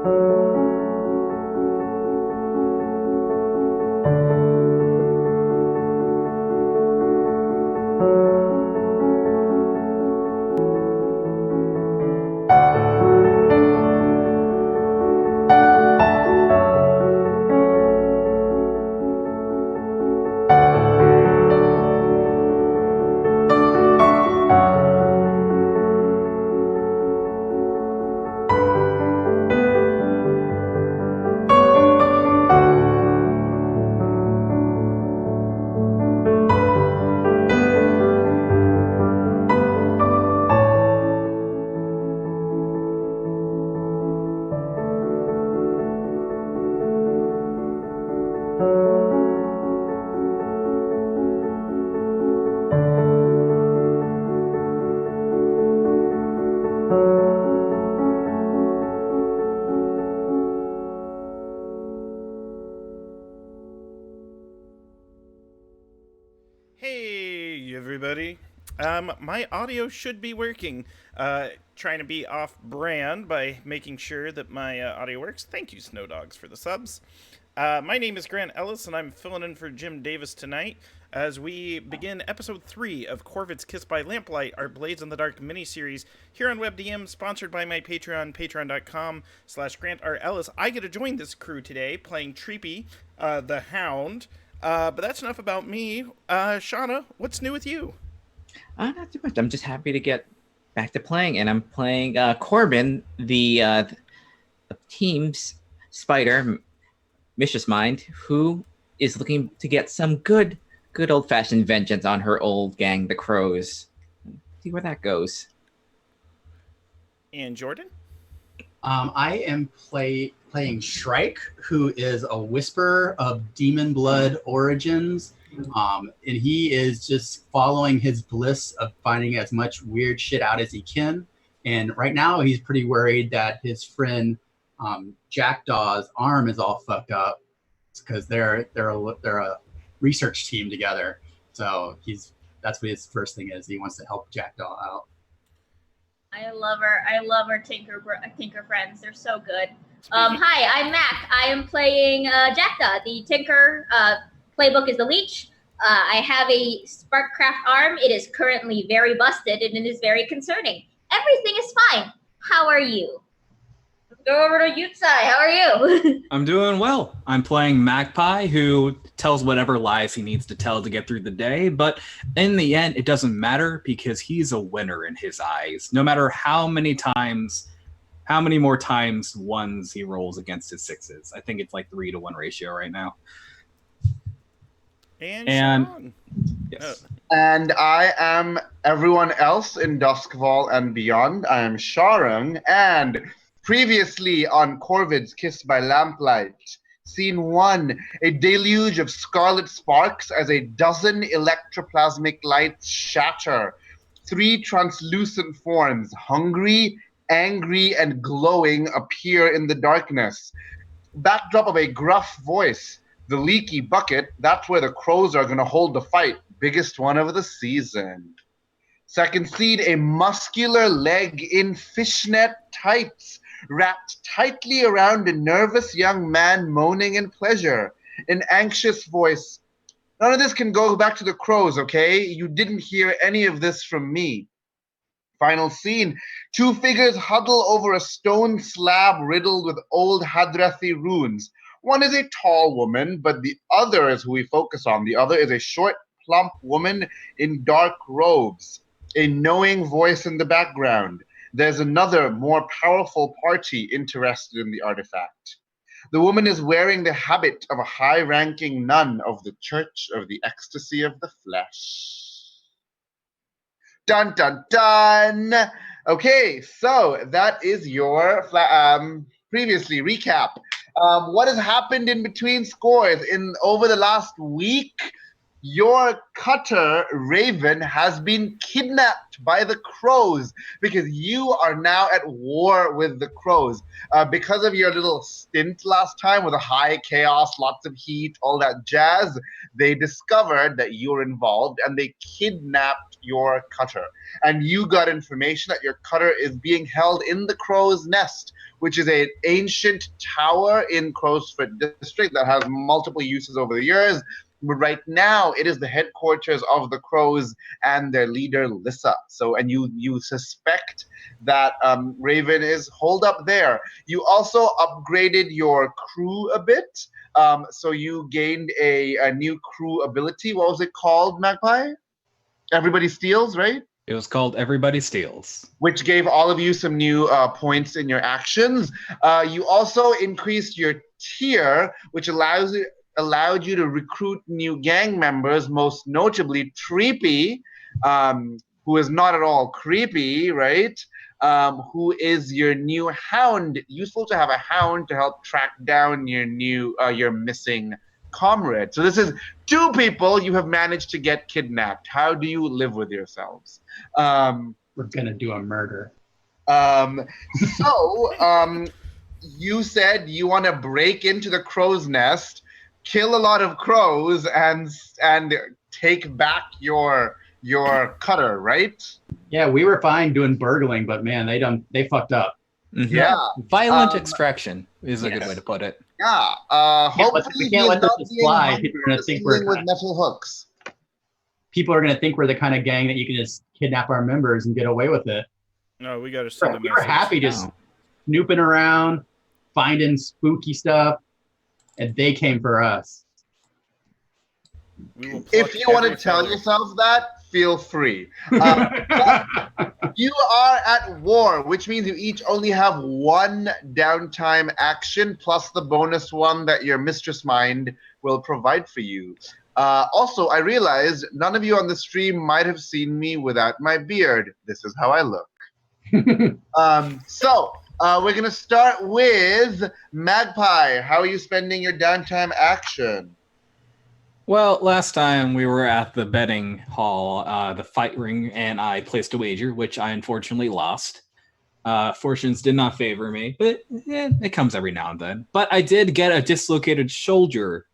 Hey, everybody. My audio should be working. Trying to be off brand by making sure that my audio works. Thank you, Snow Dogs, for the subs. My name is Grant Ellis, and I'm filling in for Jim Davis tonight as we begin episode 3 of Corvids Kiss by Lamplight, our Blades in the Dark miniseries here on WebDM, sponsored by my Patreon, patreon.com/Grant R. Ellis. I get to join this crew today playing Treepy, the Hound. But that's enough about me. Shauna, what's new with you? Not too much. I'm just happy to get back to playing, and I'm playing Corbin, the team's spider, Mish's Mind, who is looking to get some good old-fashioned vengeance on her old gang, the Crows. See where that goes. And Jordan? I am playing Shrike, who is a whisperer of demon blood origins. And he is just following his bliss of finding as much weird shit out as he can. And right now he's pretty worried that his friend Jackdaw's arm is all fucked up because they're a research team together. So that's what his first thing is. He wants to help Jackdaw out. I love her Tinker friends. They're so good. Hi, I'm Mac. I am playing Jackdaw. The Tinker playbook is the Leech. I have a Sparkcraft arm. It is currently very busted, and it is very concerning. Everything is fine. How are you? Let's go over to Yutsai. How are you? I'm doing well. I'm playing Magpie, who tells whatever lies he needs to tell to get through the day, but in the end, it doesn't matter because he's a winner in his eyes. No matter how many more times ones he rolls against his sixes. I think it's like 3-to-1 ratio right now. And yes. And I am everyone else in Duskfall and beyond. I am Sharang, and previously on Corvids Kiss by Lamplight, Scene 1, a deluge of scarlet sparks as a dozen electroplasmic lights shatter. 3 translucent forms, hungry, angry, and glowing, appear in the darkness. Backdrop of a gruff voice. The leaky bucket, that's where the Crows are going to hold the fight. Biggest one of the season. Second seed, a muscular leg in fishnet tights, wrapped tightly around a nervous young man moaning in pleasure. An anxious voice. None of this can go back to the Crows, okay? You didn't hear any of this from me. Final scene. 2 figures huddle over a stone slab riddled with old Hadrathi runes. One is a tall woman, but the other is who we focus on. The other is a short, plump woman in dark robes. A knowing voice in the background. There's another, more powerful party interested in the artifact. The woman is wearing the habit of a high-ranking nun of the Church of the Ecstasy of the Flesh. Dun, dun, dun! Okay, so that is your previously recap. What has happened in between scores over the last week? your cutter, Raven, has been kidnapped by the crows because you are now at war with the crows. Because of your little stint last time with a high chaos, lots of heat, all that jazz, they discovered that you were involved and they kidnapped your cutter. And you got information that your cutter is being held in the crow's nest, which is an ancient tower in Crowsfoot District that has multiple uses over the years. But right now, it is the headquarters of the crows and their leader, Lissa. So, and you suspect that Raven is holed up there. You also upgraded your crew a bit. So you gained a new crew ability. What was it called, Magpie? Everybody Steals, right? It was called Everybody Steals. Which gave all of you some new points in your actions. You also increased your tier, which allowed you to recruit new gang members, most notably Treepy, who is not at all creepy, right? Who is your new hound. Useful to have a hound to help track down your missing comrade. So this is 2 people you have managed to get kidnapped. How do you live with yourselves? We're gonna do a murder. You said you want to break into the crow's nest, kill a lot of crows, and take back your cutter, right? Yeah, we were fine doing burgling, but man, they fucked up. Mm-hmm. Yeah. Violent extraction is a good yes. way to put it. Yeah. Hopefully we can't let this fly. People are gonna think we're with metal hooks. people are gonna think we're the kind of gang that you can just kidnap our members and get away with it. No, we got to send a We message. were happy just snooping around, finding spooky stuff, and they came for us. We will pluck If you want to every tell feather. yourself that, feel free. You are at war, which means you each only have 1 downtime action plus the bonus one that your mistress mind will provide for you. Also, I realized none of you on the stream might have seen me without my beard. This is how I look. We're going to start with Magpie. How are you spending your downtime action? Well, last time we were at the betting hall, the fight ring, and I placed a wager, which I unfortunately lost. Fortunes did not favor me, but it comes every now and then. But I did get a dislocated shoulder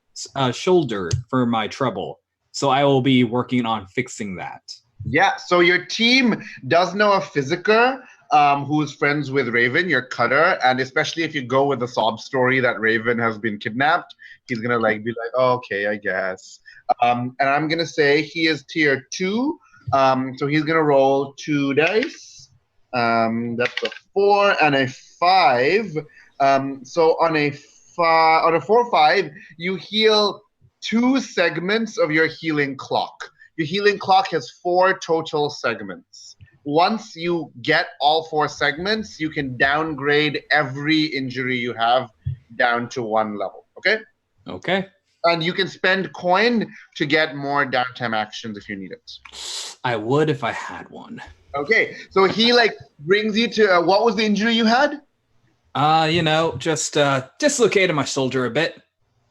for my trouble, so I will be working on fixing that. Yeah, so your team does know a physiker who is friends with Raven, your cutter, and especially if you go with the sob story that Raven has been kidnapped, he's gonna be like, oh, okay, I guess. And I'm gonna say he is tier 2, so he's gonna roll 2 dice. That's a 4 and a 5. So on a 4-5, you heal 2 segments of your healing clock. Your healing clock has 4 total segments. Once you get all 4 segments, you can downgrade every injury you have down to 1 level. Okay? Okay. And you can spend coin to get more downtime actions if you need it. I would if I had one. Okay, so he brings you to what was the injury you had? Just dislocated my shoulder a bit.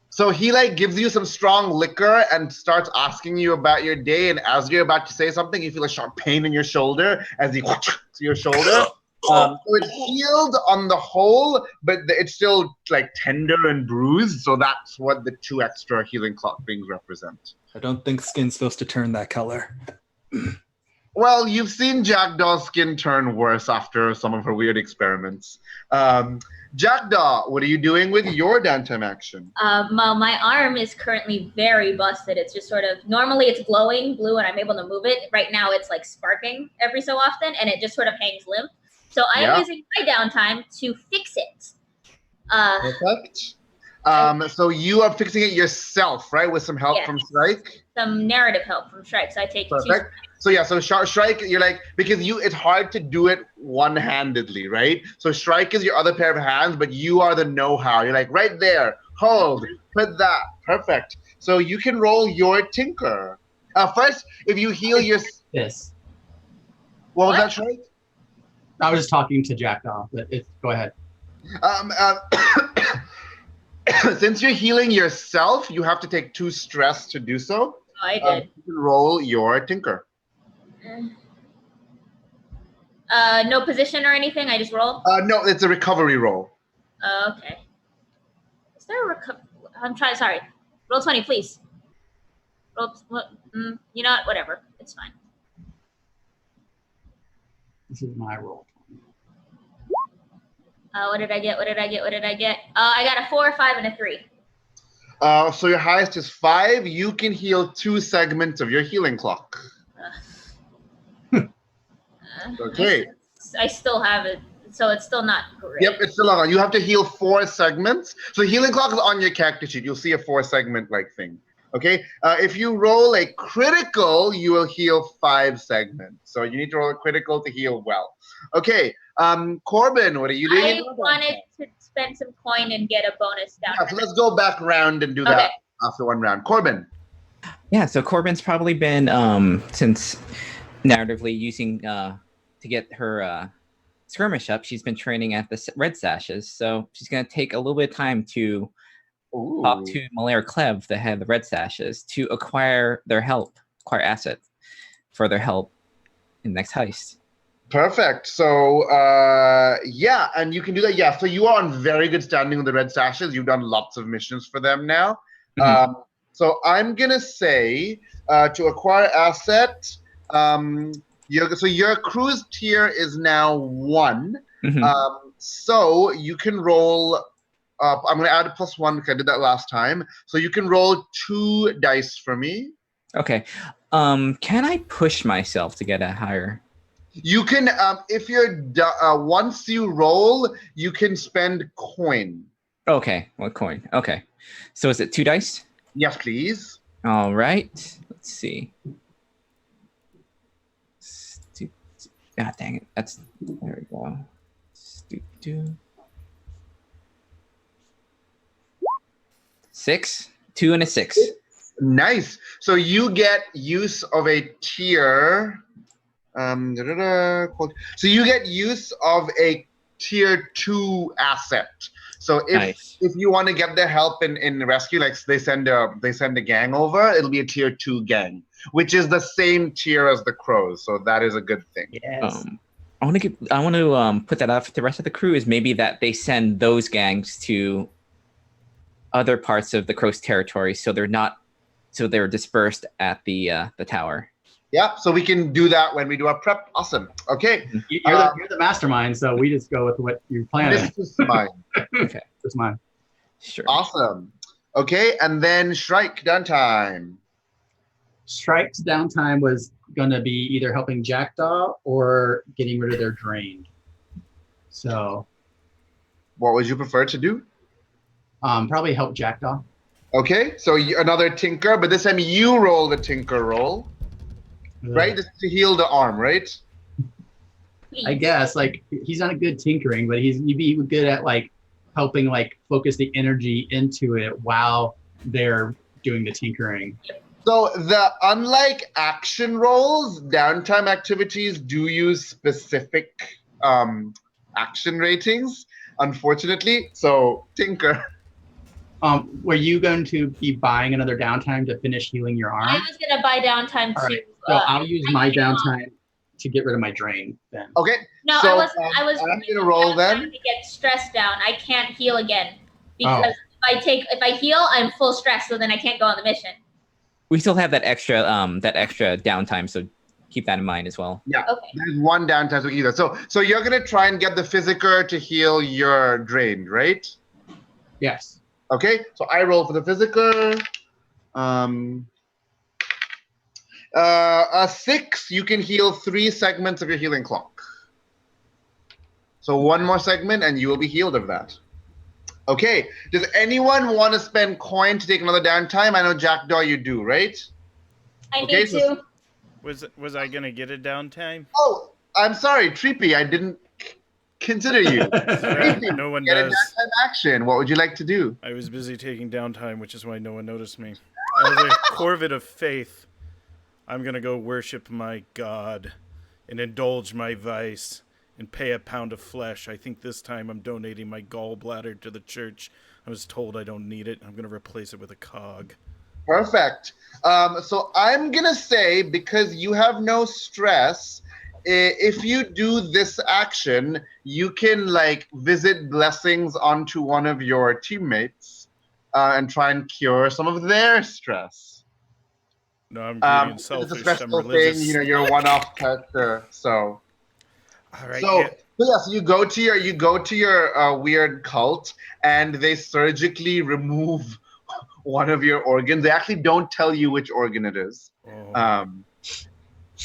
So he gives you some strong liquor and starts asking you about your day. And as you're about to say something, you feel a sharp pain in your shoulder as he to your shoulder. So it's healed on the whole, but it's still tender and bruised. So that's what the 2 extra healing clock things represent. I don't think skin's supposed to turn that color. Well, you've seen Jackdaw's skin turn worse after some of her weird experiments. Jackdaw, what are you doing with your downtime action? My arm is currently very busted. It's just normally it's glowing blue and I'm able to move it. Right now it's sparking every so often and it just sort of hangs limp. So I am using my downtime to fix it. Perfect. So you are fixing it yourself, right? With some help from Strike? Some narrative help from Strike. So I take Perfect. So Strike, you're because it's hard to do it one-handedly, right? So Strike is your other pair of hands, but you are the know-how. You're right there, hold, put that. Perfect. So you can roll your Tinker. First, if you heal your... Yes. What was that, Strike? I was just talking to Jackdaw, but go ahead. Since you're healing yourself, you have to take 2 stress to do so. I did. you can roll your tinker. No position or anything. I just roll. No, it's a recovery roll. Okay. Is there a I'm trying. Sorry. Roll 20, please. Roll. You know what? Whatever. It's fine. This is my roll. What did I get? What did I get? What did I get? I got a 4, 5, and a 3. So your highest is 5. You can heal 2 segments of your healing clock. Okay. I still have it, so it's still not great. Yep, it's still on. You have to heal 4 segments. So the healing clock is on your character sheet. You'll see a 4-segment like thing. Okay. If you roll a critical, you will heal 5 segments. So you need to roll a critical to heal well. Okay. Corbin, what are you doing? I wanted to spend some coin and get a bonus down. Yeah, so let's go back round and do that after one round. Corbin. Yeah, so Corbin's probably been since narratively using to get her skirmish up. She's been training at the Red Sashes, so she's gonna take a little bit of time to talk to Malaire Clev, the head of the Red Sashes, to acquire their help, acquire assets for their help in the next heist. Perfect. So, yeah, and you can do that. Yeah, so you are on very good standing with the Red Sashes. You've done lots of missions for them now. Mm-hmm. So I'm going to say to acquire asset, your cruise tier is now 1. Mm-hmm. So you can roll up. I'm going to add a +1 because I did that last time. So you can roll 2 dice for me. Okay. Can I push myself to get a higher? You can, if you're once you roll, you can spend coin. Okay, what coin? Okay, so is it 2 dice? Yes, please. All right. Let's see. God dang it! That's there we go. 6, 2, and a 6. Nice. So you get use of a tier. So you get use of a tier 2 asset. So if you want to get their help in rescue, like they send a gang over, it'll be a tier 2 gang, which is the same tier as the crows. So that is a good thing. Yes. I want to put that out for the rest of the crew is maybe that they send those gangs to other parts of the crow's territory, so they're dispersed at the tower. Yeah, so we can do that when we do our prep. Awesome. Okay. You're the mastermind, so we just go with what you're planning. This is mine. Okay. It's mine. Sure. Awesome. Okay, and then Shrike downtime. Shrike's downtime was going to be either helping Jackdaw or getting rid of their drain. So, what would you prefer to do? Probably help Jackdaw. Okay, so another tinker, but this time you roll the tinker roll. Right? Just to heal the arm, right? I guess, like, he's not good tinkering, but he'd be good at, like, helping, like, focus the energy into it while they're doing the tinkering. So unlike action rolls, downtime activities do use specific action ratings, unfortunately. So tinker. Were you going to be buying another downtime to finish healing your arm? I was gonna buy downtime too. Right. So I'll use my downtime to get rid of my drain then. Okay. No, so, I was I'm gonna roll then. to get stressed down. I can't heal again because if I heal, I'm full stress, so then I can't go on the mission. We still have that extra downtime, so keep that in mind as well. Yeah. Okay. There's 1 downtime to either. So you're gonna try and get the physiker to heal your drain, right? Yes. Okay. So I roll for the physiker. A 6, you can heal 3 segments of your healing clock. So 1 more segment and you will be healed of that. Okay, does anyone want to spend coin to take another downtime? I know Jackdaw you do, right? I need to. Was I gonna get a downtime? Oh, I'm sorry, Treepy, I didn't consider you. Treepy, No one get does. a downtime action. What would you like to do? I was busy taking downtime, which is why no one noticed me. As a Corvid of faith, I'm gonna go worship my god and indulge my vice and pay a pound of flesh. I think this time I'm donating my gallbladder to the church. I was told I don't need it. I'm gonna replace it with a cog. Perfect. So I'm gonna say, because you have no stress, if you do this action, you can like visit blessings onto one of your teammates and try and cure some of their stress. No, I'm greedy and It's a selfish. I'm special thing, religious. you're a one-off character, so. All right. So, Yeah. so you go to your weird cult, and they surgically remove one of your organs. They actually don't tell you which organ it is. Oh.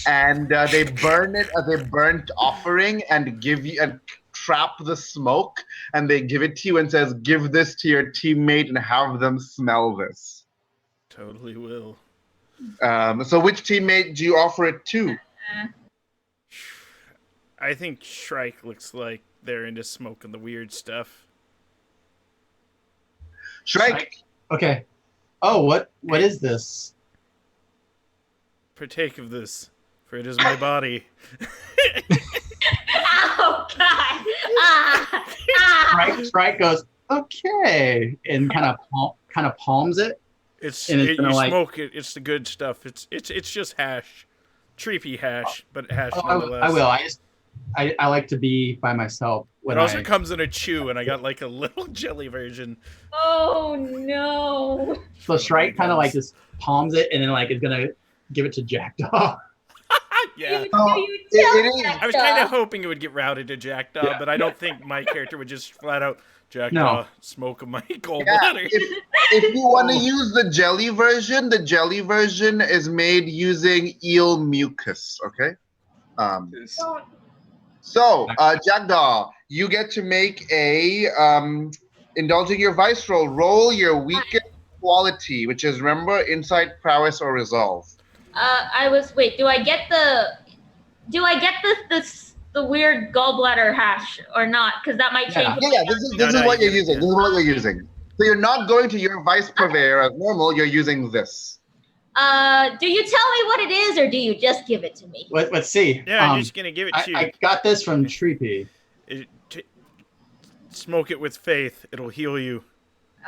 And they burn it as a burnt offering and give you and trap the smoke, and they give it to you and says, give this to your teammate and have them smell this. Totally will. So which teammate do you offer it to? I think Shrike looks like they're into smoking the weird stuff. Shrike. Okay. Oh, what is this? Partake of this, for it is my body. Oh God! Ah! Strike goes, okay, and kind of palms it. And it's You gonna, like- smoke it. It's the good stuff. It's just hash, treepy hash, but hash Oh, nonetheless. I will. I like to be by myself It when also I. comes in a chew, and I got like a little jelly version. Oh no! So Strike kind of like just palms it, and then like is gonna give it to Jackdaw. Yeah. You Oh, tell it is. I was Jackdaw. kind of hoping it would get routed to Jackdaw, Yeah. but I don't think my character would just flat out Jackdaw No. smoke my gallbladder. Yeah, if you want to use the jelly version is made using eel mucus. Okay. Don't. So, Jackdaw, you get to make a indulging your vice roll. Roll your weakest quality, which is, remember, insight, prowess, or resolve. Wait. Do I get the weird gallbladder hash or not? Because that might change. Yeah. Yeah, this is what you're using. This is what you're using. So you're not going to your vice purveyor as normal. You're using this. Do you tell me what it is, or do you just give it to me? Let's see. Yeah, I'm just gonna give it to you. I got this from Treepy. Smoke it with faith. It'll heal you.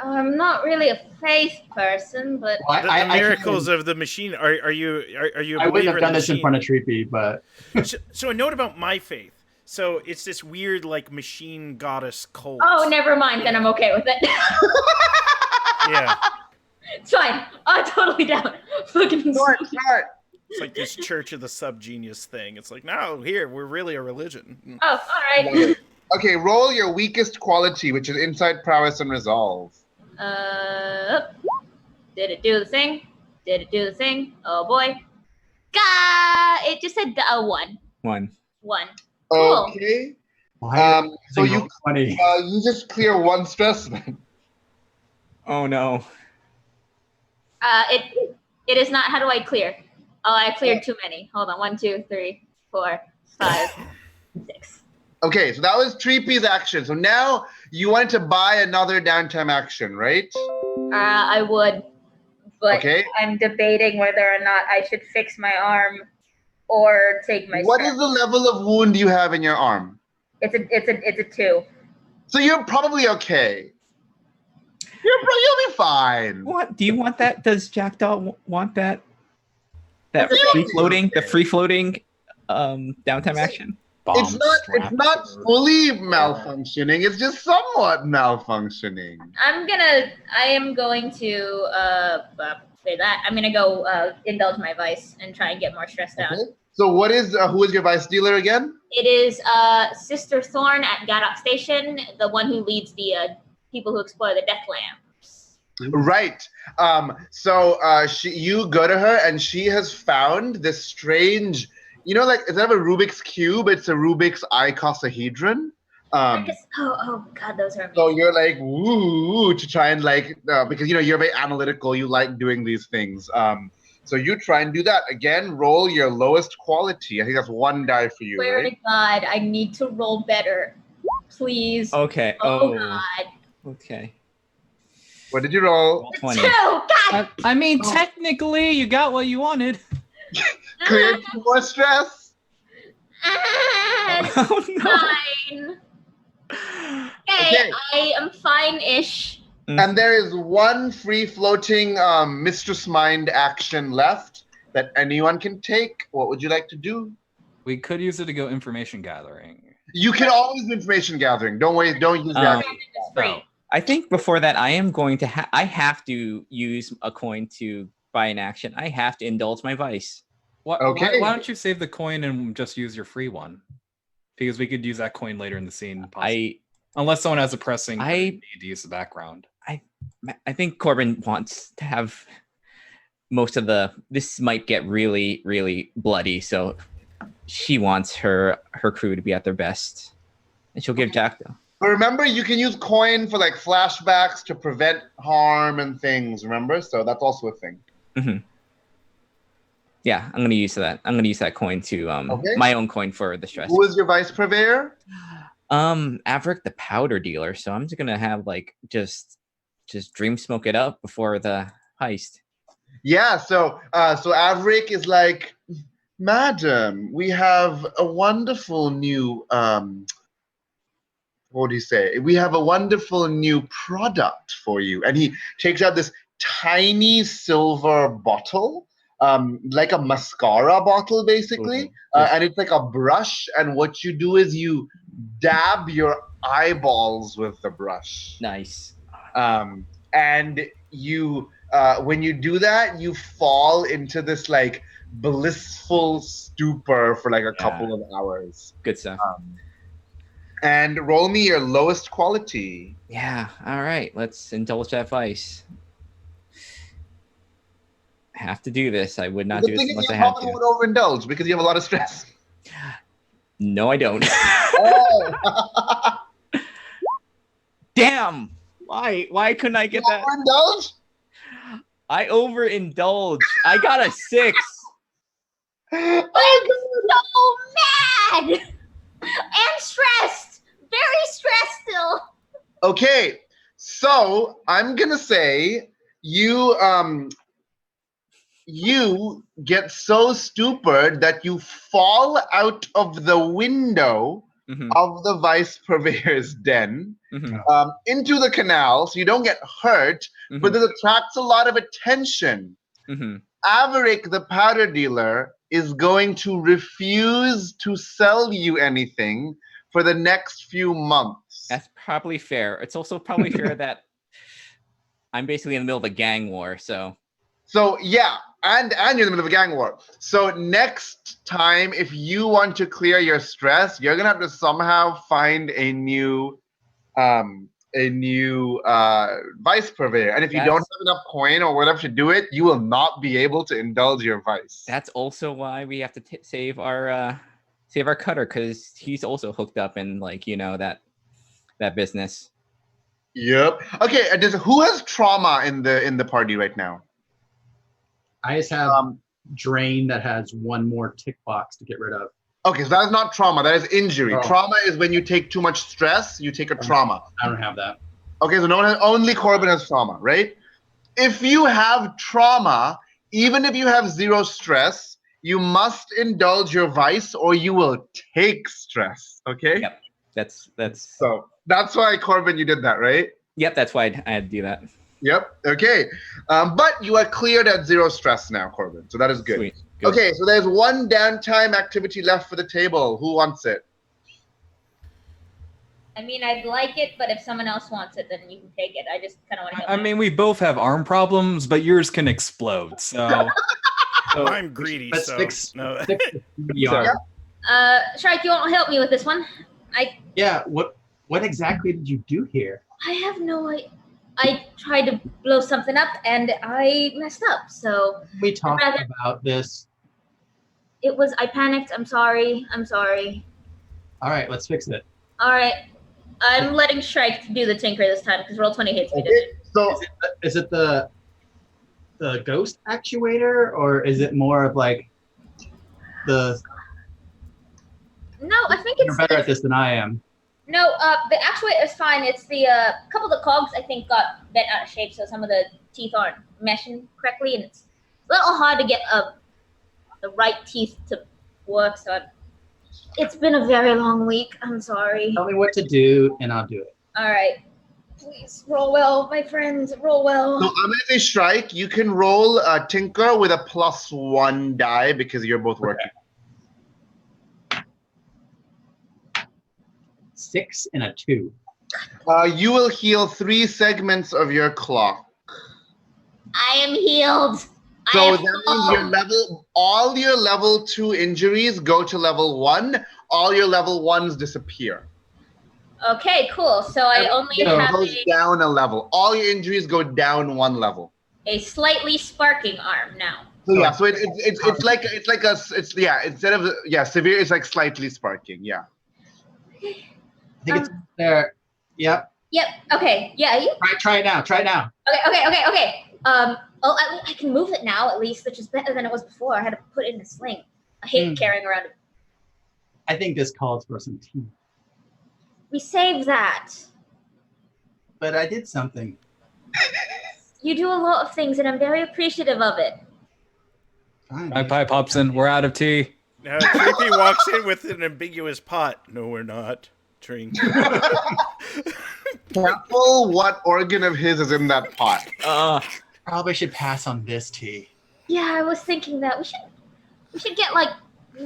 I'm not really a faith person, but Well, The miracles of the machine. Are you a I wouldn't believer have done in the this in machine? front of Treepy, but So a note about my faith. So it's this weird like machine goddess cult. oh, never mind. Then I'm okay with it. Yeah. It's fine. I'm totally down. Fucking Smart. It's like this Church of the Subgenius thing. It's like, no, here, we're really a religion. Oh, all right. Okay, roll your weakest quality, which is insight, prowess, and resolve. Did it do the thing? Did it do the thing? Oh boy. It just said one. One. Cool. Okay. why So you funny. you just clear one stress then. Oh no. It is not. How do I clear? Oh, I cleared too many. Hold on. 1, 2, 3, 4, 5, 6. Okay, so that was Treepy's action. So now you want to buy another downtime action, right? I would, but Okay. I'm debating whether or not I should fix my arm or take my. What stress. is the level of wound you have in your arm? It's a 2. So you're probably okay. You'll be fine. What do you want? That does Jackdaw want that? That It's free floating downtime action. It's not fully malfunctioning. It's just somewhat malfunctioning. I am going to say that. I'm gonna go indulge my vice and try and get more stressed out. Okay. So what is who is your vice dealer again? It is Sister Thorn at Gadok Station, the one who leads the people who explore the Death Lamps. Right. So you go to her, and she has found this strange, like instead of a Rubik's cube, it's a Rubik's icosahedron. Oh God, those are amazing. So you're like woo to try and because you're very analytical. You like doing these things. So you try and do that again. Roll your lowest quality. I think that's 1 die for you. Swear Right? to God, I need to roll better, please. Okay. Oh Oh. God. Okay. What did you roll? 20. 2. God. I mean, technically, you got what you wanted. Clear 2 more stress. Oh no. Fine. Okay, Okay. I am fine-ish. And there is one free floating Mistress Mind action left that anyone can take. What would you like to do? We could use it to go information gathering. You can always do information gathering. Don't wait. Don't use that. It's free. Oh. I think before that, I am going to. I have to use a coin to buy an action. I have to indulge my vice. Okay. Why don't you save the coin and just use your free one? Because we could use that coin later in the scene. Possibly. Unless someone has a pressing need to use the background. I think Corbin wants to have most of the. This might get really, really bloody, so she wants her crew to be at their best, and she'll give Jack though. But remember, you can use coin for like flashbacks to prevent harm and things. Remember, so that's also a thing. Mm-hmm. Yeah, I'm gonna use that. I'm gonna use that coin to my own coin for the stress. Who is your vice purveyor? Averick, the powder dealer. So I'm just gonna have like just dream smoke it up before the heist. Yeah. So Averick is like, Madam, we have a wonderful new what do you say? We have a wonderful new product for you. And he takes out this tiny silver bottle, like a mascara bottle, basically. And it's like a brush. And what you do is you dab your eyeballs with the brush. Nice. And you, when you do that, you fall into this like blissful stupor for like a couple of hours. Good stuff. And roll me your lowest quality. Yeah. All right. Let's indulge that vice. I have to do this. I would not do this unless I had to. You probably would overindulge because you have a lot of stress. No, I don't. Oh. Damn. Why couldn't I get that? Overindulge? I overindulge. I got a 6. Oh, I'm so mad and stressed. Very stressed still. okay, so I'm gonna say you get so stupid that you fall out of the window of the vice purveyor's den into the canal, so you don't get hurt, but it attracts a lot of attention. Averick, the powder dealer, is going to refuse to sell you anything for the next few months. That's probably fair. It's also probably fair that I'm basically in the middle of a gang war, so yeah, and you're in the middle of a gang war. So next time, if you want to clear your stress, you're gonna have to somehow find a new vice purveyor. And if you don't have enough coin or whatever to do it, you will not be able to indulge your vice. That's also why we have to save our cutter, because he's also hooked up in that business. Yep. Okay. Who has trauma in the party right now? I just have drain that has one more tick box to get rid of. Okay, so that is not trauma. That is injury. Trauma is when you take too much stress. You take a trauma. I don't have that. Okay, so only Corbin has trauma, right? If you have trauma, even if you have 0 stress, you must indulge your vice, or you will take stress. Okay. Yep. That's. So that's why, Corbin, you did that, right? Yep. That's why I had to do that. Yep. Okay. But you are cleared at 0 stress now, Corbin. So that is good. Sweet. Good. Okay, so there's one downtime activity left for the table. Who wants it? I mean, I'd like it, but if someone else wants it, then you can take it. I just kind of want to help. I mean, we both have arm problems, but yours can explode. So I'm greedy, Let's so fix- no. Shrike, you won't help me with this one. Yeah. What exactly did you do here? I have no idea. I tried to blow something up and I messed up. So We talked about this. I panicked. I'm sorry. All right, let's fix it. All right. I'm letting Shrike do the tinker this time because roll 20 hates me. Okay, so Is it the ghost actuator, or is it more of like the? No, I think You're it's better at this than I am. No, the actuator is fine. It's the couple of the cogs I think got bent out of shape, so some of the teeth aren't meshing correctly, and it's a little hard to get the right teeth to work. So it's been a very long week. I'm sorry. Tell me what to do, and I'll do it. All right. Please roll well, my friends. Roll well. So I'm gonna say strike. You can roll Tinker with a +1 die because you're both working. 6 and a 2. You will heal 3 segments of your clock. I am healed. So I am that means all your level 2 injuries go to level 1. All your level 1s disappear. Okay, cool. So I only It have goes down a level. All your injuries go down 1 level. a slightly sparking arm now. So yeah, so instead of severe, it's like slightly sparking. Yeah. I think it's there. Yep. Yep. Okay. Yeah. You. Try it now. Try it now. Okay. I can move it now at least, which is better than it was before. I had to put it in a sling. I hate carrying around. I think this calls for some tea. We saved that. But I did something. You do a lot of things, and I'm very appreciative of it. Fine. Magpie pops in. We're out of tea. Now, Creepy walks in with an ambiguous pot. No, we're not. Drink. Careful what organ of his is in that pot. Probably should pass on this tea. Yeah, I was thinking that we should get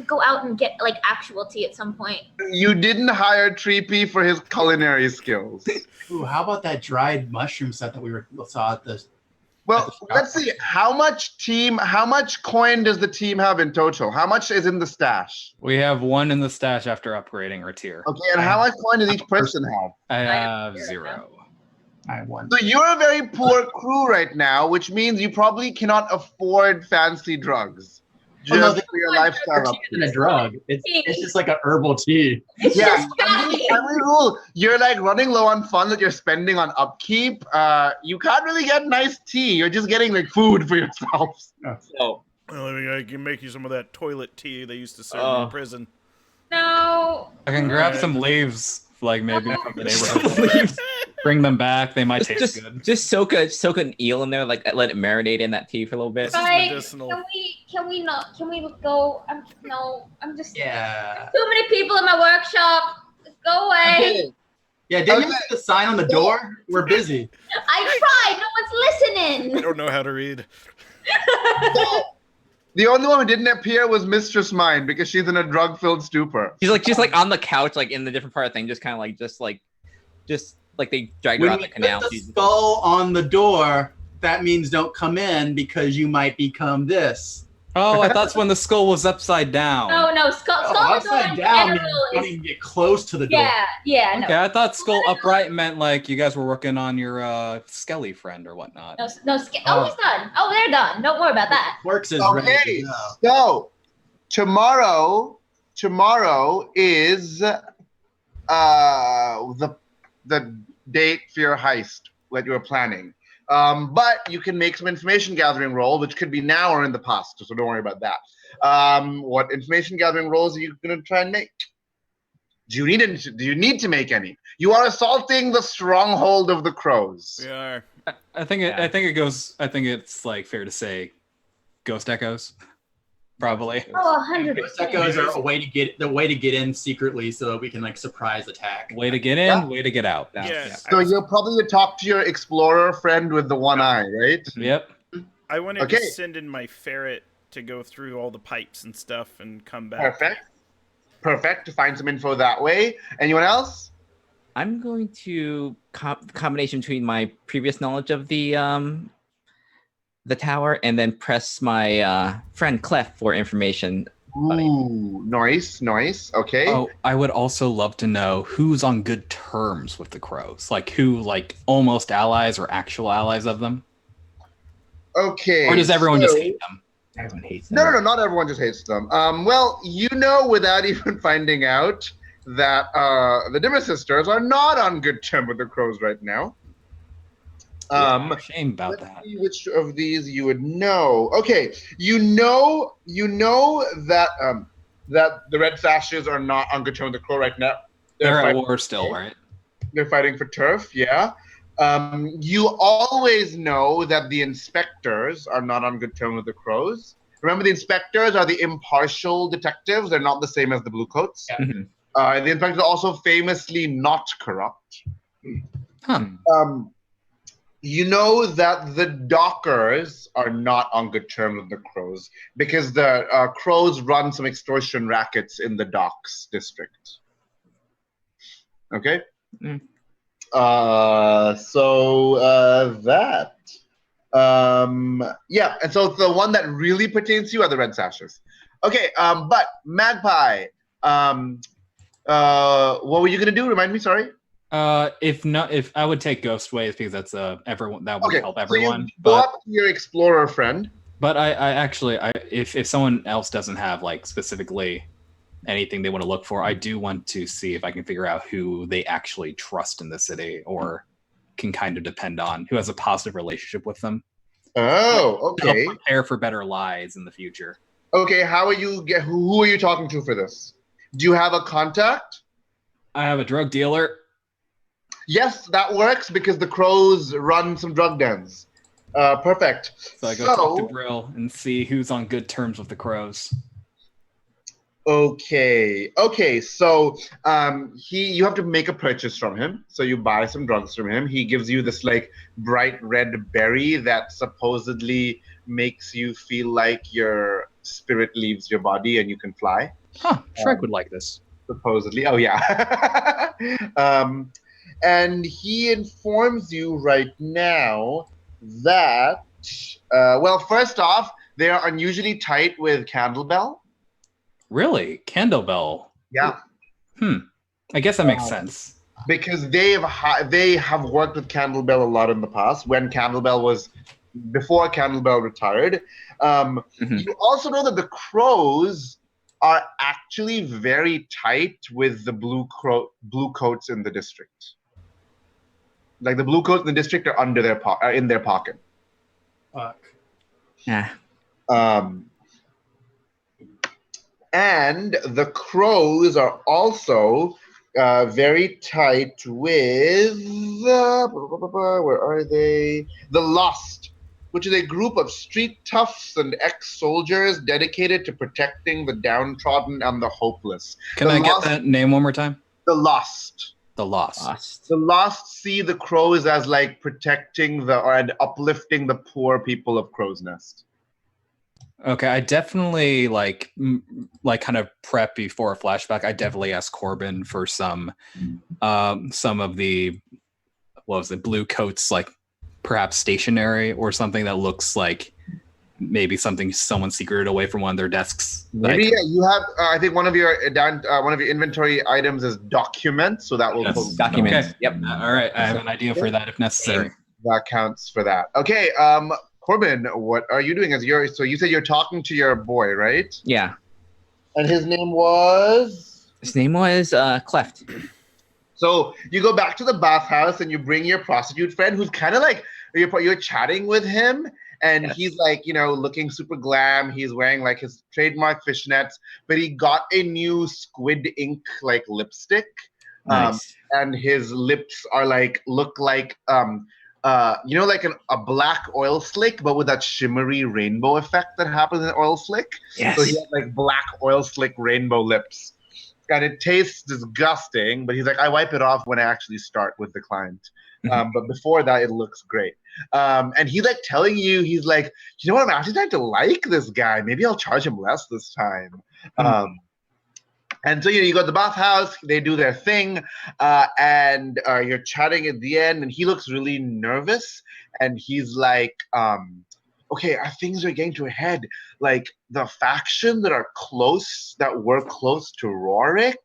go out and get actual tea at some point. You didn't hire Treepy for his culinary skills. Ooh, how about that dried mushroom set that we saw at the? Well, let's see. How much coin does the team have in total? How much is in the stash? We have 1 in the stash after upgrading our tier. Okay, and how much coin does each person have? I have 0. I have 1. So you're a very poor crew right now, which means you probably cannot afford fancy drugs. Just for your lifestyle. Tea isn't a drug. It's just like a herbal tea. It's Yeah, just coffee. every rule. You're like running low on funds that you're spending on upkeep. You can't really get nice tea. You're just getting like food for yourselves. Oh, Well, I can make you some of that toilet tea they used to serve in prison. No. I can grab some leaves, like maybe from the neighborhood. Bring them back. They might taste good. just soak an eel in there, like let it marinate in that tea for a little bit. This is Right. medicinal. Can we not? Can we go? I'm just. Yeah. Too many people in my workshop. Go away. Okay. Yeah, didn't you see the sign on the door? We're busy. I tried. No one's I listening. don't know how to read. So, the only one who didn't appear was Mistress Mind because she's in a drug-filled stupor. She's like on the couch, like in the different part of the thing, just kind of like they dragged her When out we the canal. put the She's- skull on the door, that means don't come in because you might become this. Oh, I thought when the skull was upside down. No. Skull Upside in down means general don't is. even get close to the door. Yeah. Okay, I thought skull upright meant like you guys were working on your Skelly friend or whatnot. No. He's done. Oh, they're done. Don't worry about that. Works is ready Okay, to go. so tomorrow is the date for your heist that you were planning. But you can make some information gathering roll, which could be now or in the past, so don't worry about that. What information gathering rolls are you going to try and make? Do you need to make any? You are assaulting the stronghold of the crows. We are. I think it's like fair to say ghost echoes. Probably. Oh, 100%. Ghost echoes are a way to get in secretly so that we can surprise attack. Way to get in, way to get out. Yeah. So you'll probably talk to your explorer friend with the one eye, right? Yep. I wanted Okay. to send in my ferret to go through all the pipes and stuff and come back. Perfect. To find some info that way. Anyone else? I'm going to combination between my previous knowledge of the tower and then press my friend Clef for information. Ooh, nice. Okay. Oh, I would also love to know who's on good terms with the crows. Like who almost allies or actual allies of them? Okay. Or does everyone just so- hate them? Everyone hates them. No, not everyone just hates them. Well, you know without even finding out that the Dimmer sisters are not on good terms with the crows right now. Shame about Let's that. see which of these you would know. Okay, you know that that the Red Sashes are not on good terms with the crow right now. They're at fighting- war still, right? They're fighting for turf, yeah. You always know that the inspectors are not on good terms with the crows. Remember, the inspectors are the impartial detectives. They're not the same as the bluecoats. Yeah. Mhm. The inspectors are also famously not corrupt. Huh. You know that the dockers are not on good terms with the crows because the crows run some extortion rackets in the docks district. Okay? Mm. That. Yeah, and so the one that really pertains to you are the red sashes. Okay, but Magpie, what were you gonna do? Remind me, sorry. If I would take Ghost Ways because that's everyone that would help everyone. So you go up to your explorer friend. But I actually if someone else doesn't have like specifically anything they want to look for, I do want to see if I can figure out who they actually trust in the city or can kind of depend on, who has a positive relationship with them. Oh, okay. Help prepare for better lies in the future. Okay, who are you talking to for this? Do you have a contact? I have a drug dealer. Yes, that works because the crows run some drug dens. Perfect. So I go talk to Brill and see who's on good terms with the crows. Okay. So you have to make a purchase from him. So you buy some drugs from him. He gives you this like bright red berry that supposedly makes you feel like your spirit leaves your body and you can fly. Huh? Shrek would like this. Supposedly. Oh yeah. And he informs you right now that well, first off, they are unusually tight with Candlebell. Really? Candlebell? Yeah. I guess that makes sense. Because they have worked with Candlebell a lot in the past before Candlebell retired. You also know that the crows are actually very tight with the blue coats in the district. Like the blue coats in the district are in their pocket. Fuck. Yeah. And the crows are also very tight with where are they? The Lost, which is a group of street toughs and ex-soldiers dedicated to protecting the downtrodden and the hopeless. Can I get that name one more time? The Lost. The Lost. The Lost see the crows as like protecting and uplifting the poor people of Crow's Nest. Okay, I definitely like kind of prep before a flashback. I definitely asked Corbin for some of the blue coats, like perhaps stationery or something that looks like maybe something someone secreted away from one of their desks. Maybe you have. I think one of your inventory items is documents, so that will documents. Okay. Yep. All right, I have an idea for that if necessary. That counts for that. Okay. Corbin, what are you doing? So you said you're talking to your boy, right? Yeah. And his name was? His name was Cleft. So you go back to the bathhouse and you bring your prostitute friend who's kind of like, you're chatting with him and he's like, looking super glam. He's wearing like his trademark fishnets, but he got a new squid ink like lipstick. Nice. And his lips are look like like a black oil slick, but with that shimmery rainbow effect that happens in oil slick. Yes. So he has like black oil slick rainbow lips. And it tastes disgusting, but he's like, I wipe it off when I actually start with the client. But before that, it looks great. And he's like telling you, he's like, you know what, I'm actually starting to like this guy. Maybe I'll charge him less this time. And so, you go to the bathhouse, they do their thing, and you're chatting at the end, and he looks really nervous, and he's like, okay, things are getting to a head. Like, the faction that were close to Rorik,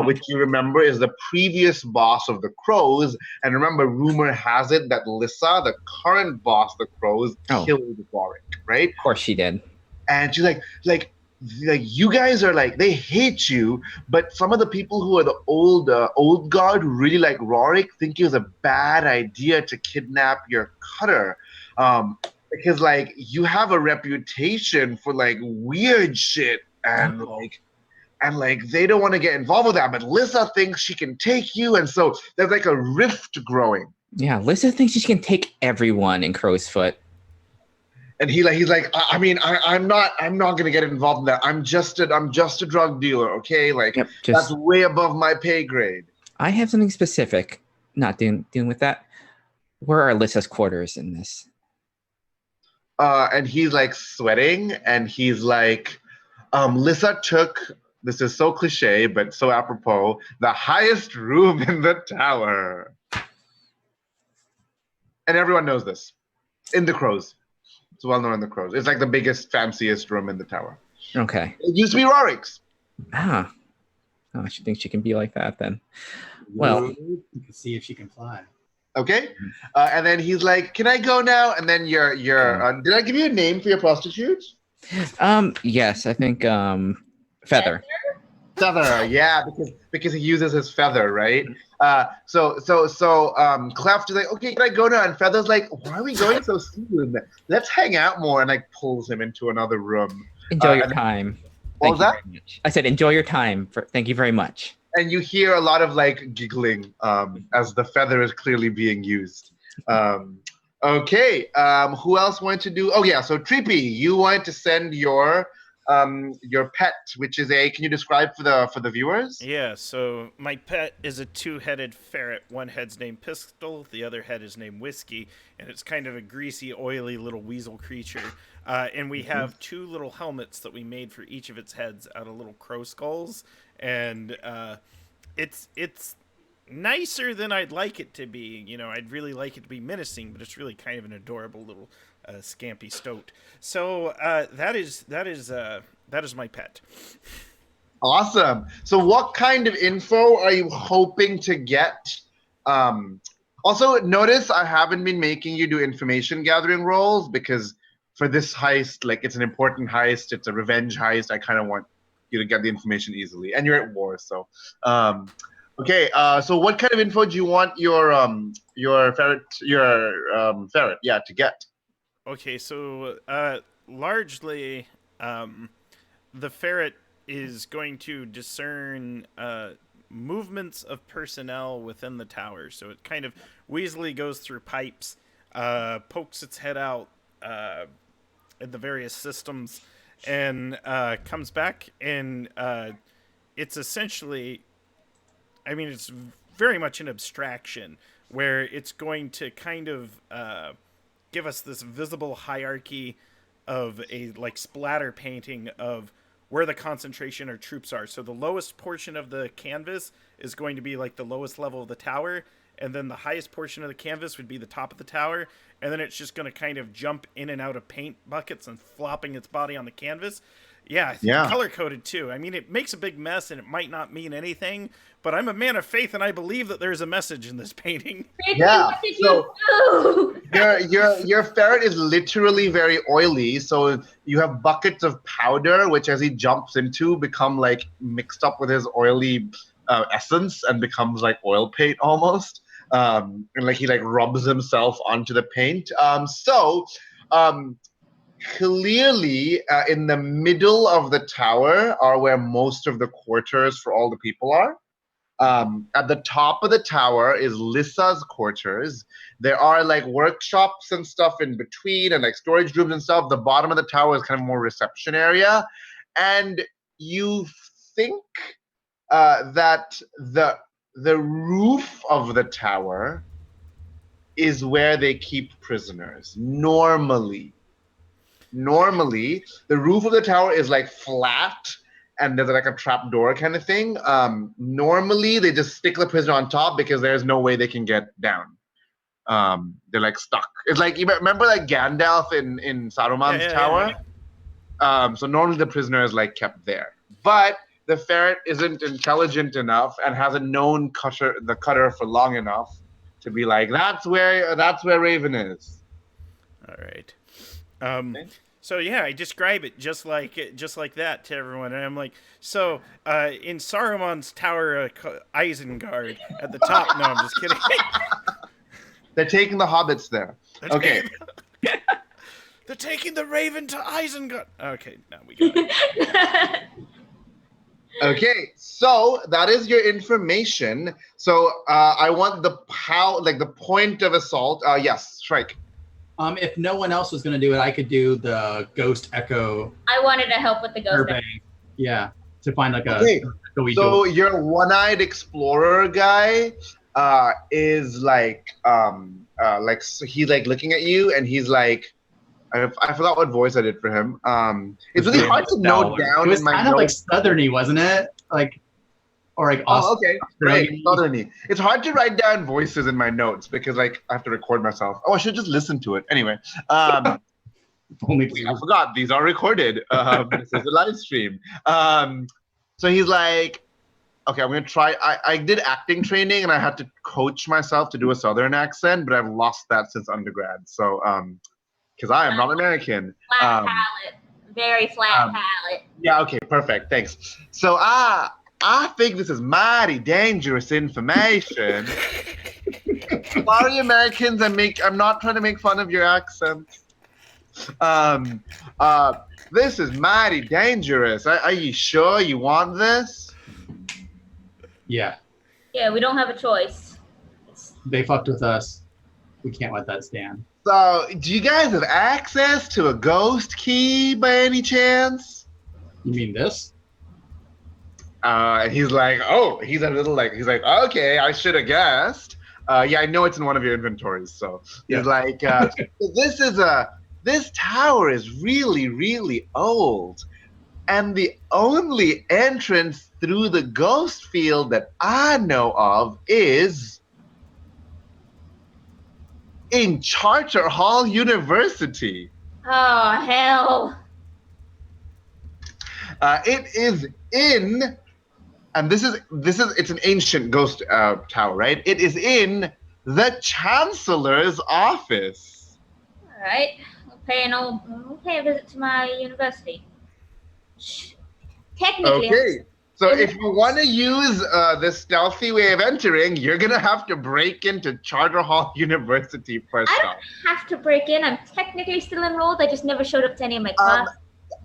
which you remember is the previous boss of the Crows, and remember, rumor has it that Lissa, the current boss of the Crows, killed Rorik, right? Of course she did. And she's like you guys are like, they hate you, but some of the people who are the old guard who really like Rorik think it was a bad idea to kidnap your cutter, because like you have a reputation for like weird shit and like they don't want to get involved with that, but Lissa thinks she can take you, and so there's like a rift growing. Yeah, Lissa thinks she can take everyone in Crow's Foot. And he's like, I'm not gonna get involved in that. I'm just a drug dealer, okay? Like, that's way above my pay grade. I have something specific. not dealing with that. Where are Alyssa's quarters in this? And he's like sweating, and he's like, Lissa took, this is so cliche, but so apropos, the highest room in the tower. And everyone knows this. In the Crows. It's well known in the Crows. It's like the biggest, fanciest room in the tower. Okay. It used to be Rorik's. Ah. Oh, she thinks she can be like that then. Well, You can see if she can fly. Okay. And then he's like, can I go now? And then you're did I give you a name for your prostitute? yes, I think Feather. Feather, yeah, because he uses his feather, right? So Cleft is like, okay, can I go now? And Feather's like, why are we going so soon? Let's hang out more, and like pulls him into another room. Enjoy your time. What was that? Very much. I said enjoy your time. Thank you very much. And you hear a lot of like giggling as the feather is clearly being used. Okay, who else wanted to do? Oh yeah, so Treepy, you wanted to send your pet, which is can you describe for the viewers? Yeah, so my pet is a two-headed ferret. One head's named Pistol, the other head is named Whiskey, and it's kind of a greasy, oily little weasel creature. And we have two little helmets that we made for each of its heads out of little crow skulls, and it's nicer than I'd like it to be. You know, I'd really like it to be menacing, but it's really kind of an adorable little scampy stoat. So that is my pet. Awesome. So what kind of info are you hoping to get? Also, notice I haven't been making you do information gathering roles because for this heist, like it's an important heist, it's a revenge heist. I kind of want you to get the information easily, and you're at war, so. Okay. So what kind of info do you want your ferret, to get? Okay, so largely, the ferret is going to discern movements of personnel within the tower. So it kind of weaselly goes through pipes, pokes its head out at the various systems, and comes back, and it's essentially, I mean, it's very much an abstraction where it's going to kind of give us this visible hierarchy of a like splatter painting of where the concentration of troops are. So the lowest portion of the canvas is going to be like the lowest level of the tower, and then the highest portion of the canvas would be the top of the tower, and then it's just going to kind of jump in and out of paint buckets and flopping its body on the canvas. Yeah, I think color-coded too. I mean, it makes a big mess, and it might not mean anything, but I'm a man of faith, and I believe that there's a message in this painting. Yeah, What did you do? your ferret is literally very oily, so you have buckets of powder, which as he jumps into, become like mixed up with his oily essence and becomes like oil paint almost. And like he like rubs himself onto the paint. Clearly, in the middle of the tower are where most of the quarters for all the people are. At the top of the tower is Lissa's quarters. There are like workshops and stuff in between and like storage rooms and stuff. The bottom of the tower is kind of more reception area. And you think that the roof of the tower is where they keep prisoners. Normally, the roof of the tower is like flat and there's like a trap door kind of thing. Normally, they just stick the prisoner on top because there's no way they can get down. They're like stuck. It's like, you remember like Gandalf in Saruman's tower? Yeah. So normally the prisoner is like kept there. But the ferret isn't intelligent enough and hasn't known the cutter for long enough to be like, that's where Raven is. All right. So yeah, I describe it just like that to everyone, and I'm like, so in Saruman's tower, Isengard at the top. No, I'm just kidding. They're taking the hobbits there. Okay. They're taking the Raven to Isengard. Okay, now we got it. Okay, so that is your information. So I want the point of assault. Yes, Shrike. If no one else was going to do it, I could do the ghost echo. I wanted to help with the ghost echo. Yeah, to find like a. Okay. So your one-eyed explorer guy is so he's like looking at you, and he's like, I forgot what voice I did for him. It's really hard to note down. It was in my kind of like notes. southerny, wasn't it? Or like Oh, okay, great. Australian. Southerny. It's hard to write down voices in my notes because like I have to record myself. Oh, I should just listen to it anyway. Only I forgot these are recorded. This is a live stream. So he's like, okay, I'm gonna try. I did acting training and I had to coach myself to do a southern accent, but I've lost that since undergrad. So because I am not American. Flat palate. Very flat palate. Yeah, okay, perfect. Thanks. So I think this is mighty dangerous information. Sorry, Americans, I'm not trying to make fun of your accents. This is mighty dangerous. Are you sure you want this? Yeah, Yeah, we don't have a choice. they fucked with us. We can't let that stand. So, do you guys have access to a ghost key by any chance? You mean this? And he's like, oh, he's like, okay, I should have guessed. Yeah, I know it's in one of your inventories. So he's like, this tower is really, really old. And the only entrance through the ghost field that I know of is in Charter Hall University. Oh, hell. It is in, and it's an ancient ghost tower, right? It is in the Chancellor's office. All right. We'll pay a visit to my university. Technically. Okay. So if you want to use the stealthy way of entering, you're gonna have to break into Charter Hall University first I off. don't have to break in. I'm technically still enrolled. I just never showed up to any of my classes.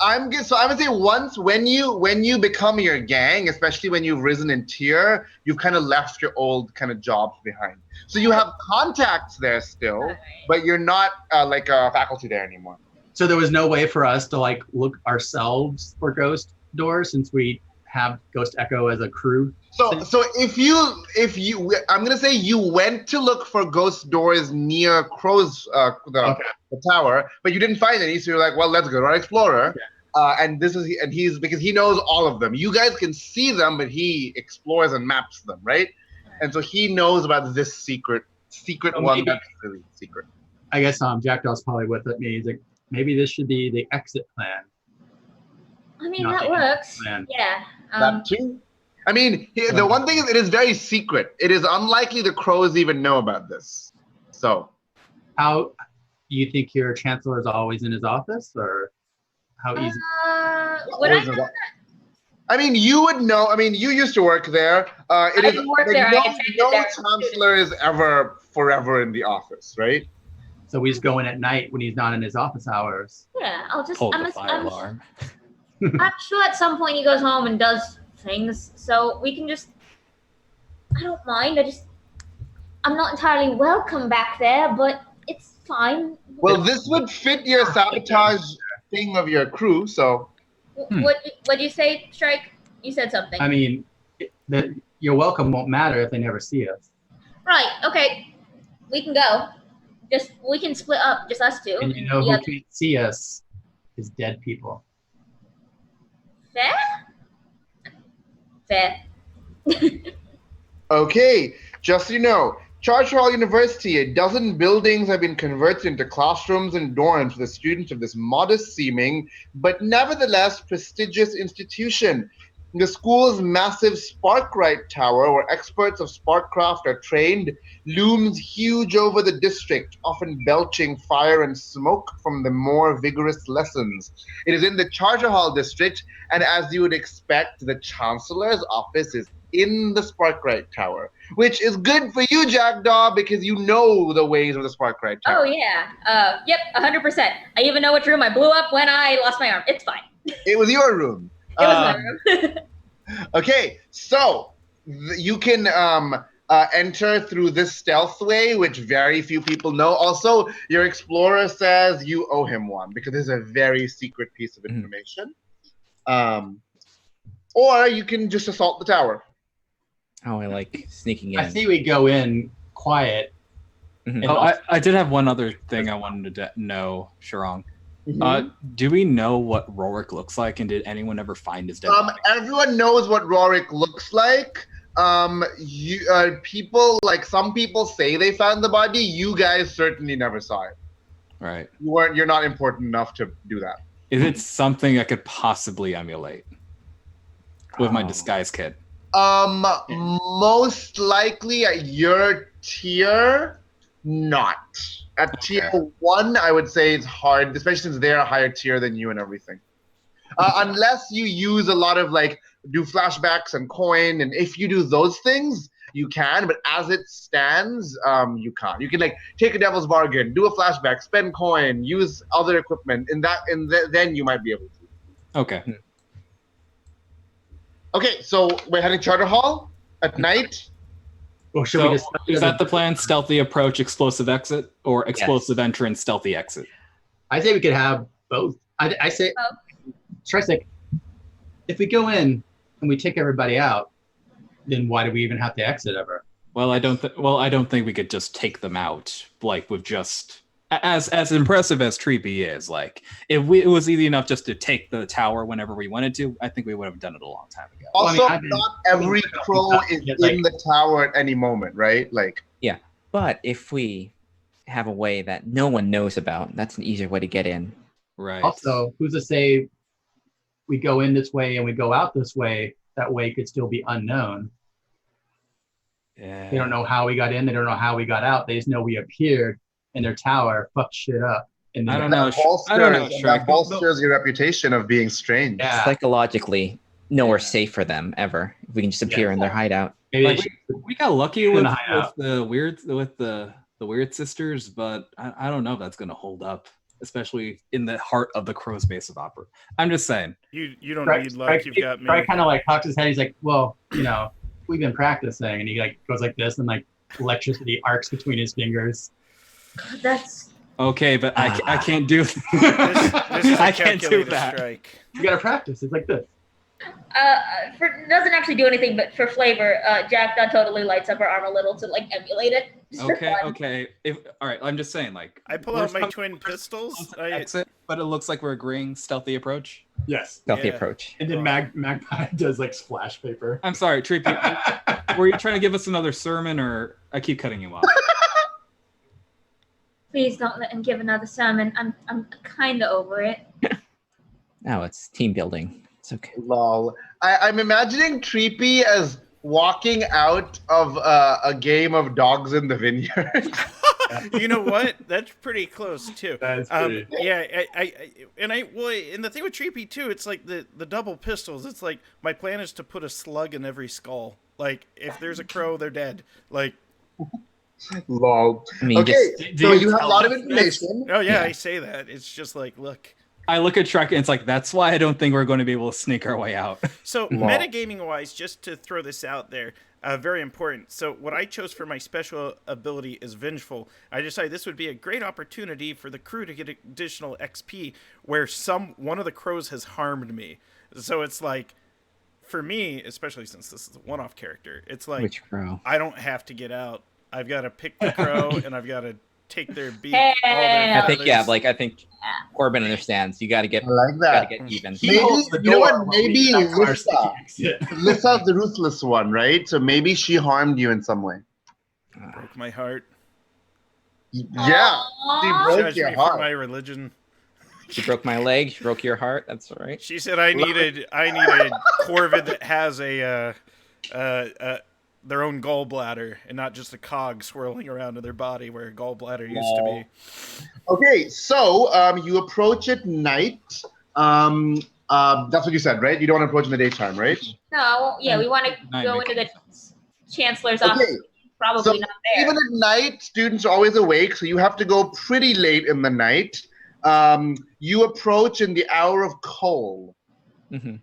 I'm good. So I would say once when you become your gang, especially when you've risen in tier, you've kind of left your old kind of jobs behind. So you have contacts there still, Right. but you're not like a faculty there anymore. So there was no way for us to like look ourselves for ghost doors since we have Ghost Echo as a crew. So if you I'm gonna say you went to look for ghost doors near Crow's the tower, but you didn't find any, so you're like, well, let's go to our explorer. Okay. And he's because he knows all of them. You guys can see them, but he explores and maps them, right? And so he knows about this secret one maybe- that's really secret. I guess Jackdaw's probably with me. He's like, maybe this should be the exit plan. I mean, Not that the works. plan. Yeah. That too. I mean, the one thing is it is very secret. It is unlikely the crows even know about this. So How you think your chancellor is always in his office, or how easy? Would I know? I mean, you would know. I mean, you used to work there. I didn't work there. I No, attended no there. chancellor is ever forever in the office, right? So he's going at night when he's not in his office hours. Yeah, I'll just. Hold I'm the fire alarm. I'm sure at some point he goes home and does things, so we can just. I don't mind. I'm not entirely welcome back there, but it's fine. Well, this would fit your sabotage thing of your crew, so. What'd you say, Strike? You said something. I mean, your welcome won't matter if they never see us. Right. Okay. We can go. We can split up, just us two. And you know who can't see us is dead people. Fair. Okay, just so you know, Charter Hall University, a dozen buildings have been converted into classrooms and dorms for the students of this modest-seeming, but nevertheless prestigious institution. The school's massive Sparkrite Tower, where experts of sparkcraft are trained, looms huge over the district, often belching fire and smoke from the more vigorous lessons. It is in the Charter Hall district, and as you would expect, the Chancellor's office is in the Sparkrite Tower, which is good for you, Jackdaw, because you know the ways of the Sparkrite Tower. Oh yeah. Yep. 100%. I even know which room I blew up when I lost my arm. It's fine. It was your room. It was my room. Okay, so you can enter through this stealth way, which very few people know. Also, your explorer says you owe him one because this is a very secret piece of information. Or you can just assault the tower. Oh, I like sneaking in. I see we go in quiet. Mhm. And Oh, also- I did have one other thing I wanted to know, Sharong. Mhm. Do we know what Rorik looks like, and did anyone ever find his dead body? Everyone knows what Rorik looks like. People like some people say they found the body. You guys certainly never saw it. Right. You're not important enough to do that. Is it something I could possibly emulate with my Oh. disguise kit? Most likely at your tier, not. At tier 1, I would say it's hard, especially since they're a higher tier than you and everything. Unless you use a lot of do flashbacks and coin, and if you do those things, you can. But as it stands, you can't. You can take a devil's bargain, do a flashback, spend coin, use other equipment, then you might be able to. Okay. Okay, so we're heading Charter Hall at night. Or should So we just? is that the plan? Stealthy approach, explosive exit, or explosive entrance, stealthy exit? I say we could have both. I say, Tristic, if we go in and we take everybody out, then why do we even have to exit ever? Well, I don't think we could just take them out with just as impressive as Treepy is. If it was easy enough just to take the tower whenever we wanted to, I think we would have done it a long time ago. Also, Well, I mean, not every crow is in the tower at any moment, right? Yeah, but if we have a way that no one knows about, that's an easier way to get in. Right. Also, who's to say we go in this way and we go out this way? That way could still be unknown. Yeah. They don't know how we got in. They don't know how we got out. They just know we appeared in their tower, fucked shit up. And then I don't know. That Shrek. bolsters your reputation of being strange. Yeah. Psychologically, nowhere safe for them ever. If we can just appear in their hideout. Maybe Like, they should- we got lucky Gonna with hide out. the weird sisters, but I don't know if that's gonna hold up, especially in the heart of the crow's base of opera. I'm just saying. You don't need luck. You've got me. Frank kind of cocks his head. He's like, well, we've been practicing. And he goes like this and electricity arcs between his fingers. That's Okay, but I can't do This is a I can't do calculated that. strike. You got to practice. It's like this. doesn't actually do anything, but for flavor, Jack Dunn totally lights up her arm a little to emulate it. Just for fun. Okay. All right, I'm just saying I pull out my twin pistols. exit, but it looks like we're agreeing stealthy approach. Yes. Stealthy Yeah. approach. And then Magpie does splash paper. I'm sorry, Treepy. Were you trying to give us another sermon, or I keep cutting you off? Please don't let him give another sermon. I'm kind of over it. No, it's team building. It's okay. Lol. I'm imagining Treepy as walking out of a game of Dogs in the Vineyard. You know what? That's pretty close too. That's pretty. Yeah, and the thing with Treepy too, it's the double pistols. It's my plan is to put a slug in every skull. If there's a crow, they're dead. Lol. I mean, Okay, Do so you you have a tell lot of us information. Oh yeah, Yeah. I say that. It's just look. I look at Shrek and it's that's why I don't think we're going to be able to sneak our way out. So Lol. metagaming wise, just to throw this out there, very important. So what I chose for my special ability is Vengeful. I decided this would be a great opportunity for the crew to get additional XP where one of the crows has harmed me. So it's for me, especially since this is a one-off character, it's which crow? I don't have to get out. I've got to pick the crow and I've got to take their beak. Hey. all their I think feathers. I think Corbin understands. You got to get I like that. even. He Maybe- holds the you know what, door while we maybe knock on our Lissa. sticky exit. Lissa's the ruthless one, right? So maybe she harmed you in some way. Broke my heart. Yeah, she Aw. broke Judge your me for heart. my religion. She broke my leg. She broke your heart. That's all right. She said I needed Corvid that has their own gallbladder and not just a cog swirling around in their body where a gallbladder used to be. Okay, so you approach at night. That's what you said, right? You don't want to approach in the daytime, right? No, I won't. Yeah, we want to Night go makes into the chancellor's office. Okay, Probably so not there. even at night, students are always awake, so you have to go pretty late in the night. You approach in the hour of coal. Mhm.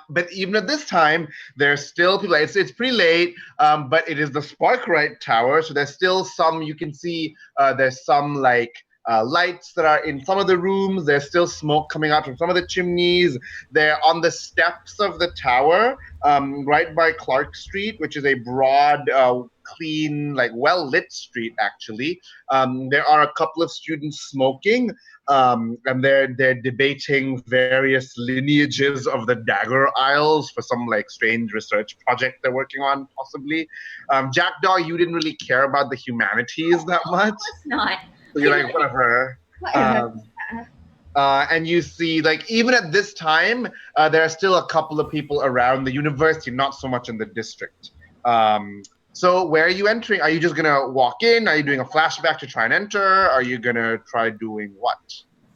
But even at this time, there's still people. It's pretty late, but it is the Sparkrite Tower, so there's still some. You can see there's some lights that are in some of the rooms. There's still smoke coming out from some of the chimneys. They're on the steps of the tower, right by Clark Street, which is a broad, clean, like well-lit street, actually. There are a couple of students smoking, and they're debating various lineages of the dagger isles for some like strange research project they're working on, possibly. Jackdaw, you didn't really care about the humanities that much. Of course not. So you're like, whatever. And you see, like, even at this time, there are still a couple of people around the university, not so much in the district. So where are you entering? Are you just going to walk in? Are you doing a flashback to try and enter? Are you going to try doing what?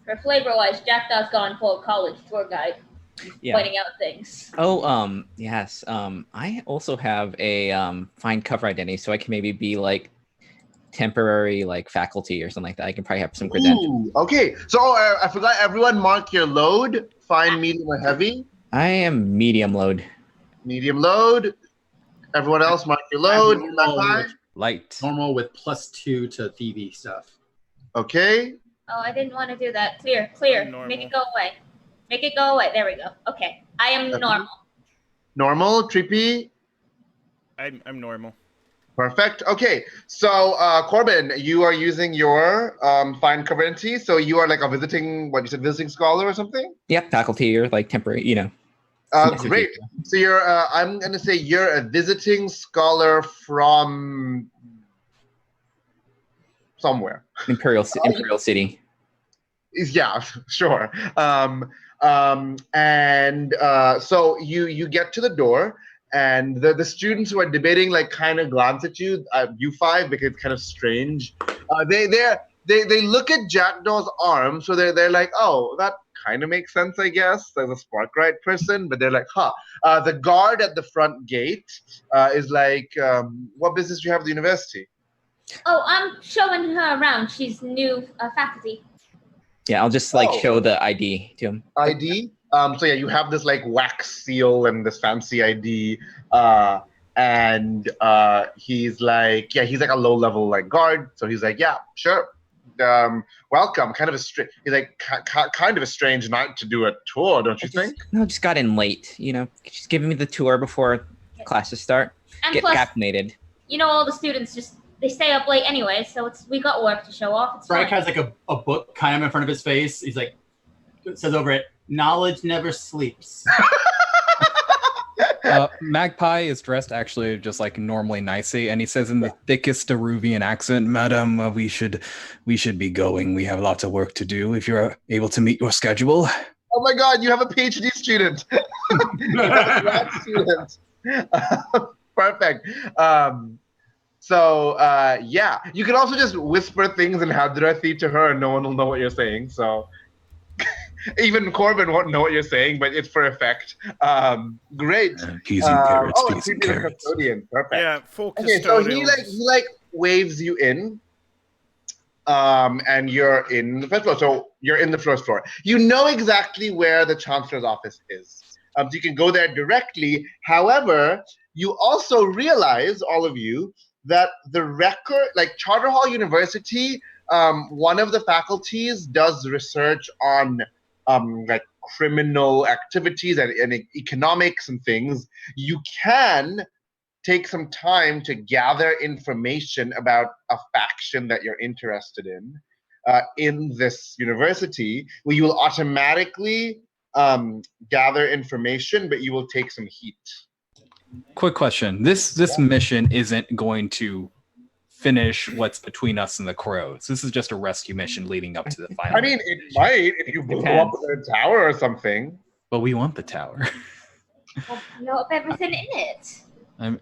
For flavor-wise, Jackdaw's gone full college tour guide, pointing out things. Oh, yes. I also have a find cover identity, so I can maybe be like temporary like faculty or something like that. I can probably have some credentials. Ooh, okay. So I forgot, everyone mark your load. Find medium or heavy. I am medium load. Medium load. Everyone else mark your load. Light. Normal with +2 to thievy stuff. Okay. Oh, I didn't want to do that. Clear. Normal. Make it go away. Make it go away. There we go. Okay. I am normal. Normal, Trippy. I'm normal. Perfect. Okay. So Corbin, you are using your find cover identity. So you are like a visiting, what you said, visiting scholar or something? Yep, faculty or like temporary, you know. Great. So you're, I'm going to say you're a visiting scholar from somewhere. Imperial City. Yeah, sure. So you get to the door, and the students who are debating like kind of glance at you, you five, because it's kind of strange. They look at Jackdaw's arm, so they're like, oh, that kind of makes sense, I guess. There's a Sparkrite person, but they're like, huh. The guard at the front gate is like, what business do you have at the university? Oh, I'm showing her around. She's new faculty. Yeah, I'll just like show the ID to him. ID? So yeah, you have this like wax seal and this fancy ID. And he's like, yeah, he's like a low-level like guard. So he's like, yeah, sure. Welcome. He's like, kind of a strange night to do a tour, don't you think? No, just got in late. You know, just giving me the tour before classes start. And Get plus, caffeinated. you know, all the students they stay up late anyway, so we got work to show off. It's Frank fine. has like a book kind of in front of his face. He's like, it says over it, knowledge never sleeps. Magpie is dressed actually just like normally nicey, and he says in the thickest Aruvian accent, "Madam, we should be going. We have lots of work to do. If you're able to meet your schedule." Oh my God, you have a PhD student. You have a grad student. Perfect. Yeah, you can also just whisper things in Hadrathi to her, and no one will know what you're saying. So. Even Corbin won't know what you're saying, but it's for effect. Great. Peas and carrots. Oh, Peas and it's carrots. custodian. Perfect. Yeah, full Okay, so custodial. he waves you in, and you're in the first floor. So you're in the first floor. You know exactly where the chancellor's office is. So you can go there directly. However, you also realize, all of you, that the record, like Charter Hall University, one of the faculties does research on like criminal activities and economics and things. You can take some time to gather information about a faction that you're interested in this university, where you will automatically gather information, but you will take some heat. Quick question: This mission isn't going to finish what's between us and the crows. This is just a rescue mission leading up to the final. I mean, it might if you blow up the tower or something. But we want the tower. Well, blow up everything in it.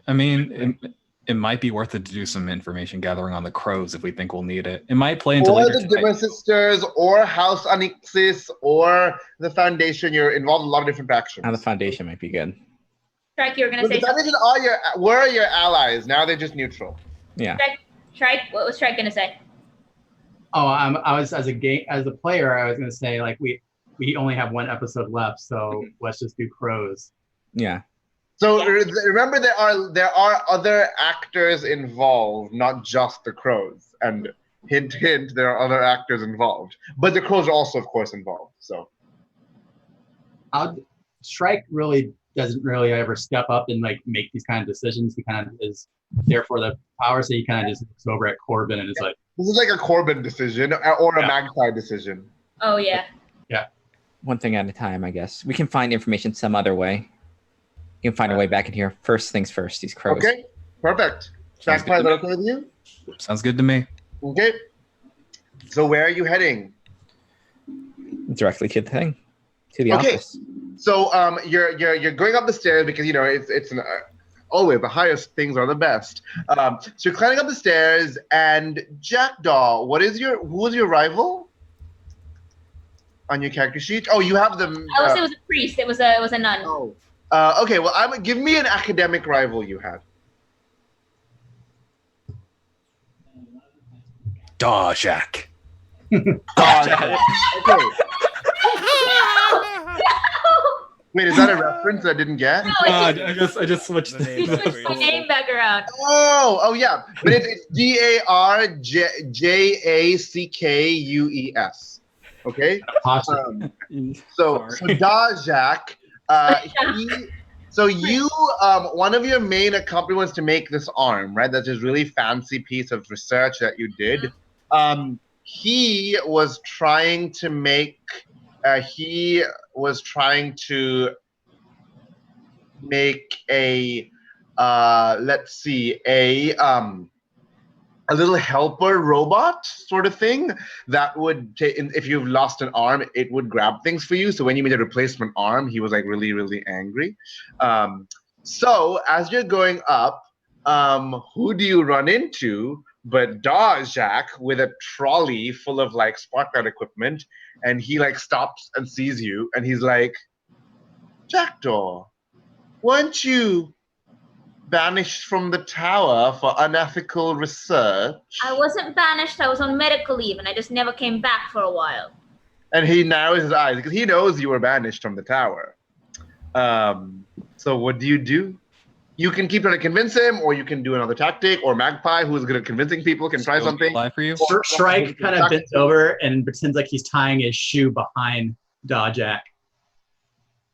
I mean, it might be worth it to do some information gathering on the crows if we think we'll need it. It might play into or later the Dimmer Sisters, or House Anixis, or the Foundation. You're involved in a lot of different factions. Now the Foundation might be good. Strike, you were gonna But say the something. Foundation were your allies. Now they're just neutral. Yeah. Strike, what was Strike gonna say? Oh, I was as a player, I was gonna say like we only have one episode left, so let's just do crows. Yeah. So Yeah. remember, there are other actors involved, not just the crows. And Hint, hint. There are other actors involved, but the crows are also, of course, involved. So Shrike really doesn't really ever step up and like make these kind of decisions. He kind of is there for the power, so he kind of just looks over at Corbin and is like, this is like a Corbin decision or a Yeah. Magpie decision. Oh yeah. One thing at a time, I guess. We can find information some other way. You can find a way back in here. First things first, these crows. Okay, perfect. Sounds Magpie, is good that to okay with you? Sounds good to me. Okay. So where are you heading? Directly to the thing. To the Okay. office. So you're going up the stairs because it's an always the highest things are the best. So you're climbing up the stairs, and Jackdaw, who is your rival on your character sheet? Oh, you have them. It was a priest. It was a nun. Oh. Okay. Well, give me an academic rival you had. Dawjak. Okay. Wait, is that a reference I didn't get? No, I it's just switched. The name just switched my name back around. Oh yeah, but it's Darjackues. Okay. "Posture." So Sorry. Dajak, one of your main accomplishments to make this arm, right? That's this really fancy piece of research that you did. He was trying to make a a little helper robot sort of thing that would if you've lost an arm, it would grab things for you. So when you made a replacement arm, he was like really, really angry. So as you're going up, who do you run into but Dajak with a trolley full of like Sparklight equipment, and he like stops and sees you, and he's like, Jackdaw, weren't you banished from the tower for unethical research? I wasn't banished. I was on medical leave, and I just never came back for a while. And he narrows his eyes because he knows you were banished from the tower. So what do? You can keep trying to convince him, or you can do another tactic, or Magpie, who's good at convincing people, can try something. Lie for you. Shrike kind of bends over and pretends like he's tying his shoe behind Dawjak.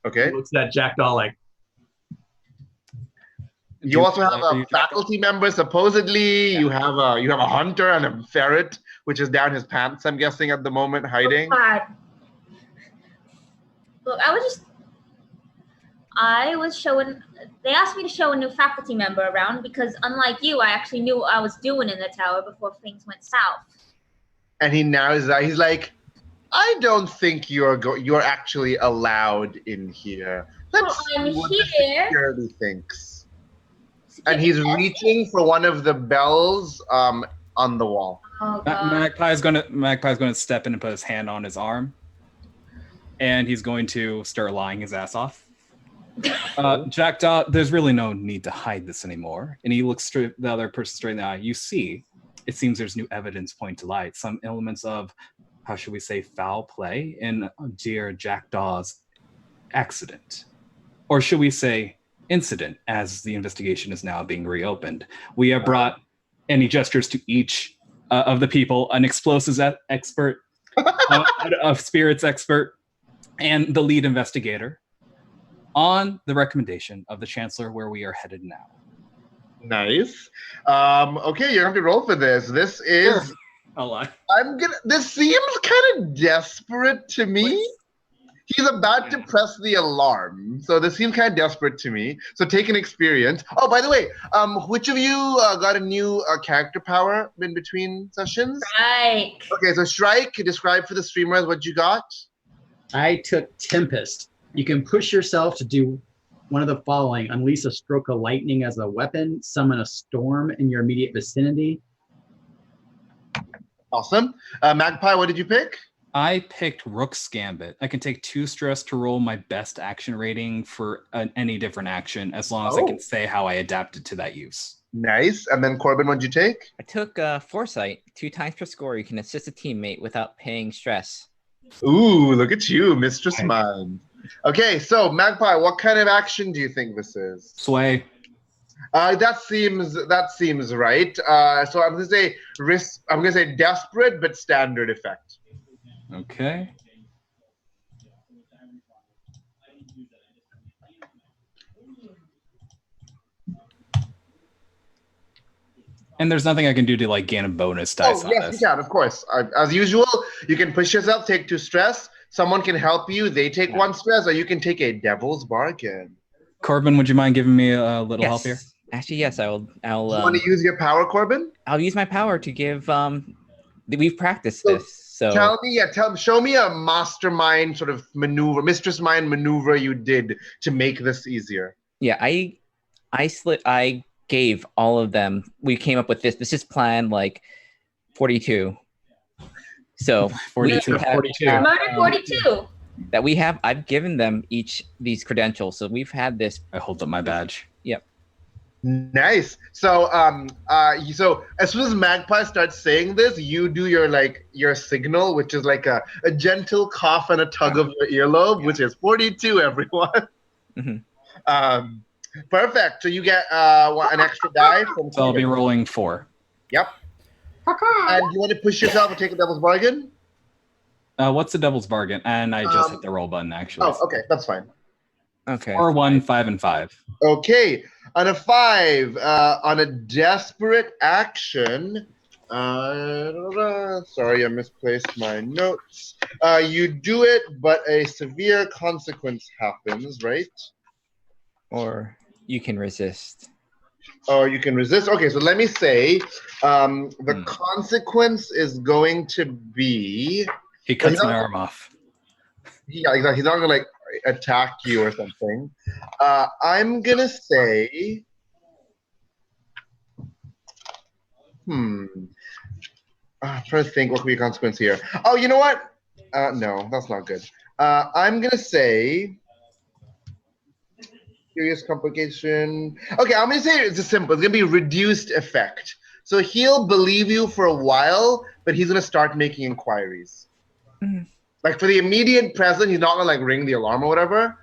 Okay. He looks at Jackdaw like, You also have a faculty member, supposedly. You have a hunter and a ferret, which is down his pants, I'm guessing, at the moment, hiding. Oh, God. Look, they asked me to show a new faculty member around because, unlike you, I actually knew what I was doing in the tower before things went south. And he narrows his eye. He's like, I don't think you're actually allowed in here. Let's I'm see what the here. security thinks. And he's reaching for one of the bells on the wall. Oh, God. Magpie's gonna step in and put his hand on his arm, and he's going to start lying his ass off. Jackdaw, there's really no need to hide this anymore. And he looks the other person straight in the eye. You see, it seems there's new evidence pointing to light. Some elements of, how should we say, foul play in dear Jackdaw's accident. Or should we say incident, as the investigation is now being reopened. We have brought, and he gestures to each of the people, an explosives expert, a spirits expert, and the lead investigator, on the recommendation of the Chancellor, where we are headed now. Nice. Okay, you're gonna have to roll for this. This is. Sure. I'll lie. This seems kind of desperate to me. He's about to press the alarm, so this seems kind of desperate to me. So take an experience. Oh, by the way, which of you got a new character power in between sessions? Shrike. Okay, so Shrike, describe for the streamers what you got. I took Tempest. You can push yourself to do one of the following: unleash a stroke of lightning as a weapon, summon a storm in your immediate vicinity. Awesome. Magpie, what did you pick? I picked Rook's Gambit. I can take 2 stress to roll my best action rating for any different action, as long as I can say how I adapted to that use. Nice. And then Corbin, what did you take? I took Foresight. 2 times per score, you can assist a teammate without paying stress. Ooh, look at you, Mistress Mind. Okay, so Magpie, what kind of action do you think this is? Sway. That seems right. So I'm gonna say risk. I'm gonna say desperate but standard effect. Okay. And there's nothing I can do to like gain a bonus dice Oh on yes, this. you can, of course. As usual, you can push yourself, take 2 stress. Someone can help you. They take 1 stress, or you can take a devil's bargain. Corbin, would you mind giving me a little help here? Actually, yes. I'll. You want to use your power, Corbin? I'll use my power to give. We've practiced So, this, so Tell me, show me a mastermind sort of maneuver, mistress mind maneuver you did to make this easier. yeah. I gave all of them. We came up with this. This is plan like 42. So 42. we have, 42. Murder 42. that we have. I've given them each these credentials, so we've had this. I hold up my badge. Yep. Nice. So, so as soon as Magpie starts saying this, you do your signal, which is like a gentle cough and a tug of your earlobe, which is 42, everyone. Mhm. Perfect. So you get an extra die from. So I'll be rolling 4. Yep. And you want to push yourself and take a devil's bargain? What's the devil's bargain? And I just hit the roll button actually. Oh, okay, that's fine. Okay. 4, 1, 5, and 5. Okay, on a 5, on a desperate action. Sorry, I misplaced my notes. You do it, but a severe consequence happens, right? Or you can resist. Or you can resist. Okay, so let me say, the consequence is going to be. He cuts my arm off. Yeah, exactly. He's not gonna like attack you or something. I'm gonna say. I'm trying to think what could be a consequence here. Oh, you know what? No, that's not good. I'm gonna say. Serious complication. Okay, I'm gonna say it's just simple. It's gonna be reduced effect. So he'll believe you for a while, but he's gonna start making inquiries. Like for the immediate present, he's not gonna like ring the alarm or whatever.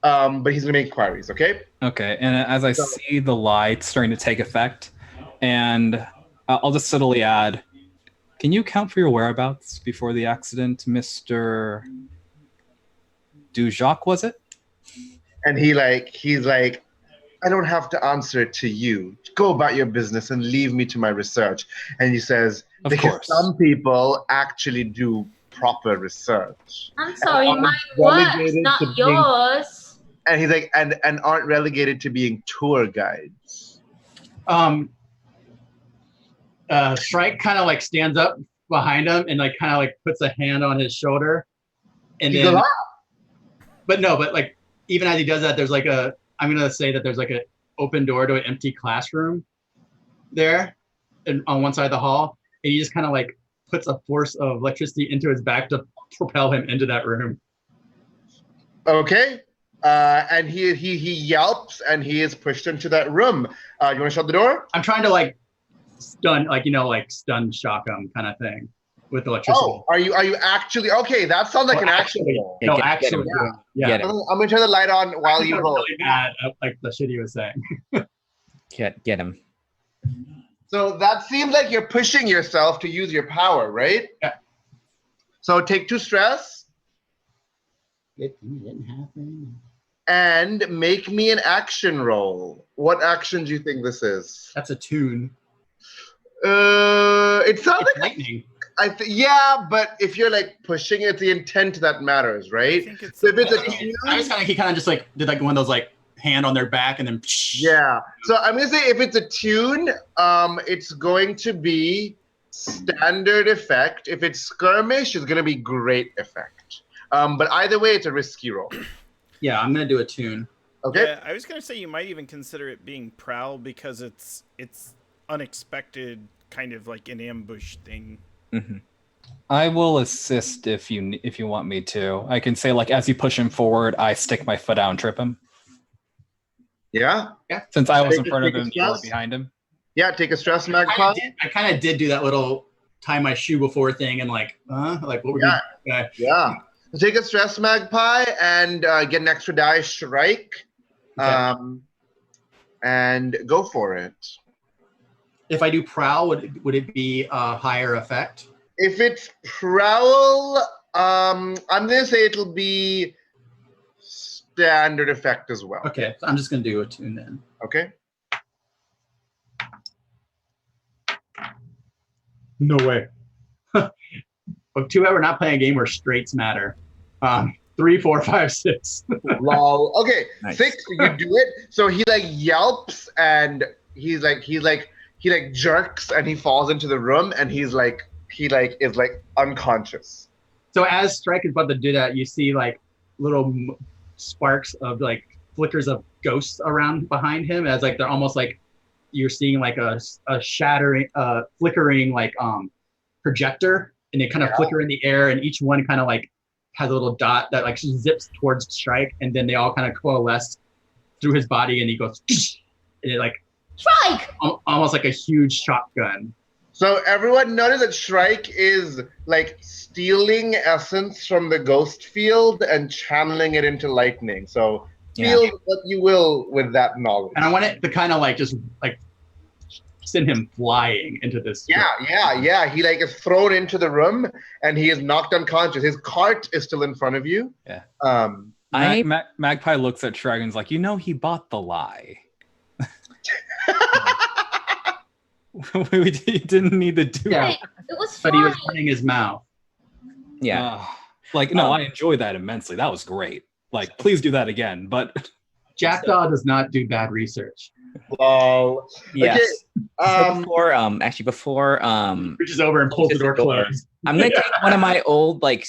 But he's gonna make inquiries. Okay. Okay, and as I see the light starting to take effect, and I'll just subtly add, can you account for your whereabouts before the accident, Mr. Dujac, was it? And he's like, I don't have to answer to you. Go about your business and leave me to my research. And he says, Of because course. some people actually do proper research. I'm sorry, And mine aren't works, relegated not to being- yours. And he's like, and aren't relegated to being tour guides. Shrike kind of like stands up behind him and like kind of like puts a hand on his shoulder, and He then, goes, "Ah!" but like even as he does that, there's like I'm gonna say that there's like an open door to an empty classroom there, and on one side of the hall, and he just kind of like puts a force of electricity into his back to propel him into that room. Okay. And he yelps and he is pushed into that room. You want to shut the door? I'm trying to like stun, like like stun shock him kind of thing with electricity. Oh, are you actually okay? That sounds like an action roll. Yeah, No, get actually, him. yeah. Get him. I'm gonna turn the light on while you I'm roll. really mad at like the shit he was saying. Get him. So that seems like you're pushing yourself to use your power, right? Yeah. So take 2 stress It didn't happen. and make me an action roll. What action do you think this is? That's a tune. It sounds It's like lightning. yeah, but if you're like pushing it, the intent that matters, I right? think it's So if it's a about- tune, He kind of just like did like one of those like hand on their back and then yeah. So I'm gonna say if it's a tune, it's going to be standard effect. If it's skirmish, it's gonna be great effect. But either way, it's a risky roll. Yeah, I'm gonna do a tune. Okay. Yeah, I was gonna say you might even consider it being prowl because it's unexpected, kind of like an ambush thing. Mm-hmm. I will assist if you want me to. I can say like as you push him forward, I stick my foot out and trip him. Yeah. Since I was in Take- front of take a him, you were stress. behind him. Yeah. Take a stress, Magpie. I kind of did do that little tie my shoe before thing and like what were Yeah. you? Yeah. So take a stress, Magpie, and get an extra die, Shrike. Okay. and go for it. If I do prowl, would it be a higher effect? If it's prowl, I'm gonna say it'll be standard effect as well. Okay, so I'm just gonna do a tune then. Okay. No way. But too bad we're not playing a game where straights matter. 3, 4, 5, 6. Lol. Okay, Nice. 6. You do it. So he like yelps and he jerks and he falls into the room and he is unconscious. So as Strike is about to do that, you see like little sparks of like flickers of ghosts around behind him, as like they're almost like you're seeing like a shattering, flickering like projector, and they kind of flicker in the air, and each one kind of like has a little dot that like zips towards Strike, and then they all kind of coalesce through his body, and he goes, and it like Strike! almost like a huge shotgun. So everyone notice that Shrike is like stealing essence from the ghost field and channeling it into lightning. So feel what you will with that knowledge. And I want it to kind of like just like send him flying into this. Yeah. He like is thrown into the room and he is knocked unconscious. His cart is still in front of you. Yeah. Magpie looks at Shrike and is like, he bought the lie. We didn't need to do Yeah. It was But fun. he was running his mouth. Yeah. I enjoyed that immensely. That was great. Like, please do that again. But Jackdaw does not do bad research. Well, Yes. okay, Before Reaches over and pulls the door closed. I'm gonna take one of my old like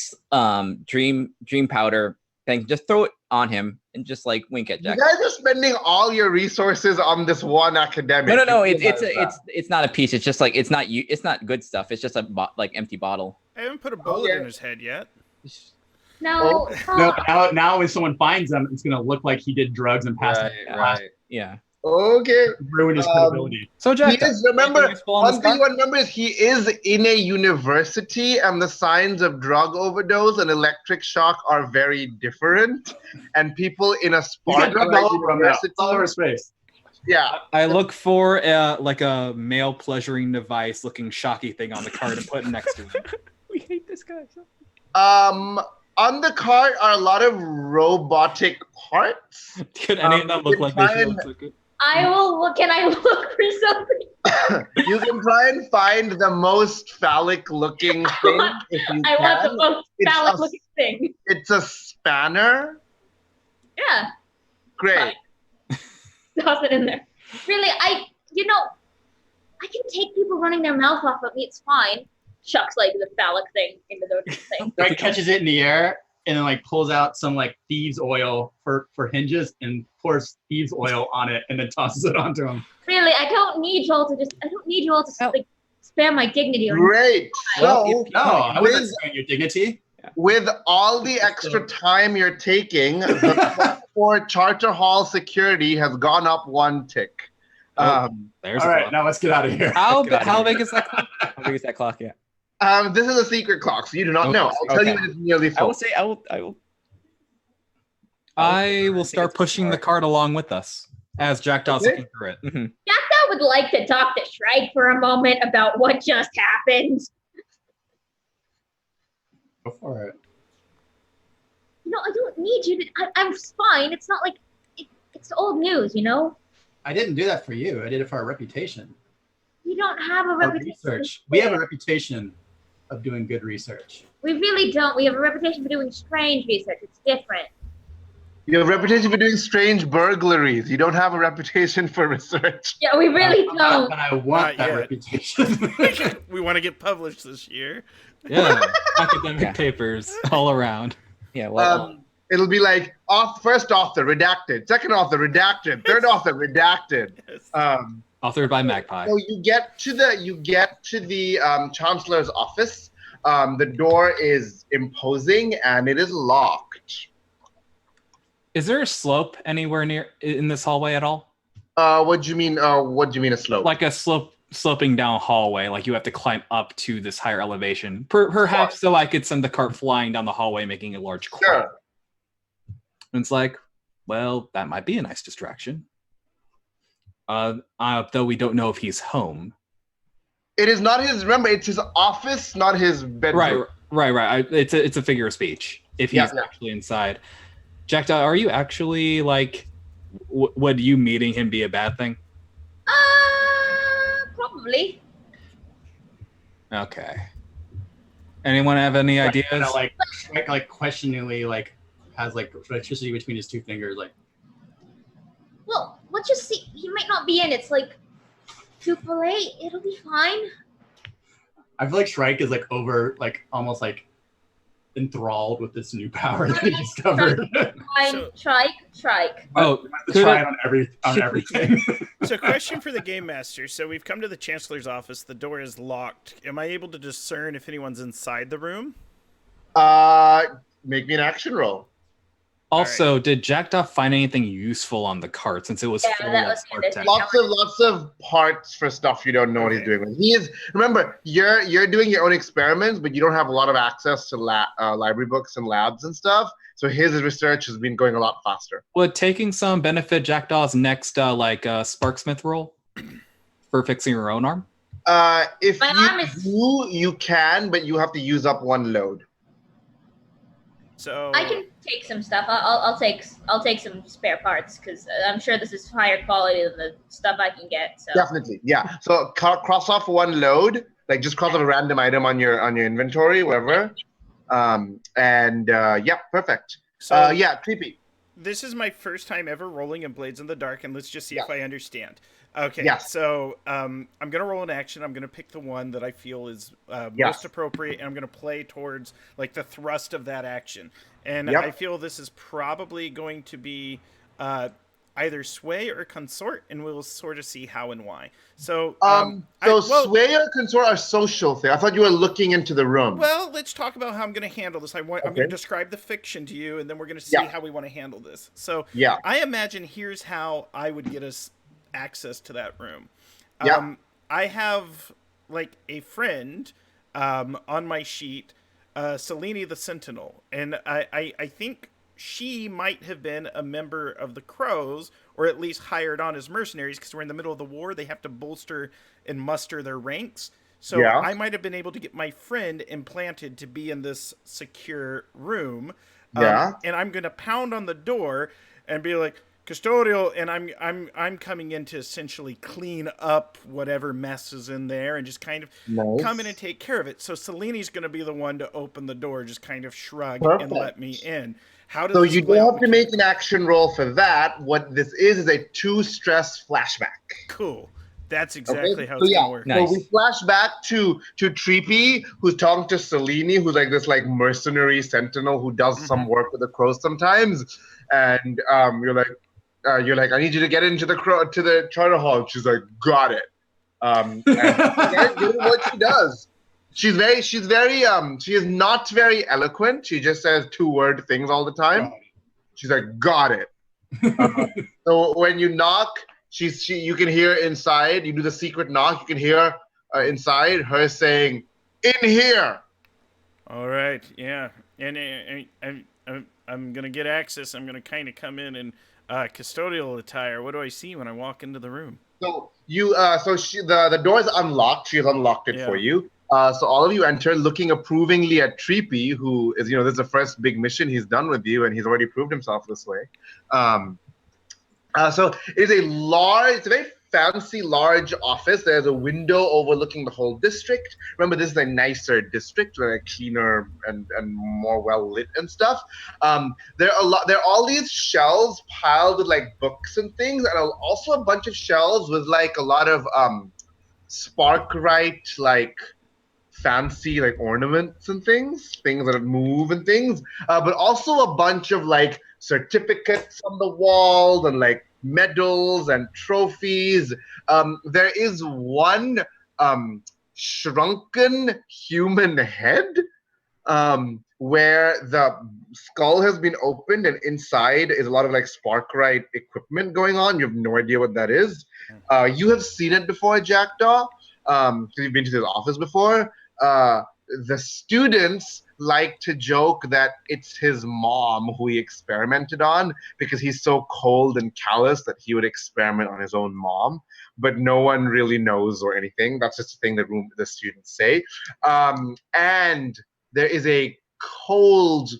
dream powder thing, just throw it on him and just like wink at you Jack. guys are spending all your resources on this one academic. No. You realize that. It's not a piece. It's just like it's not good stuff. It's just a like empty bottle. I haven't put a bullet in his head yet. No. No, now when someone finds him, it's gonna look like he did drugs and passed out. Yeah. Okay. Ruin his credibility. so Jack, Remember, one thing you remember is he is in a university and the signs of drug overdose and electric shock are very different. And people in a Sparta university. All over his face. Yeah. I look for like a male pleasuring device looking shocky thing on the card and put it next to him. We hate this guy. On the cart are a lot of robotic parts. Could any of them look like they should look good? I will look. Can I look for something? You can try and find the most phallic looking thing if you I can. want the most It's phallic a- looking thing. It's a spanner. Yeah. Great. Toss it in there. Really, I can take people running their mouth off of me. It's fine. Chucks like the phallic thing into the thing. Greg catches it in the air and then like pulls out some like thieves oil for hinges and pours thieves oil on it and then tosses it onto him. Really, I don't need you all to like spare my dignity. Or Great. So, No, I wouldn't with, spare your dignity. with all the extra time you're taking, the for Charter Hall security has gone up 1 tick. There's All a right, clock. now let's get out of here. How big is that clock? How big is that clock? Yeah. This is a secret clock, so you do not know. I'll tell you when it's nearly full. I will. I will start pushing the cart along with us as Jackdaw's looking through it. Jackdaw would like to talk to Shrike for a moment about what just happened. Go for it. I don't need you to. I'm fine. It's not like it's old news. I didn't do that for you. I did it for our reputation. We don't have a Our reputation. research. We have a reputation of doing good research. We really don't. We have a reputation for doing strange research. It's different. You have a reputation for doing strange burglaries. You don't have a reputation for research. Yeah, we really don't. But I want Not that yet. reputation. We want to get published this year. Yeah, academic Yeah. papers all around. Yeah. Well. It'll be like first author redacted, second author redacted, third author redacted. Yes. Authored by Magpie. So you get to the chancellor's office. The door is imposing and it is locked. Is there a slope anywhere near in this hallway at all? What do you mean? What do you mean a slope? Like a sloping down hallway, like you have to climb up to this higher elevation. Perhaps so I could send the cart flying down the hallway, making a large cloud. Sure. And it's like, well, that might be a nice distraction. Though we don't know if he's home. It is not his. Remember, it's his office, not his bedroom. Right. It's a figure of speech. If he's actually inside, Jackdaw, are you actually like? Would you meeting him be a bad thing? Probably. Okay. Anyone have any ideas? Like questioningly, like has like electricity between his two fingers, like. Well, let's just see. He might not be in. It's like 2 for 8. It'll be fine. I feel like Shrike is like almost like enthralled with this new power that he discovered. Shrike. Oh, try it on everything. So, question for the game master. So, we've come to the Chancellor's office. The door is locked. Am I able to discern if anyone's inside the room? Make me an action roll. Also, did Jackdaw find anything useful on the cart since it was full of part text? Lots of parts for stuff you don't know what he's doing with. He is. Remember, you're doing your own experiments, but you don't have a lot of access to library books and labs and stuff. So his research has been going a lot faster. Would taking some benefit Jackdaw's next Sparksmith roll for fixing your own arm? If you can, but you have to use up one load. So I can take some stuff. I'll take some spare parts because I'm sure this is higher quality than the stuff I can get. So definitely, yeah. So cross off one load, like just cross off a random item on your inventory, whatever. Yeah, perfect. So yeah, creepy. This is my first time ever rolling in Blades in the Dark, and let's just see if I understand. Okay, so I'm going to roll an action. I'm going to pick the one that I feel is most appropriate, and I'm going to play towards like the thrust of that action. And I feel this is probably going to be either sway or consort, and we'll sort of see how and why. So, sway or consort are social things. I thought you were looking into the room. Well, let's talk about how I'm going to handle this. I'm going to describe the fiction to you, and then we're going to see how we want to handle this. So, I imagine here's how I would get us access to that room. I have like a friend on my sheet, Selene the Sentinel, and I think she might have been a member of the Crows, or at least hired on as mercenaries, because we're in the middle of the war. They have to bolster and muster their ranks. So I might have been able to get my friend implanted to be in this secure room. And I'm going to pound on the door and be like, custodial, and I'm coming in to essentially clean up whatever mess is in there and just kind of come in and take care of it. So Selene's going to be the one to open the door, just kind of shrug and let me in. How does you don't have to make an action roll for that. What this is a 2-stress flashback. Cool. That's exactly how it's going to work. Nice. So we flash back to Treepy, who's talking to Selene, who's like this like mercenary sentinel who does some work with the Crows sometimes. And you're like, I need you to get into the charter hall. She's like, got it. And doing what she does. She is not very eloquent. She just says 2-word things all the time. She's like, got it. So when you knock, you can hear inside. You do the secret knock. You can hear inside her saying, "In here." All right. Yeah. And I'm gonna get access. I'm gonna kind of come in and custodial attire. What do I see when I walk into the room? So the door is unlocked. She has unlocked it for you. So all of you enter, looking approvingly at Treepy, who is, this is the first big mission he's done with you, and he's already proved himself this way. So it's a very fancy, large office. There's a window overlooking the whole district. Remember, this is a nicer district, like cleaner and more well lit and stuff. There are all these shelves piled with like books and things, and also a bunch of shelves with like a lot of Sparkrite like fancy like ornaments and things that move and things, but also a bunch of like certificates on the wall and like medals and trophies. There is one shrunken human head where the skull has been opened, and inside is a lot of like Sparkrite equipment going on. You have no idea what that is. You have seen it before, Jackdaw, because you've been to his office before. the students like to joke that it's his mom who he experimented on because he's so cold and callous that he would experiment on his own mom, but no one really knows or anything. That's just a thing that the students say. And there is a cold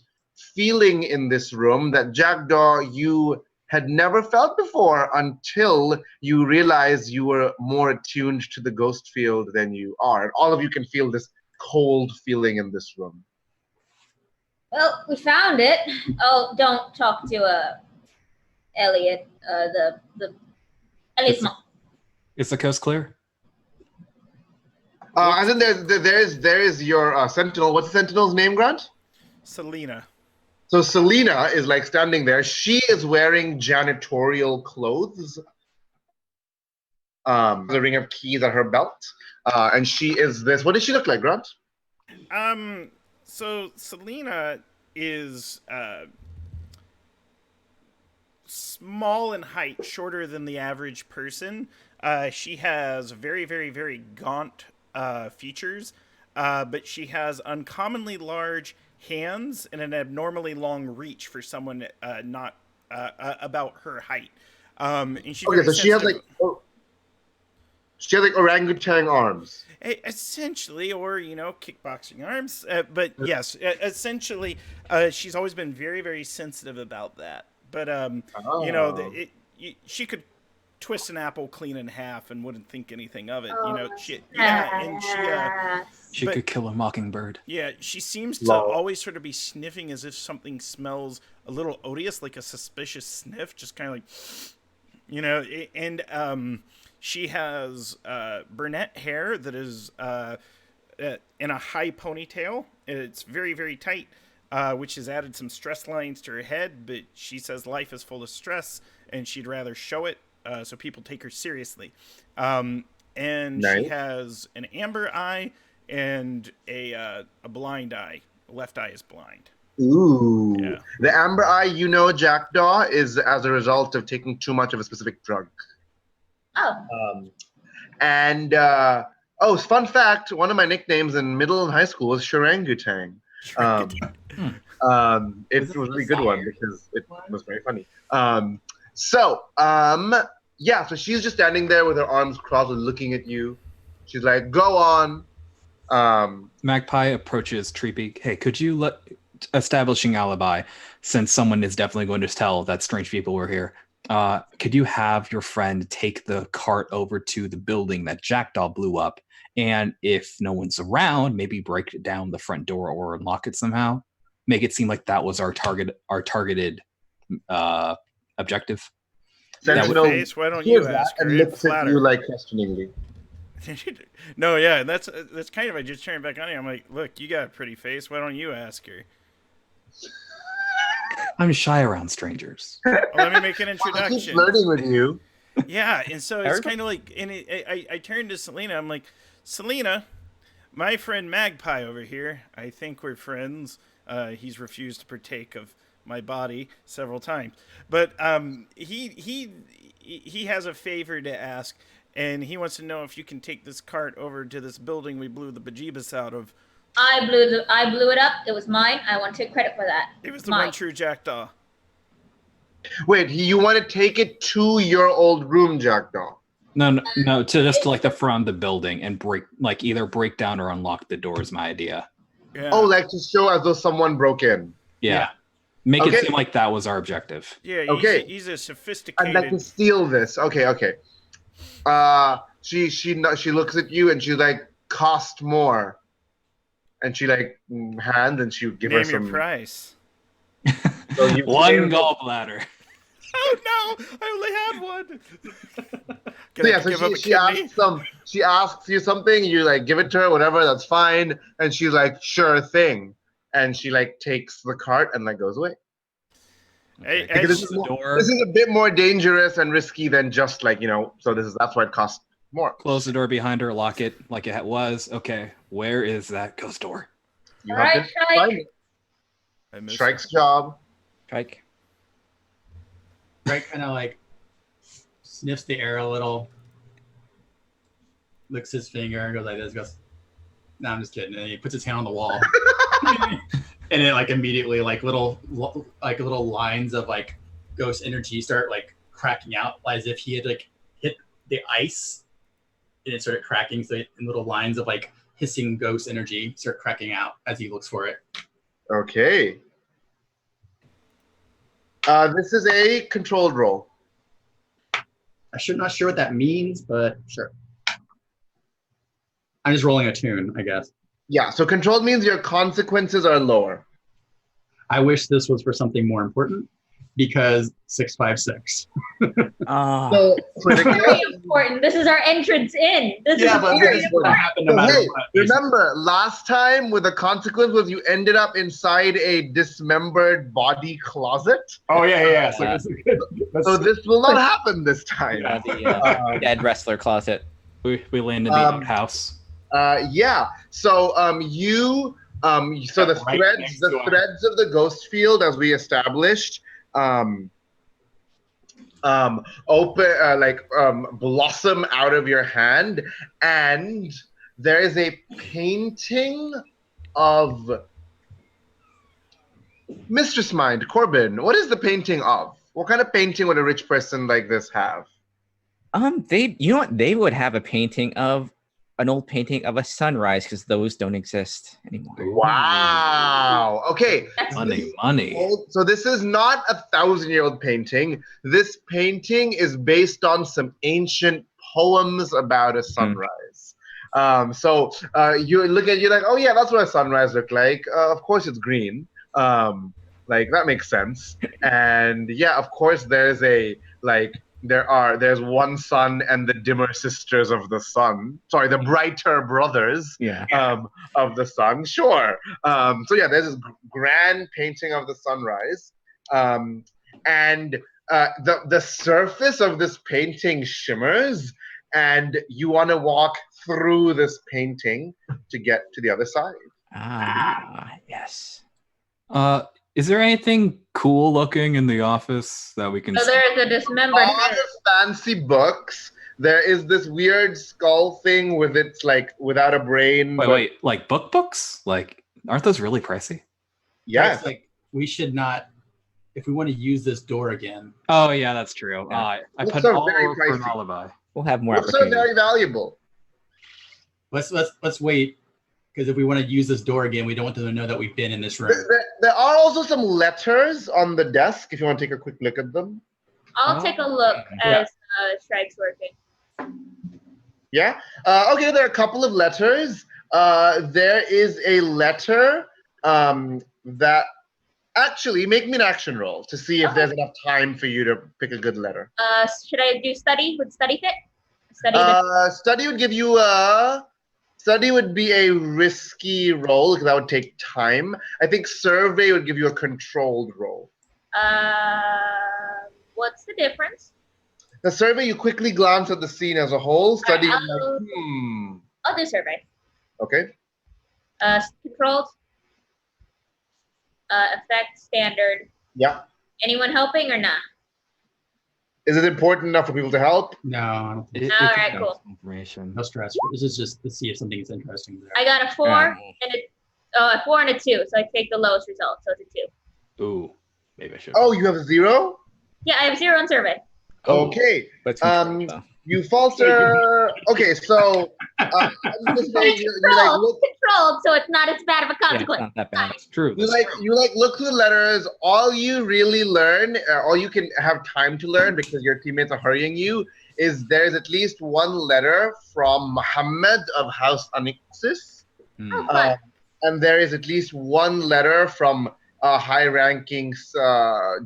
feeling in this room that Jackdaw, you had never felt before until you realized you were more attuned to the ghost field than you are. And all of you can feel this cold feeling in this room. Well, we found it. Oh, don't talk to Elliot. The Elliot's mom. Is the coast clear? And then there is your sentinel. What's the sentinel's name, Grant? Selena. So Selena is like standing there. She is wearing janitorial clothes. The ring of keys at her belt. And she is this. What does she look like, Grant? So Selena is small in height, shorter than the average person. She has very, very, very gaunt features, but she has uncommonly large hands and an abnormally long reach for someone not about her height. And she's Okay, very so she has like orangutan arms. Essentially, or kickboxing arms. But yes, essentially, she's always been very, very sensitive about that. But she could twist an apple clean in half and wouldn't think anything of it. She could kill a mockingbird. Yeah, she seems to always sort of be sniffing as if something smells a little odious, like a suspicious sniff, just kind of like, and she has brunette hair that is in a high ponytail. It's very, very tight, which has added some stress lines to her head, but she says life is full of stress, and she'd rather show it so people take her seriously. And nice. She has an amber eye and a blind eye. Left eye is blind. Ooh. Yeah. The amber eye, Jackdaw, is as a result of taking too much of a specific drug. Oh. Fun fact, one of my nicknames in middle and high school was Sharangutan. It was a really good one because it was very funny. So she's just standing there with her arms crossed and looking at you. She's like, go on. Magpie approaches Treepy. Hey, could you establishing alibi, since someone is definitely going to tell that strange people were here, could you have your friend take the cart over to the building that Jackdaw blew up, and if no one's around, maybe break down the front door or unlock it somehow? Make it seem like that was our targeted objective. Face, why don't you ask her? And looks at you like questioningly. No, yeah, that's kind of, I just turned back on you. I'm like, look, you got a pretty face. Why don't you ask her? I'm shy around strangers. Well, let me make an introduction. I keep flirting with you. Yeah, and so it's kind of like, and I turned to Selena. I'm like, Selena, my friend Magpie over here, I think we're friends. He's refused to partake of my body several times, but he has a favor to ask, and he wants to know if you can take this cart over to this building we blew the bejeebus out of. I blew it up. It was mine. I want to take credit for that. It was the one true Jackdaw. Wait, you want to take it to your old room, Jackdaw? No, to like the front of the building and either break down or unlock the door is my idea. Yeah. Oh, like to show as though someone broke in. Yeah. Make it seem like that was our objective. Yeah. He's a sophisticated. I'd like to steal this. Okay. She looks at you and she's like, cost more. And she like hands and she would give her some. Name your price. So one gallbladder. Oh no! I only had one. She asks you something. You like give it to her, whatever. That's fine. And she's like, sure thing. And she like takes the cart and like goes away. Okay. This is a bit more dangerous and risky than just like So that's why it costs more. Close the door behind her, lock it like it was. Okay, where is that ghost door? You have to find it. Strike's job. Strike. Strike kind of like sniffs the air a little, licks his finger and goes like this. Goes, No, I'm just kidding. And he puts his hand on the wall, and it like immediately like little lines of like ghost energy start like cracking out, as if he had like hit the ice, and it started cracking. So in little lines of like hissing ghost energy start cracking out as he looks for it. Okay. This is a controlled roll. I'm not sure what that means, but sure. I'm just rolling a tune, I guess. Yeah, so controlled means your consequences are lower. I wish this was for something more important, because 656. So critical. Very important. This is our entrance in. This is very this is what important. happened no So, matter hey, what. remember last time with the consequence was you ended up inside a dismembered body closet? Oh yeah. So, So this will not happen this time. The dead wrestler closet. We land in the house. Yeah. So you so the Right threads next to him. of the ghost field, as we established, blossom out of your hand, and there is a painting of Mistress Mind. Corbin, what is the painting of? What kind of painting would a rich person like this have? They would have a painting of an old painting of a sunrise, because those don't exist anymore. Wow. Okay. Money. So this is not 1,000-year-old painting. This painting is based on some ancient poems about a sunrise. So you look at, you're like, oh yeah, that's what a sunrise looked like. Of course it's green. Like that makes sense. And yeah, of course there's one sun and the dimmer sisters of the sun. Sorry, the brighter brothers of the sun. Sure. So yeah, there's this grand painting of the sunrise. And the surface of this painting shimmers, and you want to walk through this painting to get to the other side. Yes. Is there anything cool looking in the office that we can So see? there's a dismembered All head. the fancy books. There is this weird skull thing with its like without a brain. Wait, like books? Like, aren't those really pricey? Yes. It's like we should not, if we want to use this door again. Oh yeah, that's true. Yeah. I Books put are all very over for an pricey. alibi. We'll have more Books are opportunities. very valuable. Let's wait, because if we want to use this door again, we don't want them to know that we've been in this room. There are also some letters on the desk if you want to take a quick look at them. I'll take a look as Strike's working. Yeah. Okay, there are a couple of letters. There is a letter that actually make me an action roll to see if there's enough time for you to pick a good letter. Should I do study? Would study fit? Study would give you study would be a risky roll because that would take time. I think survey would give you a controlled roll. What's the difference? The survey, you quickly glance at the scene as a whole. Study, Alright, you're like, I'll do survey. Okay. Controlled. Effect standard. Yeah. Anyone helping or not? Is it important enough for people to help? No, I don't think All right, cool. Information. no stress. This is just to see if something is interesting there. I got a 4 and a 4 and a 2, so I take the lowest result, so it's a 2. Ooh, maybe I should. Oh, you have a 0? Yeah, I have 0 on survey. Okay. But it's You falter. Okay, so I'm just saying you like look. Controlled, so it's not as bad of a consequence. not that bad. It's true. You like look through the letters. All you really learn, all you can have time to learn because your teammates are hurrying you, is there's at least one letter from Muhammad of House Anixis, Oh, fun. and there is at least one letter from a high-ranking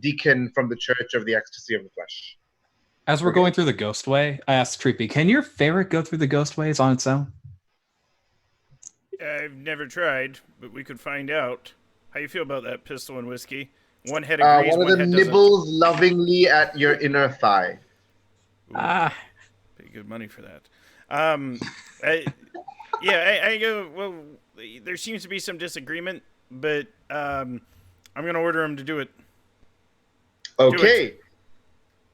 deacon from the Church of the Ecstasy of the Flesh. As we're going through the ghost way, I asked Treepy, can your favorite go through the ghost ways on its own? I've never tried, but we could find out. How you feel about that pistol and whiskey? One head One agrees, of one them head doesn't. nibbles lovingly at your inner thigh. Pay good money for that. I go, well, there seems to be some disagreement, but I'm going to order him to do it. Okay.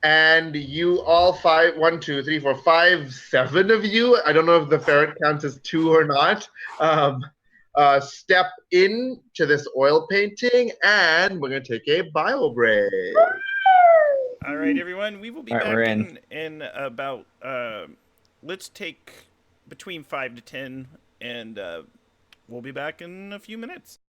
and you all five, 1, 2, 3, 4, 5, 7 of you, I don't know if the ferret counts as 2 or not, step in to this oil painting, and we're going to take a bio break. All right, everyone. We will be All right, back we're in. in about. Let's take between 5 to 10, and we'll be back in a few minutes.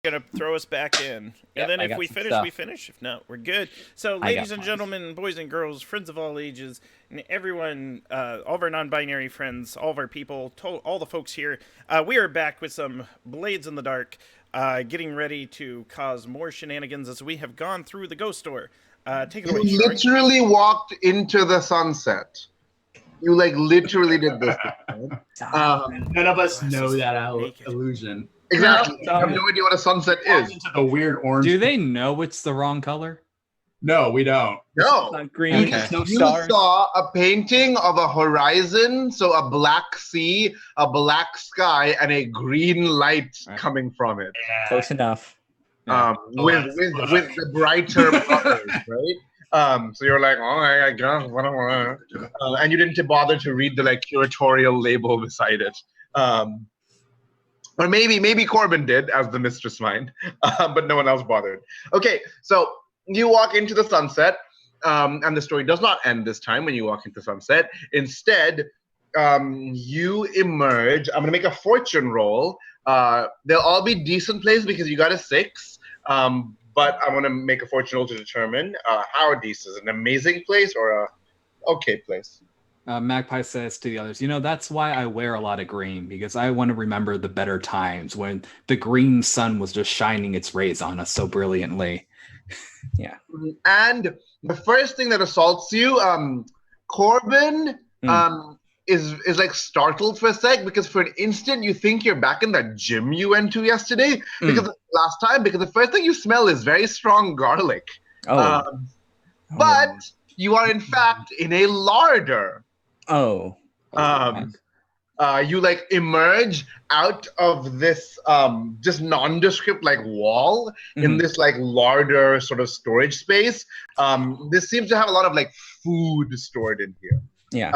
gonna throw us back in, Yep, and then I if got we some finish, stuff. we finish. If not, we're good. So, I got ladies and mine. gentlemen, boys and girls, friends of all ages, and everyone, all of our non-binary friends, all of our people, all the folks here, we are back with some Blades in the Dark, getting ready to cause more shenanigans as we have gone through the ghost store. Take it away, You Shari. literally walked into the sunset. You like literally did this. None of us know Glasses that naked. illusion. Exactly. No. I have no idea what a sunset Walked is. into the weird orange. Do they know it's the wrong color? No, we don't. No. Not green. Okay. There's no You stars. saw a painting of a horizon, so a black sea, a black sky, and a green light Right. coming from it. Close enough. Yeah. With that's the brighter colors, right? So you're like, oh, I guess, whatever. And you didn't bother to read the like curatorial label beside it. Or maybe Corbin did as the mistress mind, but no one else bothered. Okay, so you walk into the sunset, and the story does not end this time when you walk into sunset. Instead, you emerge. I'm gonna make a fortune roll. They'll all be decent plays because you got a 6. But I want to make a fortune roll to determine how decent is an amazing place or a okay place. Magpie says to the others, that's why I wear a lot of green, because I want to remember the better times when the green sun was just shining its rays on us so brilliantly. Yeah. And the first thing that assaults you, Corbin, is like startled for a sec because for an instant you think you're back in that gym you went to yesterday because the first thing you smell is very strong garlic. Oh. But you are in fact in a larder. Oh. You like emerge out of this just nondescript like wall in this like larder sort of storage space. This seems to have a lot of like food stored in here. Yeah.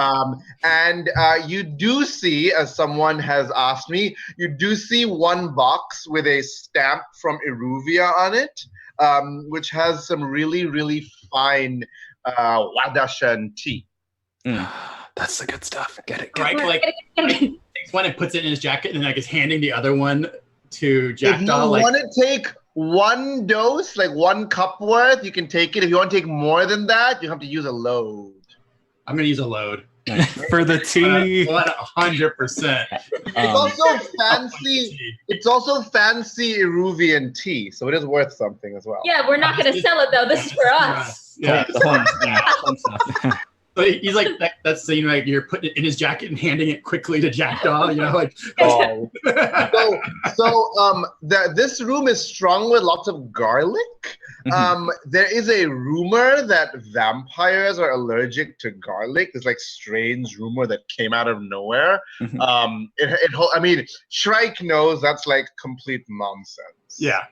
And you do see, as someone has asked me, you do see one box with a stamp from Iruvia on it, which has some really, really fine Wadashan tea. That's the good stuff. Get it. Right? Like, takes one and puts it in his jacket and like is handing the other one to Jackdaw. If you want to take one dose, like 1 cup worth, you can take it. If you want to take more than that, you have to use a load. I'm gonna use a load. For the tea. 100%. It's also fancy. It's also fancy Iruvian tea, so it is worth something as well. Yeah, we're not going to sell it though. This is for us. Yeah. Home stuff. So he's like, that's like you're putting it in his jacket and handing it quickly to Jackdaw, like. Oh. This room is strung with lots of garlic. There is a rumor that vampires are allergic to garlic. There's like strange rumor that came out of nowhere. I mean, Shrike knows that's like complete nonsense. Yeah.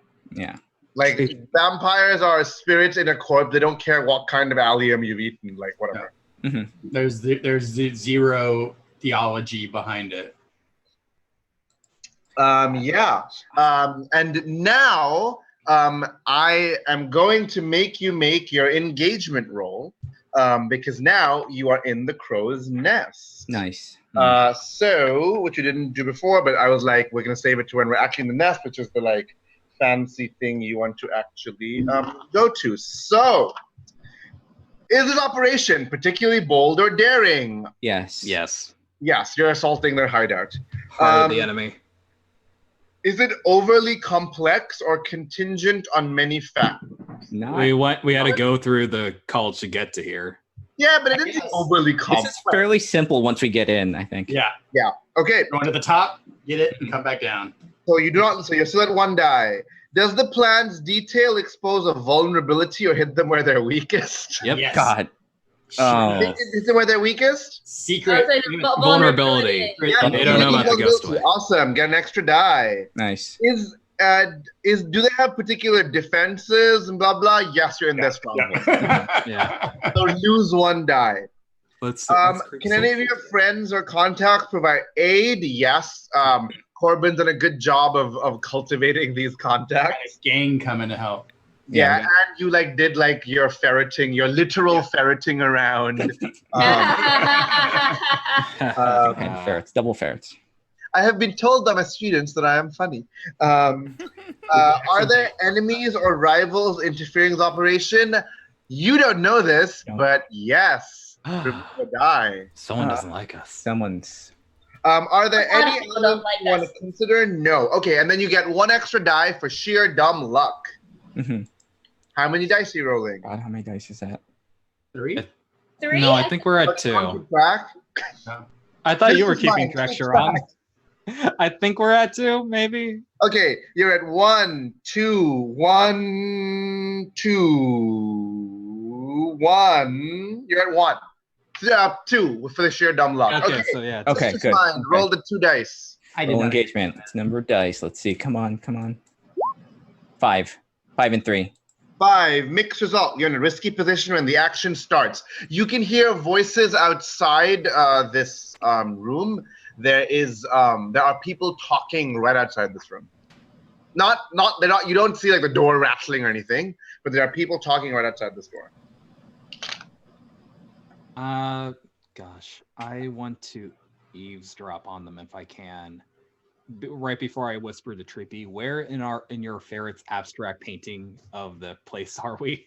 Like vampires are spirits in a corpse. They don't care what kind of allium you've eaten, like whatever. There's the zero theology behind it. And now I am going to make you make your engagement roll because now you are in the crow's nest. Nice. So, which you didn't do before, but I was like, we're going to save it to when we're actually in the nest, which is the like fancy thing you want to actually go to. So, is this operation particularly bold or daring? Yes. Yes. Yes, you're assaulting their hideout. Heart of the enemy. Is it overly complex or contingent on many factors? Not. We had to go through the college to get to here. Yeah, but it isn't overly This complex. is fairly simple once we get in, I think. Yeah. Okay, Going to the top, get it, and come back down. so you do not. So you're still at 1 die. Does the plan's detail expose a vulnerability or hit them where they're weakest? Yep. Yes. God. Oh. Hit them where they're weakest? Secret. Vulnerability. Yeah, They don't know about the ghost way. Awesome. Get an extra die. Nice. Do they have particular defenses and blah blah? Yes, you're in this stronghold. Yeah. So lose 1 die. Let's Can any of your friends or contacts provide aid? Yes. Corbin's done a good job of cultivating these contacts. Gang coming to help. Yeah, and you like did like your ferreting, your literal ferreting around. Ferrets, double ferrets. I have been told by my students that I am funny. Are there enemies or rivals interfering with operation? You don't know this, No. but yes. Remember to die. Someone doesn't like us. Someone's. Are there A lot of any people others don't like you want to us. consider? No. Okay, and then you get 1 extra die for sheer dumb luck. Mm-hmm. How many dice are you rolling? God, how many dice is that? 3? 3? No, I think we're at Okay, on 2. to track. I thought you were This is keeping mine. track, Keep Sharon. track. I think we're at 2, maybe. Okay, you're at 1, 2, 1, 2, 1. You're at 1. 2 for the sheer dumb luck. Okay, so yeah. Okay, This is good. mine. Okay. Roll the 2 dice. I did Roll not. engagement. It's number of dice. Let's see. Come on. 5. 5 and 3. 5. Mixed result. You're in a risky position when the action starts. You can hear voices outside this room. There are people talking right outside this room. They're not. You don't see like the door rattling or anything, but there are people talking right outside this door. Gosh, I want to eavesdrop on them if I can. Right before I whisper to Trippy, where in your ferret's abstract painting of the place are we?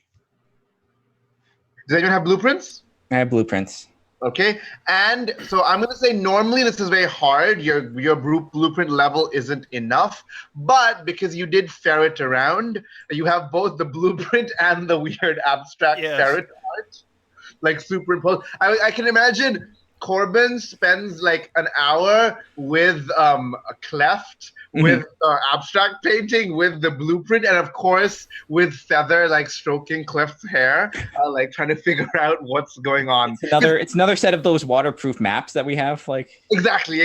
Does anyone have blueprints? I have blueprints. Okay, and so I'm going to say normally this is very hard. Your blueprint level isn't enough, but because you did ferret around, you have both the blueprint and the weird abstract Yes. ferret art, like superimposed. I can imagine Corbin spends like an hour with a cleft, with abstract painting, with the blueprint, and of course with Feather like stroking Cleft's hair, like trying to figure out what's going on. It's another set of those waterproof maps that we have. Like Exactly.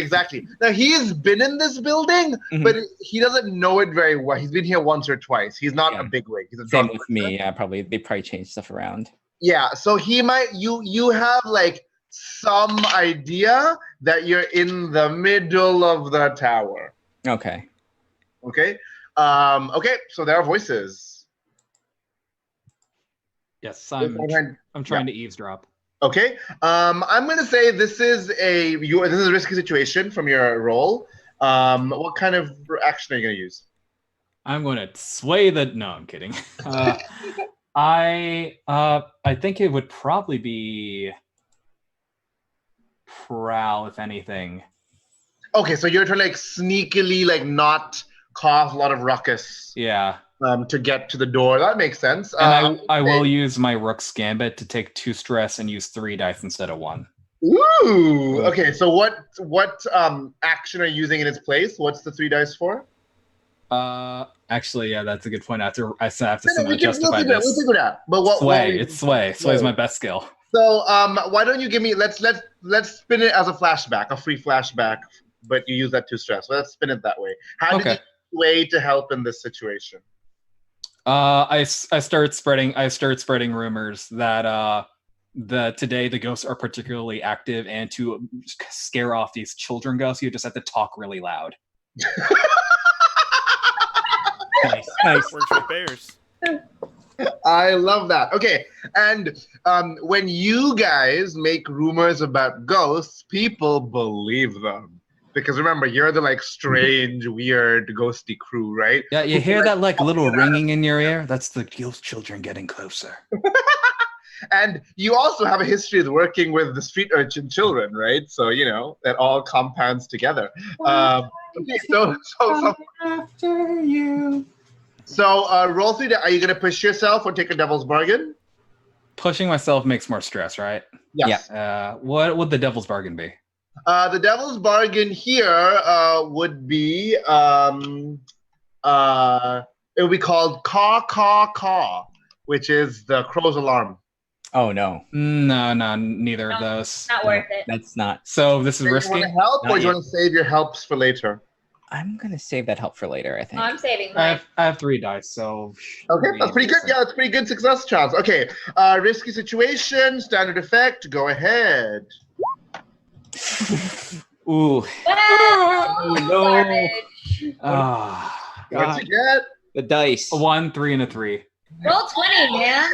Now he's been in this building, but he doesn't know it very well. He's been here once or twice. He's not a bigwig. He's a same drunk with person. me. Yeah, they probably changed stuff around. Yeah, so he might. You have like some idea that you're in the middle of the tower. Okay. Okay. Okay. So there are voices. Yes, I'm trying to eavesdrop. Okay. I'm gonna say this is a risky situation from your role. What kind of action are you gonna use? I'm going to sway the. No, I'm kidding. I think it would probably be prowl, if anything. Okay, so you're trying to like sneakily like not cause a lot of ruckus. Yeah. To get to the door. That makes sense. And I will use my Rook's Gambit to take 2 stress and use 3 dice instead of 1. Ooh. Okay, so what action are you using in its place? What's the 3 dice for? Actually, yeah, that's a good point. I have to somehow We'll justify figure this. it out. But Sway. It's sway. Sway is my best skill. So why don't you give me let's spin it as a flashback, a free flashback, but you use that 2 stress. So let's spin it that way. How did you sway to help in this situation? I start spreading rumors that today the ghosts are particularly active, and to scare off these children ghosts, you just have to talk really loud. Nice. Works with bears. I love that. Okay, and when you guys make rumors about ghosts, people believe them. Because remember, you're the like strange, weird, ghosty crew, right? Yeah, you hear that like little ringing in your ear? That's the ghost children getting closer. And you also have a history of working with the street urchin children, right? So that all compounds together. Okay, so After you. roll through that. Are you gonna push yourself or take a devil's bargain? Pushing myself makes more stress, right? Yes. What would the devil's bargain be? The devil's bargain here would be it would be called caw caw caw, which is the crow's alarm. Oh no. No, neither of those. Not worth it. That's not. So this is Do you risky. want to help, Not or do you yet. want to save your helps for later? I'm gonna save that help for later. I think. I'm saving I mine. have 3 dice, so Okay, that's pretty good. Yeah, that's pretty good success chance. Okay, risky situation, standard effect. Go ahead. Ooh. Oh, no. garbage. What'd you get? The dice. 1, 3, and a 3. Roll 20, man.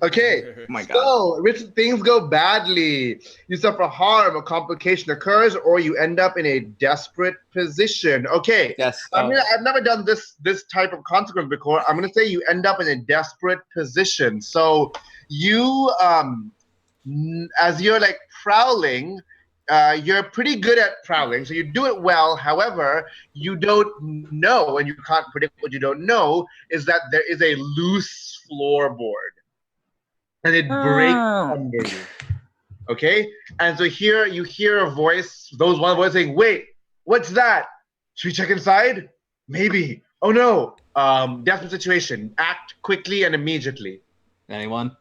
Okay, Oh my god. so Richard, things go badly. You suffer harm, a complication occurs, or you end up in a desperate position. Okay, Yes. I've never done this type of consequence before. I'm gonna say you end up in a desperate position. So you as you're like prowling, you're pretty good at prowling, so you do it well. However, you don't know, and you can't predict what you don't know, is that there is a loose floorboard, and it breaks under you. Okay, and so here you hear a voice, those one voice saying, "Wait, what's that? Should we check inside? Maybe. Oh no. Desperate situation. Act quickly and immediately." Anyone?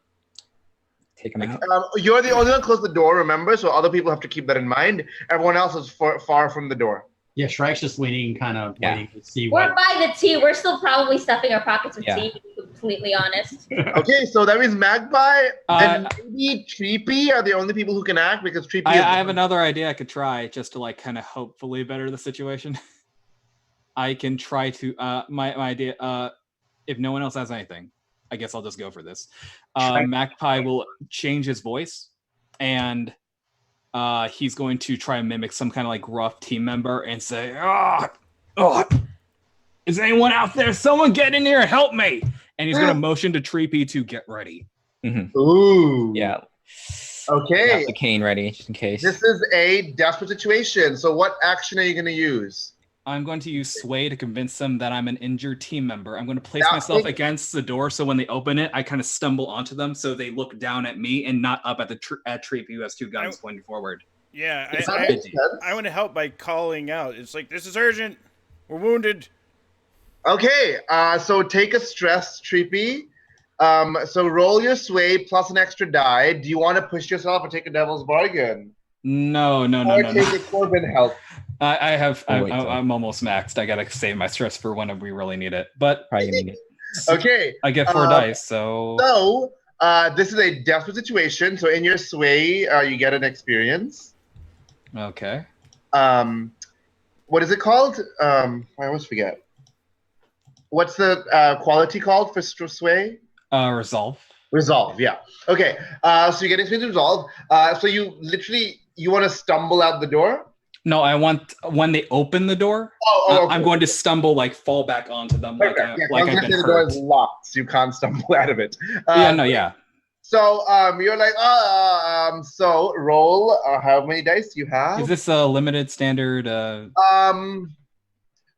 Take him out. You're the only one close the door, remember? So other people have to keep that in mind. Everyone else is far from the door. Yeah, Shrike's just waiting, kind of Yeah. waiting to see We're what. by the tea. We're still probably stuffing our pockets with Yeah. tea, to be completely honest. Okay, so that means Magpie and Uh, maybe Treepy are the only people who can act because Treepy I is have another idea I could try just to like kind of hopefully better the situation. I can try to my idea. If no one else has anything, I guess I'll just go for this. Magpie will change his voice, and he's going to try and mimic some kind of like rough team member and say, "Oh, is anyone out there? Someone get in here and help me!" And he's going to motion to Treepy to get ready. Ooh. Yeah. Okay. Got the cane ready just in case. This is a desperate situation. So what action are you going to use? I'm going to use Sway to convince them that I'm an injured team member. I'm going to place Yeah, myself against the door, so when they open it, I kind of stumble onto them, so they look down at me and not up at the at Treepy, who has two guns pointed forward. Yeah, That I makes sense. want to help by calling out. It's like, this is urgent. We're wounded. Okay, so take a stress, Treepy. So roll your sway plus an extra die. Do you want to push yourself or take a devil's bargain? No. Or take a Corbin help? I'm almost maxed. I gotta save my stress for when we really need it. But Probably gonna need it. Okay. I get 4 dice, so So this is a desperate situation. So in your sway, you get an experience. okay. What is it called? I always forget. What's the quality called for sway? Resolve. Resolve, yeah. Okay, so you're getting experience resolve. So you want to stumble out the door? No, I want when they open the door. Okay. I'm going to stumble, like fall back onto them, like Okay, yeah, like I was I've gonna been say the door hurt. is locked, so you can't stumble out of it. Yeah. So you're like, so roll. How many dice do you have? Is this a limited standard?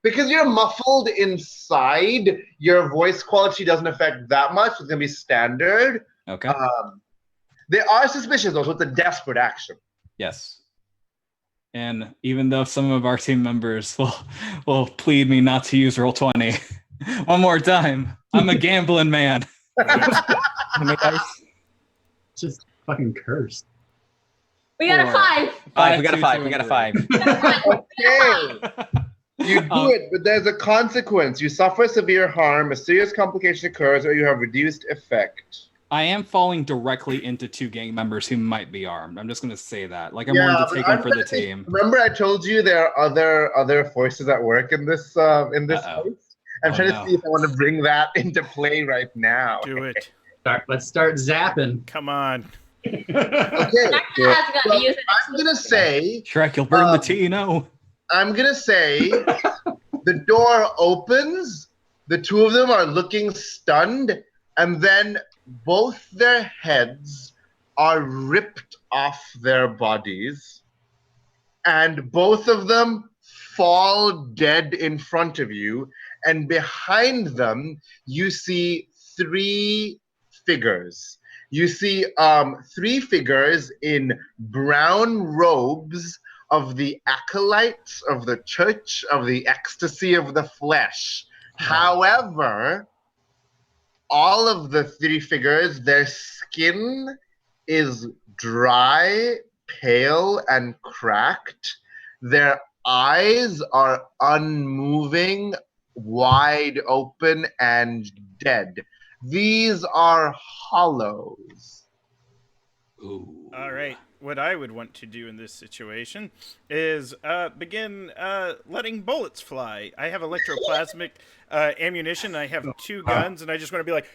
Because you're muffled inside, your voice quality doesn't affect that much. It's gonna be standard. Okay. They are suspicious though, so it's a desperate action. Yes. And even though some of our team members will plead me not to use roll 20 one more time, I'm a gambling man. How many dice? Just fucking cursed. We got a 5. 5. We got a 5. We got a 5. Okay. You do it, but there's a consequence. You suffer severe harm, a serious complication occurs, or you have reduced effect. I am falling directly into 2 gang members who might be armed. I'm just going to say that. Like, I'm willing to take them for the team. Remember I told you there are other forces at work in this place? I'm trying to see if I want to bring that into play right now. Do it. Let's start zapping. Come on. Okay. I'm gonna say Shrek, you'll burn the tea, no. I'm gonna say the door opens, the two of them are looking stunned, and then both their heads are ripped off their bodies, and both of them fall dead in front of you, and behind them you see 3 figures. You see 3 figures in brown robes of the acolytes of the Church of the Ecstasy of the Flesh. However, all of the 3 figures, their skin is dry, pale, and cracked. Their eyes are unmoving, wide open, and dead. These are hollows. Ooh. All right. what I would want to do in this situation is begin letting bullets fly. I have electroplasmic ammunition. I have 2 guns, and I just want to be like,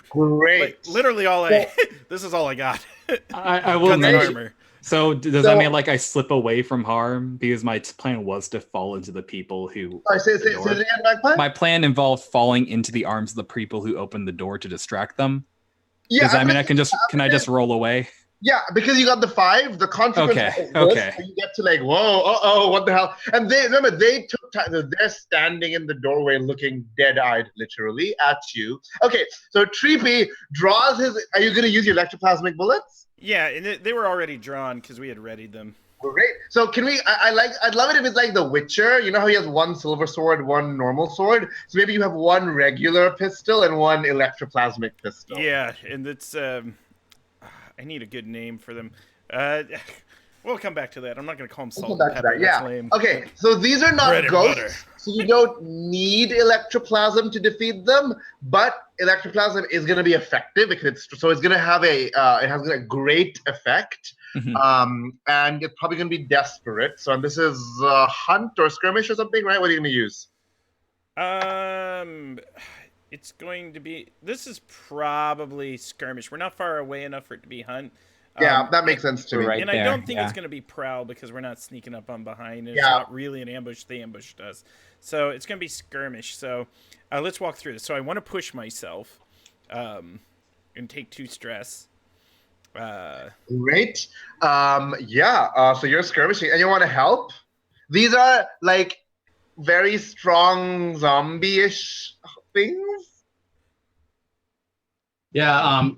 Great. like literally all I. This is all I got. I will Guns and mention. armor. So does that mean like I slip away from harm? Because my plan was to fall into the people who. Say it again, Magpie? My plan involved falling into the arms of the people who opened the door to distract them. Yeah, Does that mean can I just roll away? Yeah, because you got the 5, the consequence Okay, is this, okay. and you get to like, whoa, what the hell? And they took time. They're standing in the doorway looking dead-eyed, literally, at you. Okay, so Treepy draws his. Are you going to use your electroplasmic bullets? Yeah, and they were already drawn because we had readied them. Great. So can we? I'd love it if it's like The Witcher. You know how he has 1 silver sword, 1 normal sword. So maybe you have 1 regular pistol and 1 electroplasmic pistol. Yeah, and it's I need a good name for them. We'll come back to that. I'm not going to call them salt and pepper. Yeah. That's lame. Okay, so these are not Bread and butter. ghosts, so you don't need electroplasm to defeat them. But electroplasm is going to be effective because it's going to have it has a great effect. Mhm. And it's probably going to be desperate. So this is hunt or skirmish or something, right? What are you going to use? It's going to be. This is probably skirmish. We're not far away enough for it to be hunt. Yeah, that makes sense to me. Right. And I there, don't think yeah. it's going to be prowl because we're not sneaking up on behind. It's Yeah. not really an ambush. They ambushed us. So it's going to be skirmish. So let's walk through this. So I want to push myself and take 2 stress. Great. So you're skirmishing and you want to help? These are like very strong zombie-ish things. Yeah.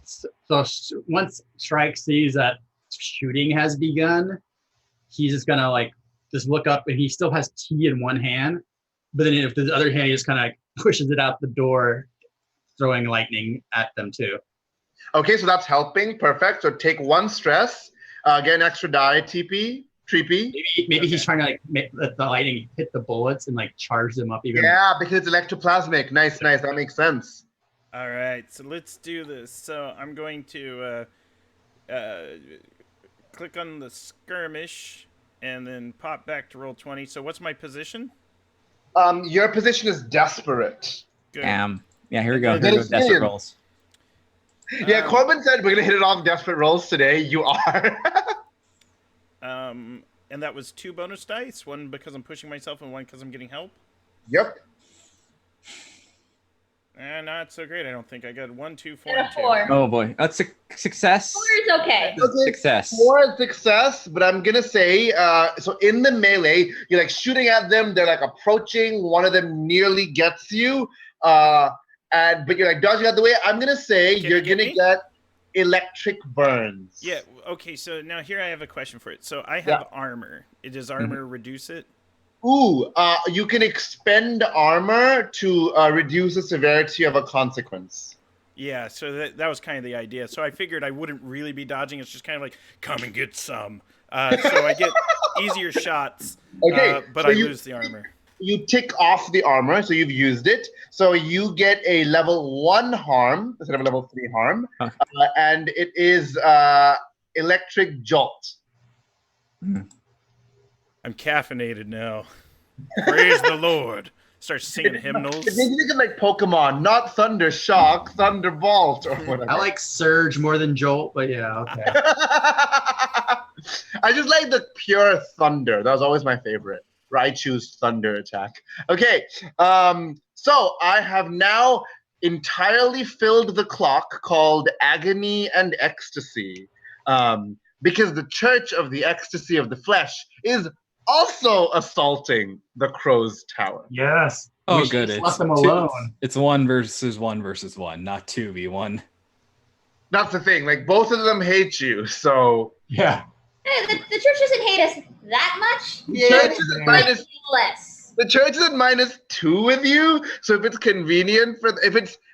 So once Strike sees that shooting has begun, he's just gonna like just look up, and he still has tea in one hand, but then if the other hand, he just kind of pushes it out the door, throwing lightning at them too. Okay, so that's helping. Perfect. So take 1 stress, get an extra die, TP, Treepy. Maybe he's trying to like let the lightning hit the bullets and like charge them up even. Yeah, because it's electroplasmic. Nice. That makes sense. All right, so let's do this. So I'm going to click on the skirmish and then pop back to roll 20. So what's my position? Your position is desperate. Good. Yeah, here we go. That Here is goes desperate brilliant. rolls. Yeah, Corbin said we're gonna hit it off desperate rolls today. You are. And that was 2 bonus dice. 1 because I'm pushing myself and 1 because I'm getting help. Yep. Not so great, I don't think. I got 1, 2, 4, And a and 2. 4. Oh boy, that's a success. 4 is okay. Success. 4 is success, but I'm gonna say, so in the melee, you're like shooting at them. They're like approaching. One of them nearly gets you, but you're like dodging out the way. I'm gonna say Can you're you get gonna me? get electric burns. Yeah, okay, so now here I have a question for it. So I have Yeah. armor. Does armor reduce it? Ooh, you can expend armor to reduce the severity of a consequence. Yeah, so that was kind of the idea. So I figured I wouldn't really be dodging. It's just kind of like, come and get some. So I get easier shots, Okay, but so I you- lose the armor. You tick off the armor, so you've used it. So you get a level 1 harm instead of a level 3 harm, Huh. And it is electric jolt. I'm caffeinated now. Praise the Lord. Start singing hymnals. It makes you think of like Pokemon, not Thunder Shock, Thunderbolt, or whatever. I like Surge more than Jolt, but yeah, okay. I just like the pure thunder. That was always my favorite. Raichu's thunder attack. Okay, so I have now entirely filled the clock called Agony and Ecstasy, because the Church of the Ecstasy of the Flesh is also assaulting the Crow's Tower. Yes. Oh, We good. should've It's left them alone. It's 1 versus 1 versus 1, not 2v1. That's the thing. Like both of them hate you, so Yeah. The church doesn't hate us that much. yeah, Church it's is just minus- minus. Less. The church is at -2 with you, so if it's convenient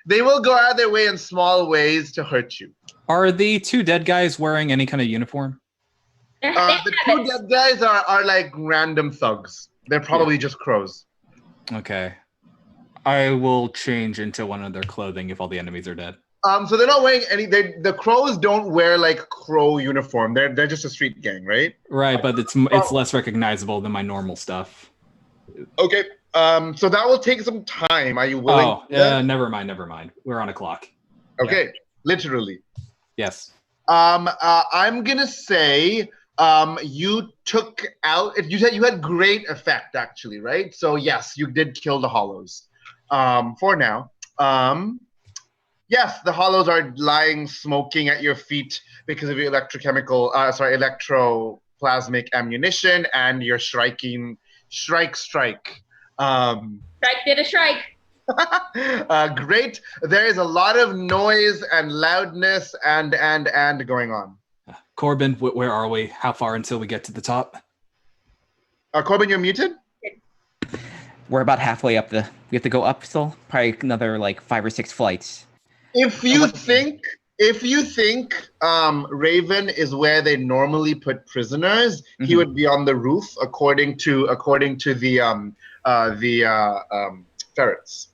they will go out of their way in small ways to hurt you. Are the 2 dead guys wearing any kind of uniform? They The have 2 it. dead guys are like random thugs. They're probably just crows. Okay. I will change into one of their clothing if all the enemies are dead. So they're not wearing any. The crows don't wear like crow uniform. They're just a street gang, right? Right, but it's less recognizable than my normal stuff. Okay. So that will take some time. Are you willing? Oh, yeah, never mind. We're on a clock. Okay, literally. Yes. I'm gonna say you took out. You said you had great effect, actually, right? So yes, you did kill the hollows. For now. Yes, the hollows are lying smoking at your feet because of your electroplasmic ammunition and your strike. Strike did a strike. Great. There is a lot of noise and loudness and going on. Corbin, where are we? How far until we get to the top? Corbin, you're muted? We're about halfway up we have to go up still? Probably another like 5 or 6 flights. If you think Raven is where they normally put prisoners, he would be on the roof according to the ferrets.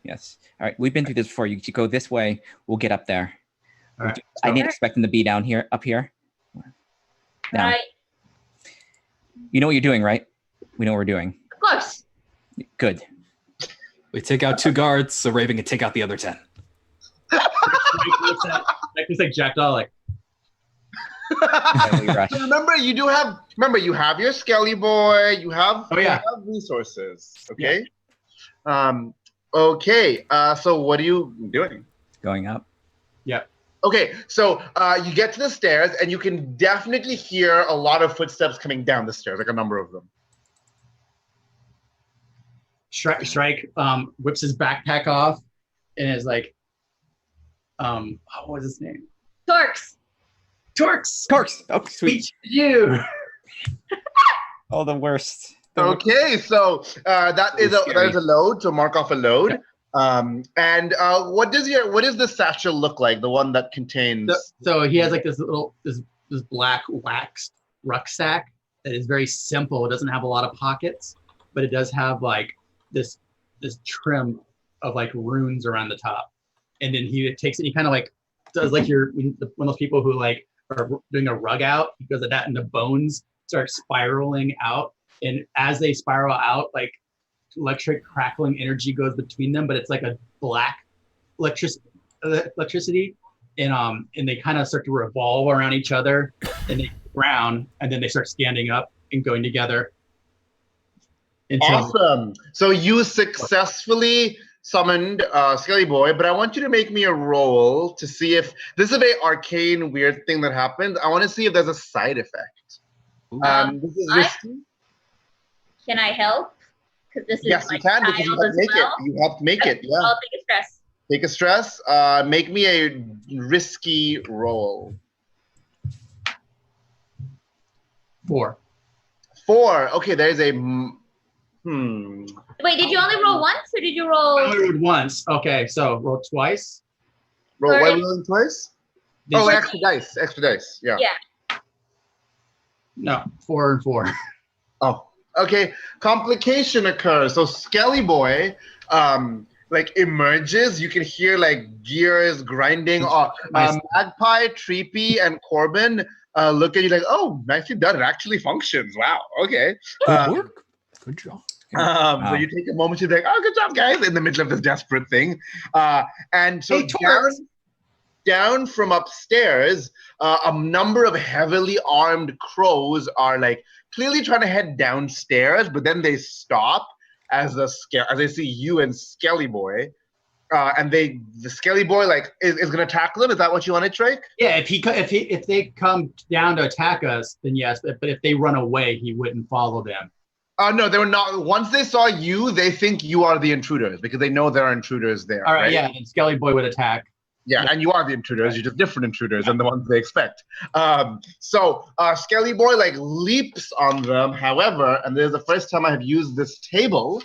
Yes. All right. We've been through this before. You go this way. We'll get up there. All right. I didn't expect them to be up here. Down. Right. You know what you're doing, right? We know what we're doing. Of course. Good. We take out 2 guards, so Raven can take out the other 10. Looks like Jackdaw, like. Remember, you have your Skelly Boy. You have resources. Okay. Yeah. Okay. So what are you doing? Going up. Yeah. Okay. So you get to the stairs, and you can definitely hear a lot of footsteps coming down the stairs, like a number of them. Shrike whips his backpack off and is like, what was his name? Torx. Oh, sweet. Speech to you. Oh, the worst. Okay, so that is a load. So mark off a load. And what does the satchel look like? The one that contains. So he has like this black waxed rucksack that is very simple. It doesn't have a lot of pockets, but it does have like this trim of like runes around the top. And then he takes it. He kind of like does like one of those people who like are doing a rug out. He goes at that, and the bones start spiraling out. And as they spiral out, like electric crackling energy goes between them, but it's like a black electricity. And they kind of start to revolve around each other, and they brown, and then they start standing up and going together. Awesome. So you successfully summoned Skelly Boy, but I want you to make me a roll to see if this is a very arcane, weird thing that happens. I want to see if there's a side effect. This is risky. Can I help? Because this is yes, you can because you have to make it. You have to make it. Yeah. I'll take a stress. Take a stress. Make me a risky roll. 4. Okay, there's a. Wait, did you only roll once, or did you roll? I only rolled once. Okay, so roll twice. Roll one rolling twice? Oh, extra dice. Yeah. Yeah. No, 4 and 4. Oh, okay. Complication occurs. So Skelly Boy, like emerges. You can hear like gears grinding. Magpie, Treepy, and Corbin look at you like, "Oh, nicely done. It actually functions. Wow. Okay. Good work. Good job." So you take a moment to think, "Oh, good job, guys!" In the middle of this desperate thing, and so down from upstairs, a number of heavily armed crows are like clearly trying to head downstairs, but then they stop as they see you and Skelly Boy, and the Skelly Boy like is gonna tackle them. Is that what you wanted, Trake? Yeah, if they come down to attack us, then yes. But if they run away, he wouldn't follow them. No, they were not. Once they saw you, they think you are the intruders because they know there are intruders there. All right? Yeah, and Skelly Boy would attack. Yeah, and you are the intruders. You're just different intruders than the ones they expect. So Skelly Boy like leaps on them. However, and this is the first time I have used this table.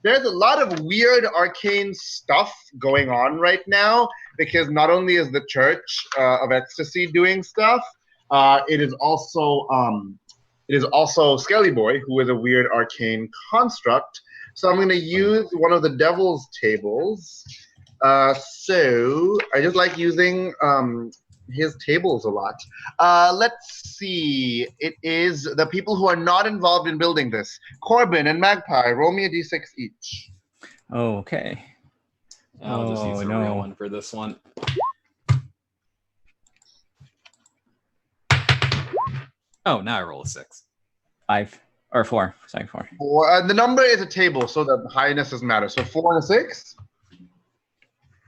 There's a lot of weird arcane stuff going on right now because not only is the Church of Ecstasy doing stuff, it is also Skelly Boy, who is a weird arcane construct. So I'm going to use one of the Devil's tables. So I just like using his tables a lot. Let's see. It is the people who are not involved in building this. Corbin and Magpie, roll me a d6 each. Okay. I'll just use a no. real one for this one. Oh, now I roll a 6. 5 or 4. Sorry, 4. The number is a table, so the highness doesn't matter. So 4 and a 6?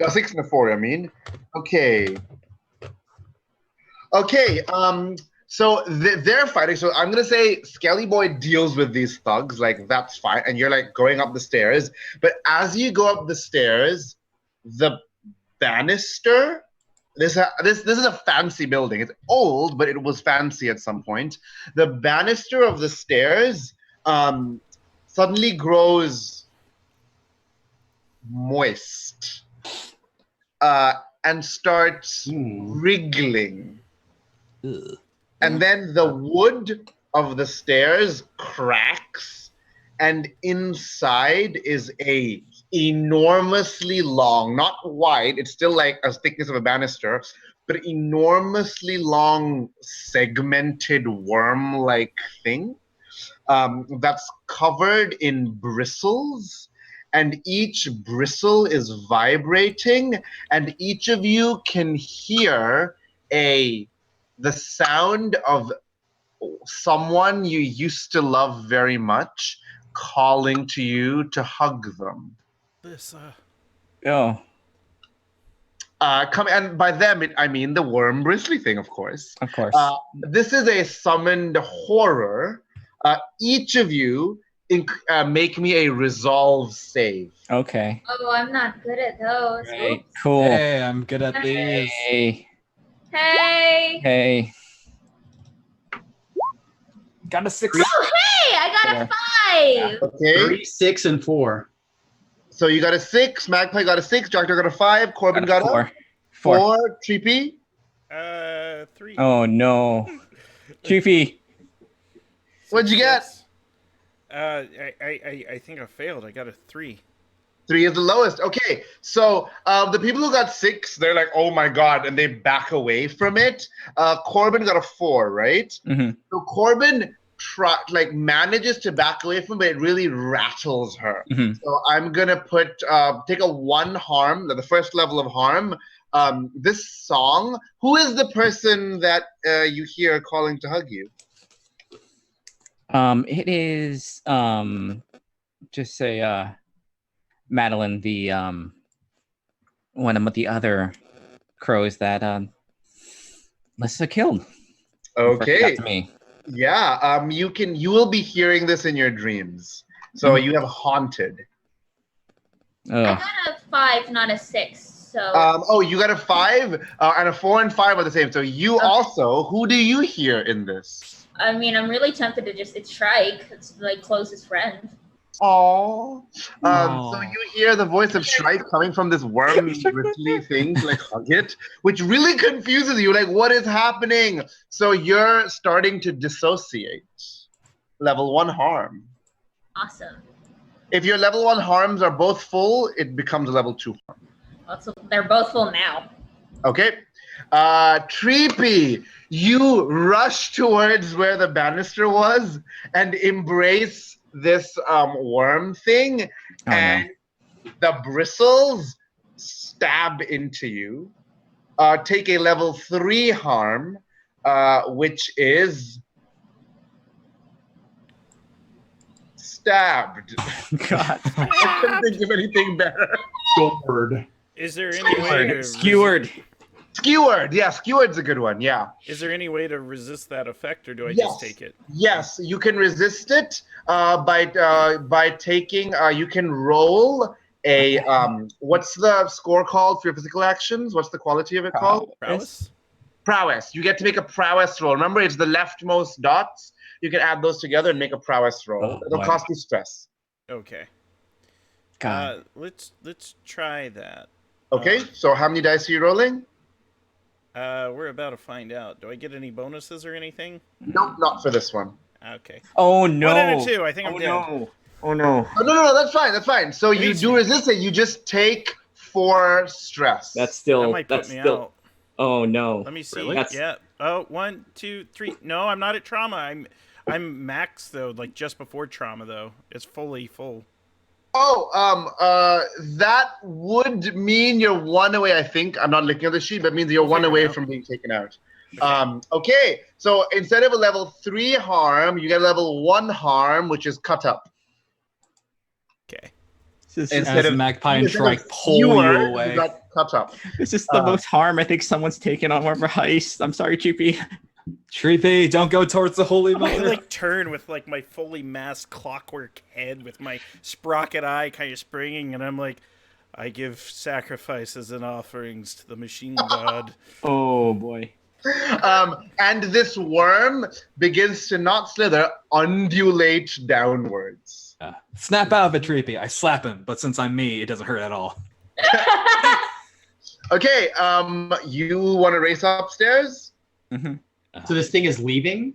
A 6 and a 4, I mean. Okay. Okay, so they're fighting. So I'm going to say Skelly Boy deals with these thugs. Like, that's fine. And you're, like, going up the stairs. But as you go up the stairs, the banister... This is a fancy building. It's old, but it was fancy at some point. The banister of the stairs suddenly grows moist and starts wriggling. Ugh. And then the wood of the stairs cracks, and inside is a enormously long, not wide, it's still like a thickness of a banister, but enormously long segmented worm-like thing that's covered in bristles, and each bristle is vibrating, and each of you can hear the sound of someone you used to love very much calling to you to hug them. This, Oh. And by them, I mean the worm bristly thing, of course. Of course. This is a summoned horror. Each of you make me a resolve save. Okay. Oh, I'm not good at those. Right. Oops. Cool. Hey, I'm good at these. Hey. Hey. Hey. Got a 6. Oh, hey! I got a 5. Okay. 3, 6, and 4. So you got a 6, Magpie got a 6, Doctor got a 5, Corbin got a 4, Treepy? 3. Oh no. Chiefy. What'd you get? I think I failed. I got a 3. 3 is the lowest. Okay, so the people who got 6, they're like, oh my god, and they back away from it. Corbin got a 4, right? Mm-hmm. So Corbin manages to back away from it, but it really rattles her. Mm-hmm. So I'm gonna take a 1 harm, the first level of harm. This song, who is the person that you hear calling to hug you? It is just say Madeline, the one of the other crows that Lissa killed. Okay. To me. Yeah. You will be hearing this in your dreams. So you have haunted. Ugh. I got a 5, not a 6. So. You got a 5, and a 4 and 5 are the same. So you also, who do you hear in this? I mean, I'm really tempted to it's Shrike. It's like closest friend. Aww. Aw. So you hear the voice of Shrike coming from this worm bristly thing to like hug it, which really confuses you. Like, what is happening? So you're starting to dissociate. Level 1 harm. Awesome. If your level 1 harms are both full, it becomes a level 2 harm. Also, they're both full now. Okay. Treepy, you rush towards where the banister was and embrace this worm thing, and the bristles stab into you. Take a level 3 harm, which is stabbed. God. I couldn't think of anything better. Gourd. Is there any way to Skewered. Skewered. Yeah, skewered's a good one. Yeah. Is there any way to resist that effect, or do I Yes. just take it? Yes, you can resist it by taking. You can roll a. What's the score called for your physical actions? What's the quality of it called? Prowess? Prowess. You get to make a prowess roll. Remember, it's the leftmost dots. You can add those together and make a prowess roll. Oh, It'll boy. cost you stress. Okay. God. Let's try that. Okay. So how many dice are you rolling? We're about to find out. Do I get any bonuses or anything? Nope, not for this one. Okay. Oh no. 1 out of 2. I think I'm dead. No. Oh no. Oh, no, that's fine. That's fine. So you Please. do resist it. You just take 4 stress. That's That still. might put That's me still. out. Oh no. Let me see. Really? That's- Yeah. Oh, 1, 2, 3. No, I'm not at trauma. I'm max though, like just before trauma though. It's fully full. That would mean you're 1 away, I think. I'm not looking at the sheet, but it means you're We'll 1 figure it away out. from being taken out. Okay. Okay, so instead of a level 3 harm, you get a level 1 harm, which is cut up. Okay. This is, Instead As of- Magpie and instead of Shrike pull fewer, you away. got cut up. this is the most harm I think someone's taken on one of our heists. I'm sorry, Cheapy. Treepy, don't go towards the Holy I Mother. like turn with like my fully masked clockwork head with my sprocket eye kind of springing, and I'm like, I give sacrifices and offerings to the machine god. Oh boy. And this worm begins to not slither, undulate downwards. Snap out of it, Treepy. I slap him, but since I'm me, it doesn't hurt at all. Okay, you want to race upstairs? Mm-hmm. So this thing is leaving.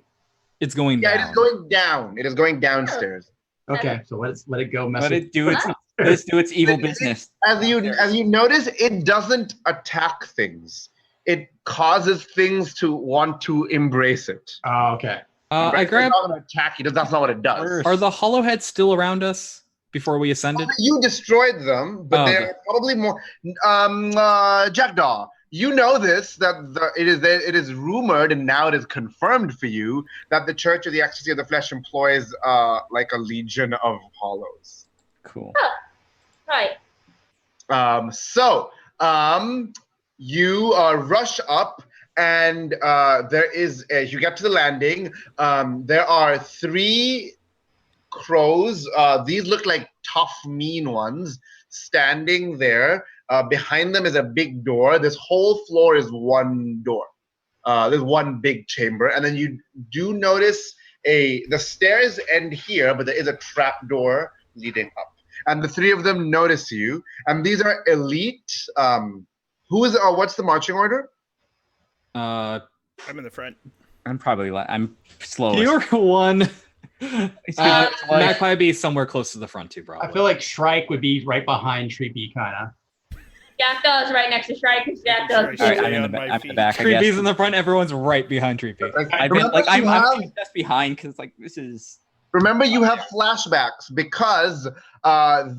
It's going Yeah, down. it is going down. It is going downstairs. Okay, so let it go. Mess Let with it do its. Let it do its evil business. As you notice, it doesn't attack things. It causes things to want to embrace it. Oh, okay. I grab. It's not going to attack you. That's not what it does. Are the hollow heads still around us before we ascended? You destroyed them, but Oh, okay. they're probably more. Jackdaw, you know this that it is rumored and now it is confirmed for you that the Church of the Ecstasy of the Flesh employs like a legion of hollows. Cool. Right. You rush up, and there is, as you get to the landing, there are 3 crows. These look like tough, mean ones, standing there. Behind them is a big door. This whole floor is one door. There's one big chamber, and then you do notice the stairs end here, but there is a trap door leading up. And the 3 of them notice you, and these are elite. What's the marching order? Uh, I'm in the front. I'm probably. I'm slowest. you're one. It's like- Magpie be somewhere close to the front too, probably. I feel like Shrike would be right behind Treepy, kind of. Jackdaw's right next to Shrike. Jackdaw's All right, Stay I'm in on the, my I'm in the feet. back. I guess. Treepy's in the front. Everyone's right behind Treepy. I've been, Remember I'm you have- just behind because like this is. Remember, you have flashbacks because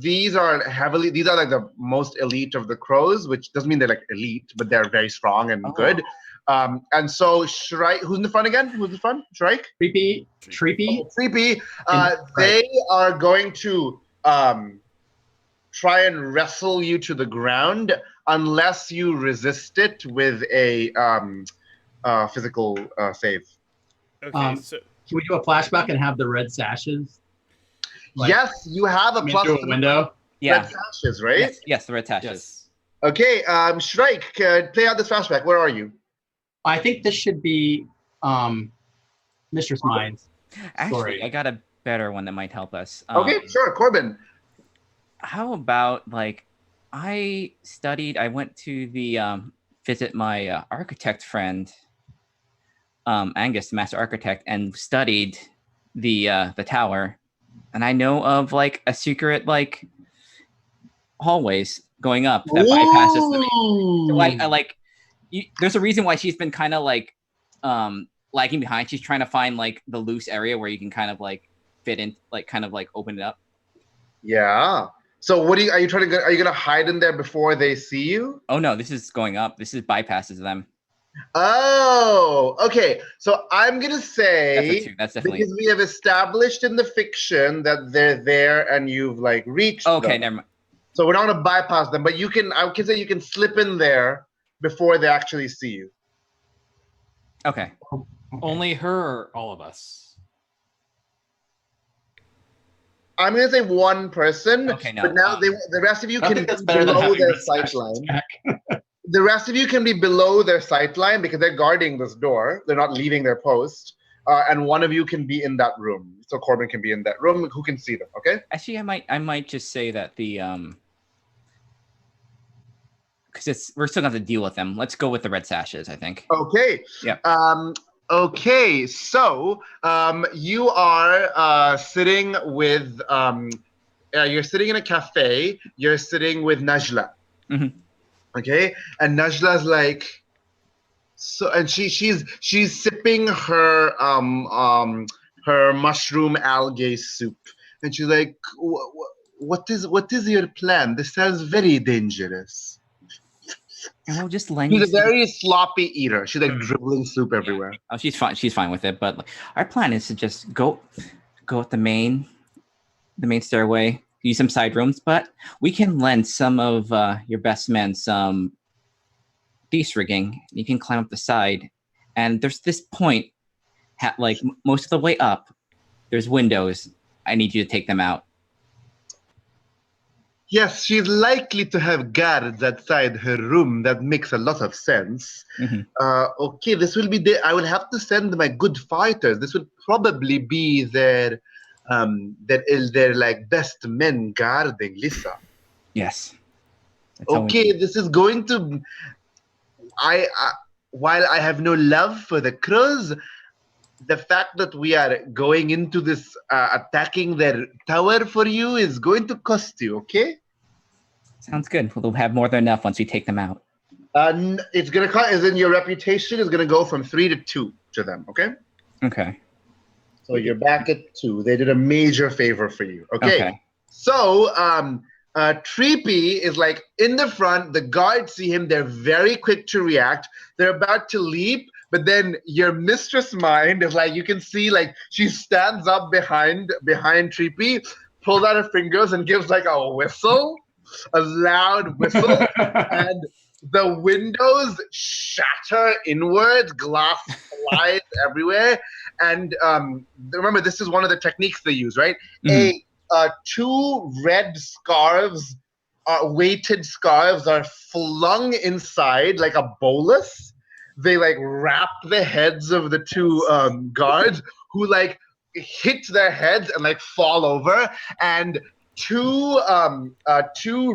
these are like the most elite of the crows, which doesn't mean they're like elite, but they're very strong and good. And so Shrike, who's in the front again? Who's in the front? Shrike? Treepy. Creepy. They are going to try and wrestle you to the ground unless you resist it with a physical save. Okay, so Can we do a flashback and have the red sashes? Like, Yes, you have a come in plus through to a the window. Yeah. red sashes, right? Yes, the red tashes. Yes. Okay, Shrike, play out this flashback. Where are you? I think this should be Mistress Mind's. Actually, Sorry. I got a better one that might help us. Okay, sure, Corbin. How about like I went to the visit my architect friend, Angus, the master architect, and studied the tower, and I know of like a secret like hallways going up that bypasses the main. So I like. There's a reason why she's been kind of like lagging behind. She's trying to find like the loose area where you can kind of like fit in, like kind of like open it up. Yeah. So what are you trying to are you gonna hide in there before they see you? Oh no, this is going up. This is bypasses them. Oh, okay. So I'm gonna say That's definitely because we have established in the fiction that they're there and you've like reached okay. them. Never mind. So we're not gonna bypass them, but I can say you can slip in there before they actually see you. Okay. Only her or all of us? I'm gonna say one person, Okay, no, but now the rest of you I can think be that's better than below having their red sight sashes line. back. The rest of you can be below their sight line because they're guarding this door. They're not leaving their post. And one of you can be in that room. So Corbin can be in that room. Who can see them? Okay. Actually, I might just say that the because we're still gonna have to deal with them. Let's go with the red sashes. I think. Okay. Yeah. Okay. So you are sitting with you're sitting in a cafe. You're sitting with Najla. Mhm. Okay, and Najla's like, so, and she's sipping her mushroom algae soup, and she's like, what is your plan? This sounds very dangerous. And we'll just lend She's you a some. very sloppy eater. She's like dribbling soup everywhere. Oh, she's fine. She's fine with it. But like, our plan is to just go up the main stairway, use some side rooms. But we can lend some of your best men some beast rigging. You can climb up the side, and there's this point, like most of the way up. There's windows. I need you to take them out. Yes, she's likely to have guards outside her room. That makes a lot of sense. Mhm. Okay, this will be I will have to send my good fighters. This will probably be their like best men guarding Lisa. Yes. That's how we- Okay, this is going to. While I have no love for the crows, the fact that we are going into this attacking their tower for you is going to cost you. Okay. Sounds good. We'll have more than enough once we take them out. It's gonna cost. As in your reputation is gonna go from 3 to 2 to them. Okay. Okay. So you're back at 2. They did a major favor for you. Okay. So Treepy is like in the front. The guards see him. They're very quick to react. They're about to leap, but then your mistress mind is like, you can see like she stands up behind Treepy, pulls out her fingers and gives like a whistle, a loud whistle, and the windows shatter inwards, glass flies everywhere. And remember, this is one of the techniques they use, right? Mhm. 2 red scarves, weighted scarves, are flung inside like a bolus. They like wrap the heads of the 2 guards, who like hit their heads and like fall over. And 2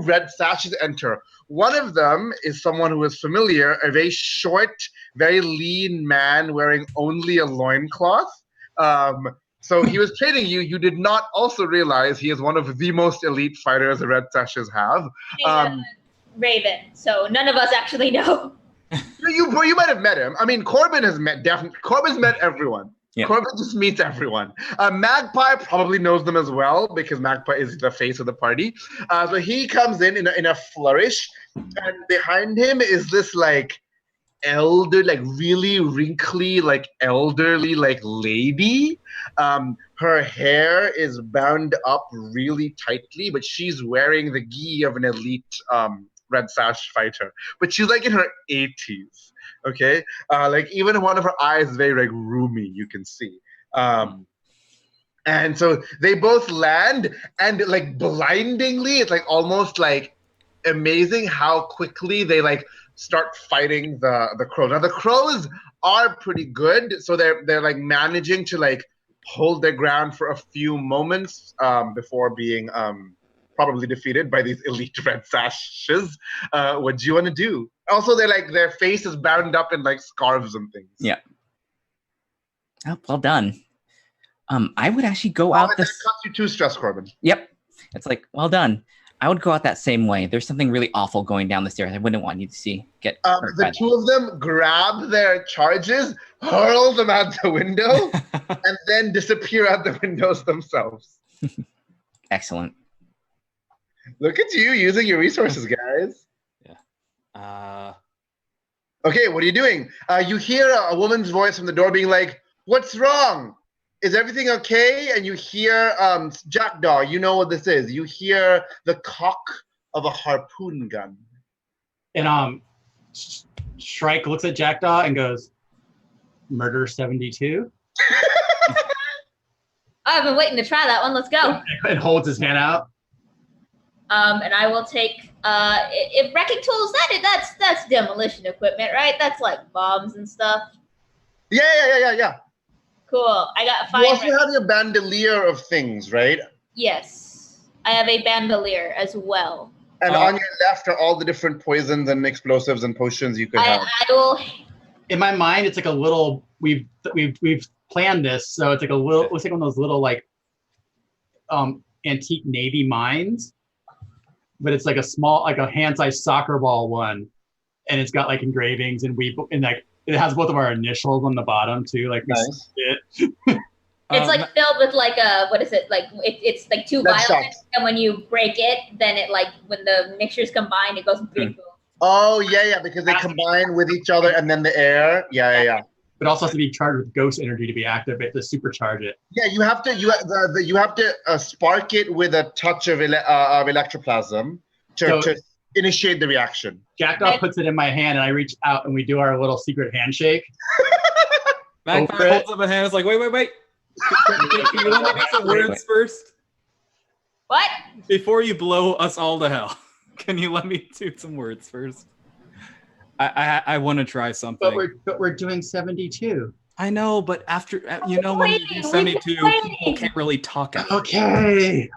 red sashes enter. One of them is someone who is familiar, a very short, very lean man wearing only a loincloth. So he was training you. You did not also realize he is one of the most elite fighters the Red Sashes have. Raven, so none of us actually know. You might have met him. I mean, Corbin has met Corbin's met everyone. Yeah. Corbin just meets everyone. Magpie probably knows them as well because Magpie is the face of the party. So he comes in a flourish, and behind him is this like really wrinkly, like elderly, like lady. Her hair is bound up really tightly, but she's wearing the gi of an elite Red Sash fighter. But she's like in her 80s. Okay, like even one of her eyes is very like roomy. You can see. And so they both land, and like blindingly, it's like almost like amazing how quickly they like start fighting the crows. Now the crows are pretty good, so they're like managing to like hold their ground for a few moments before being probably defeated by these elite Red Sashes. What do you want to do? Also, they're like their face is bound up in like scarves and things. Yeah. Oh, well done. I would actually go out That cost you 2 stress, Corbin. Yep. It's like, well done. I would go out that same way. There's something really awful going down the stairs. I wouldn't want you to see get hurt by the 2 of them grab their charges, hurl them out the window, and then disappear out the windows themselves. Excellent. Look at you using your resources, guys. Okay, what are you doing? You hear a woman's voice from the door being like, "What's wrong? Is everything okay?" And you hear Jackdaw. You know what this is. You hear the cock of a harpoon gun. And Shrike looks at Jackdaw and goes, "Murder 72?" I've been waiting to try that one. Let's go. And holds his hand out. And I will take if wrecking tools. That's demolition equipment, right? That's like bombs and stuff. Yeah. Cool. I got 5. You also have your bandolier of things, right? Yes, I have a bandolier as well. And on your left are all the different poisons and explosives and potions you could have. I will. In my mind, it's like a little. We've planned this, so it's like a little. It's like one of those little like antique Navy mines. but it's like a small, like a hand-sized soccer ball one, and it's got like engravings, and like it has both of our initials on the bottom too. Like Nice. It's like filled with like a what is it like? It's like two That's violets, shots. and when you break it, then it like when the mixtures combine, it goes big. Oh yeah, because they combine with each other and then the air. Yeah. But it also has to be charged with ghost energy to be active, to supercharge it. Yeah, you have to spark it with a touch of electroplasm to initiate the reaction. Jackdaw puts it in my hand, and I reach out, and we do our little secret handshake. Magpie holds up a hand. It's like, wait. Can you let me get some words first? What? Before you blow us all to hell, can you let me do some words first? I want to try something. But we're doing 72. I know, but after when you do 72, people can't really talk out. Okay.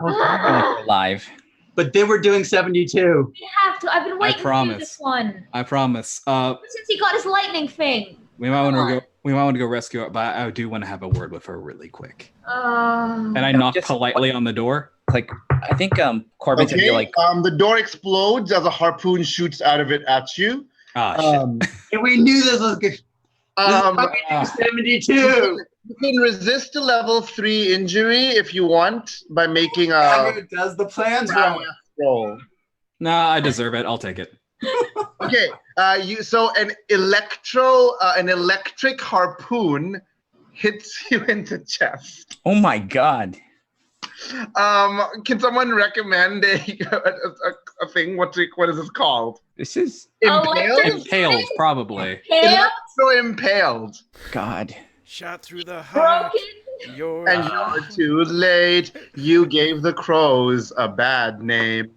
Live. But then we're doing 72. We have to. I've been waiting to do this one. I promise. Since he got his lightning thing. We might want to go rescue her, but I do want to have a word with her really quick. And I knock politely on the door. Like, I think Corvids would be like, the door explodes as a harpoon shoots out of it at you. Shit. And we knew this was good. 72. You can resist a level 3 injury if you want by making a does the plans wrong. roll. Nah, I deserve it. I'll take it. Okay. An electric harpoon hits you in the chest. oh my god. Can someone recommend a thing? What is this called? This is Impaled, probably. Electro-impaled. God. Shot through the heart. Broken. You're Too late. You gave the crows a bad name.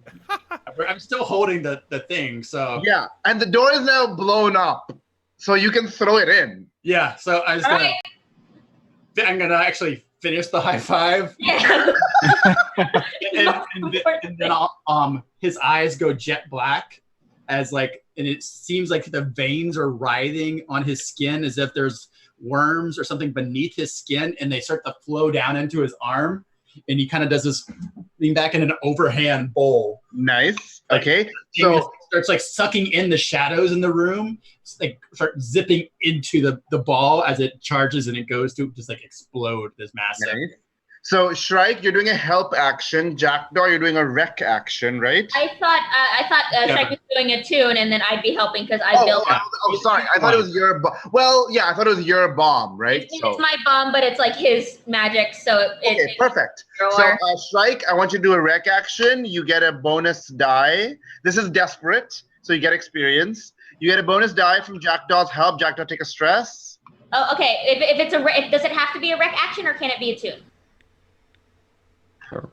I'm still holding the thing, so Yeah, and the door is now blown up, so you can throw it in. yeah. So I'm gonna actually finish the high five. Yeah. and then I'll, his eyes go jet black and it seems like the veins are writhing on his skin as if there's worms or something beneath his skin, and they start to flow down into his arm, and he kind of does this lean back in an overhand bowl. Nice. Okay. So starts sucking in the shadows in the room, start zipping into the ball as it charges, and it goes to just explode this massive. Nice. So Shrike, you're doing a help action. Jackdaw, you're doing a wreck action, right? I thought Shrek was doing a tune, and then I'd be helping because I built. Oh, sorry. I thought it was your bomb. Well, yeah, I thought it was your bomb, right? It's my bomb, but it's his magic, so okay, perfect. So Shrike, I want you to do a wreck action. You get a bonus die. This is desperate, so you get experience. You get a bonus die from Jackdaw's help. Jackdaw, take a stress. Oh, okay. If it's does it have to be a wreck action, or can it be a tune?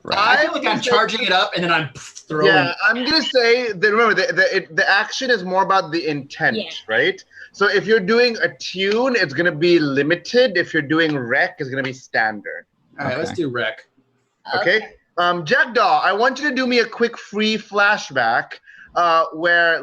I feel like I'm charging it up and then I'm throwing. Yeah, I'm gonna say that. Remember, the action is more about the intent, right? So if you're doing a tune, it's gonna be limited. If you're doing rec, it's gonna be standard. All right, let's do rec. Okay. Jackdaw, I want you to do me a quick free flashback, where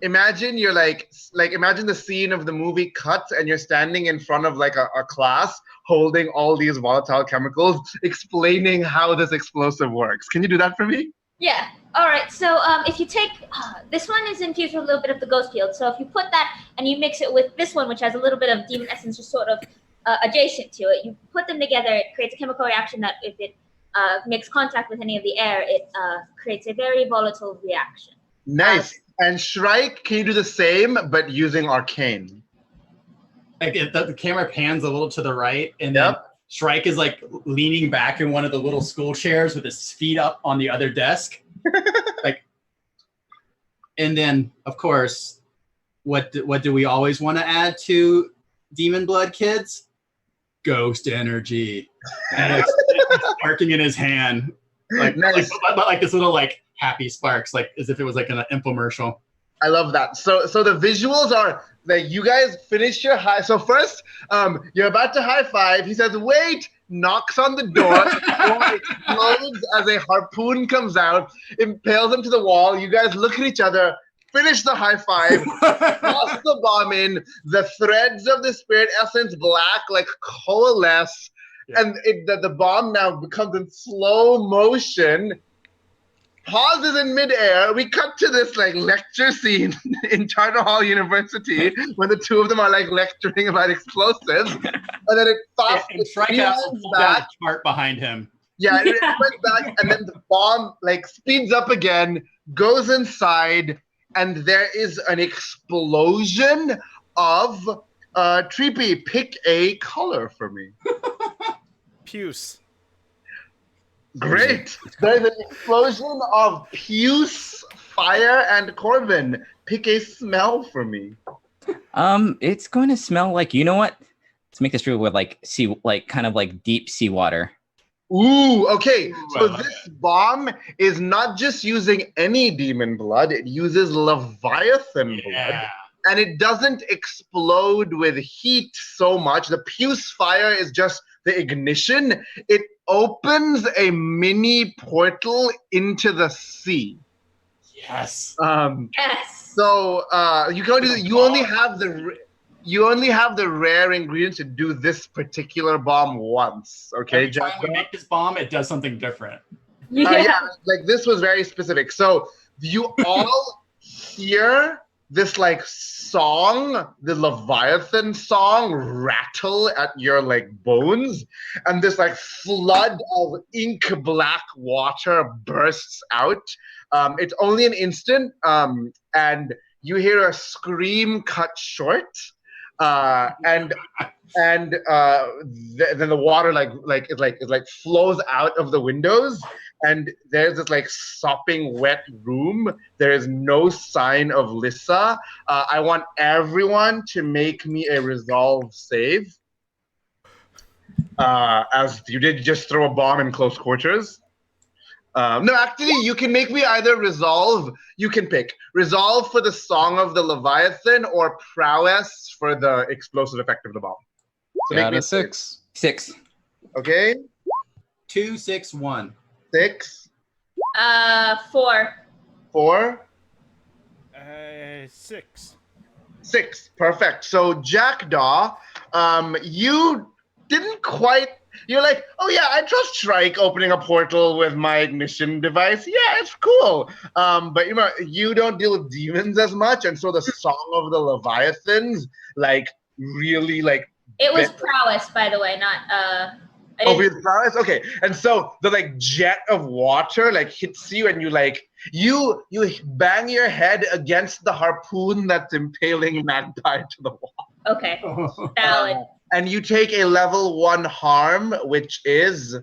imagine imagine the scene of the movie Cuts, and you're standing in front of a class holding all these volatile chemicals, explaining how this explosive works. Can you do that for me? Yeah. All right. So if you take this one is infused with a little bit of the ghost field. So if you put that and you mix it with this one, which has a little bit of demon essence, just sort of adjacent to it, you put them together. It creates a chemical reaction that, if it makes contact with any of the air, it creates a very volatile reaction. Nice. And Shrike, can you do the same but using arcane? The camera pans a little to the right, and then Shrike is leaning back in one of the little school chairs with his feet up on the other desk. And then, of course, what do we always want to add to Demon Blood Kids? Ghost energy. And it's sparking in his hand. Nice. But this little happy sparks, as if it was an infomercial. I love that. So the visuals are you guys finish your high. So first, you're about to high five. He says, "Wait!" Knocks on the door. The door explodes as a harpoon comes out, impales him to the wall. You guys look at each other, finish the high five, toss the bomb in. The threads of the spirit essence black coalesce, and the bomb now becomes in slow motion. pauses in midair. We cut to this like lecture scene in Charter Hall University when the two of them are like lecturing about explosives, and then it fast And Shrike also pulled down a chart behind him. Yeah, it went back, and then the bomb like speeds up again, goes inside, and there is an explosion of Treepy. Pick a color for me. Puce. Great. There's an explosion of puce, fire, and Corbin. Pick a smell for me. It's going to smell like, you know what? Let's make this real with like kind of like deep seawater. Ooh, okay. Ooh, So this bomb is not just using any demon blood, it uses Leviathan blood. And it doesn't explode with heat so much. The puce fire is just the ignition. It opens a mini portal into the sea. Yes. Yes. So you only have the rare ingredients to do this particular bomb once. Okay, Every time we make this bomb, it does something different. yeah, like this was very specific. So you all hear this like song, the Leviathan song, rattle at your like bones, and this like flood of ink black water bursts out. It's only an instant, and you hear a scream cut short, and then the water like flows out of the windows, and there's this like sopping wet room. There is no sign of Lissa. I want everyone to make me a resolve save, as you did just throw a bomb in close quarters. No, actually, you can make me either resolve. You can pick resolve for the Song of the Leviathan or prowess for the explosive effect of the bomb. So Got make me a 6. 6. Okay, 2, 6, 1. 6, 4. 4, 6. 6. Perfect. So Jackdaw, you didn't quite. You're like, oh yeah, I trust Shrike opening a portal with my ignition device. Yeah, it's cool. But you don't deal with demons as much, and so the Song of the Leviathans, like, really like. It was prowess, by the way, not With prowess? Okay. And so the like jet of water like hits you, and you bang your head against the harpoon that's impaling Magpie to the wall. Okay. Valid. And you take a level 1 harm, which is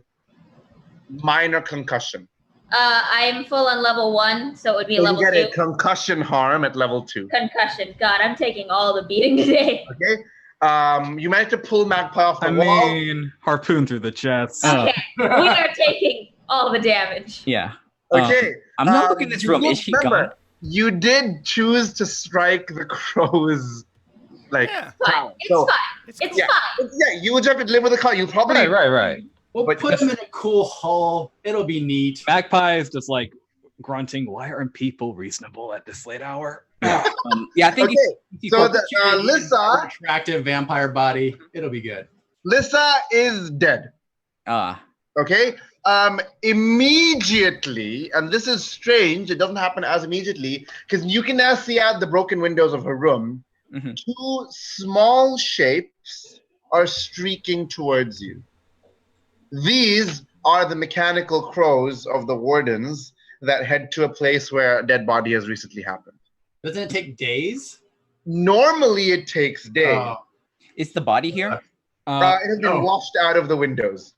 minor concussion. I'm full on level 1, so it would be So level you 2. get a concussion harm at level 2. Concussion. God, I'm taking all the beating today. Okay. You managed to pull Magpie off the I wall. mean, harpoon through the chest. Oh. Okay. We are taking all the damage. Yeah. Okay. I'm not looking at this room. Is she gone? You did choose to strike the crow's like Yeah. tower. It's So, fine. It's It's cool. fine. yeah, you would have to live with the call. You probably Right. We'll But put him in a cool hull. It'll be neat. Magpie is just like grunting, why aren't people reasonable at this late hour? Yeah, I think. Okay. So the More Lissa attractive vampire body. It'll be good. is dead. Okay. Immediately, and this is strange, it doesn't happen as immediately, because you can now see out the broken windows of her room. Mhm. 2 small shapes are streaking towards you. These are the mechanical crows of the wardens that head to a place where a dead body has recently happened. Doesn't it take days? Normally it takes days. Oh. Is the body here? It has been no. washed out of the windows.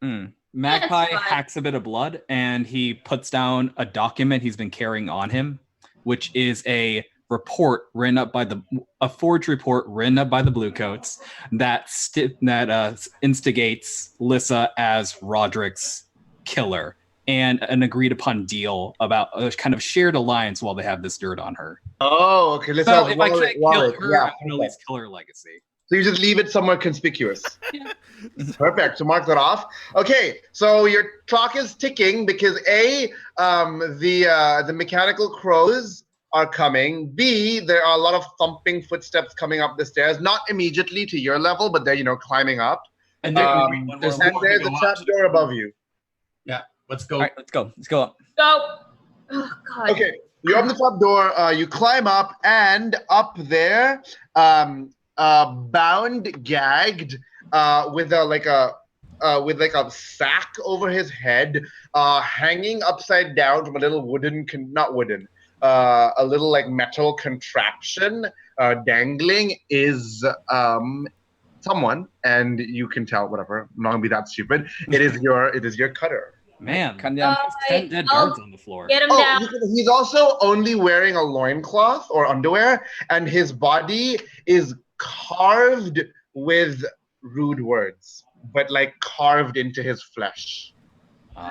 Magpie That's fine. hacks a bit of blood and he puts down a document he's been carrying on him, which is a report written up by a forged report written up by the Bluecoats that instigates Lissa as Roderick's killer and an agreed upon deal about a kind of shared alliance while they have this dirt on her. Oh, okay. Let's So have if I can't kill wallet. her, Yeah, I can at least kill her legacy. so you just leave it somewhere conspicuous. Yeah. Perfect. So mark that off. Okay, so your clock is ticking because A, the mechanical crows are coming. B, there are a lot of thumping footsteps coming up the stairs, not immediately to your level, but they're climbing up. And there, And there's there's more to a go up. trap door above you. Let's go. All right, let's go. Let's go up. Go. Oh God. Okay, you open the top door, you climb up, and up there, bound, gagged, with a sack over his head, hanging upside down from a little a little like metal contraption, dangling is someone, and you can tell whatever. I'm not gonna be that stupid. It is your cutter. Man, Come down. 10 dead guards on the floor. Get him Oh, down. he's also only wearing a loincloth or underwear, and his body is carved with rude words, but like carved into his flesh.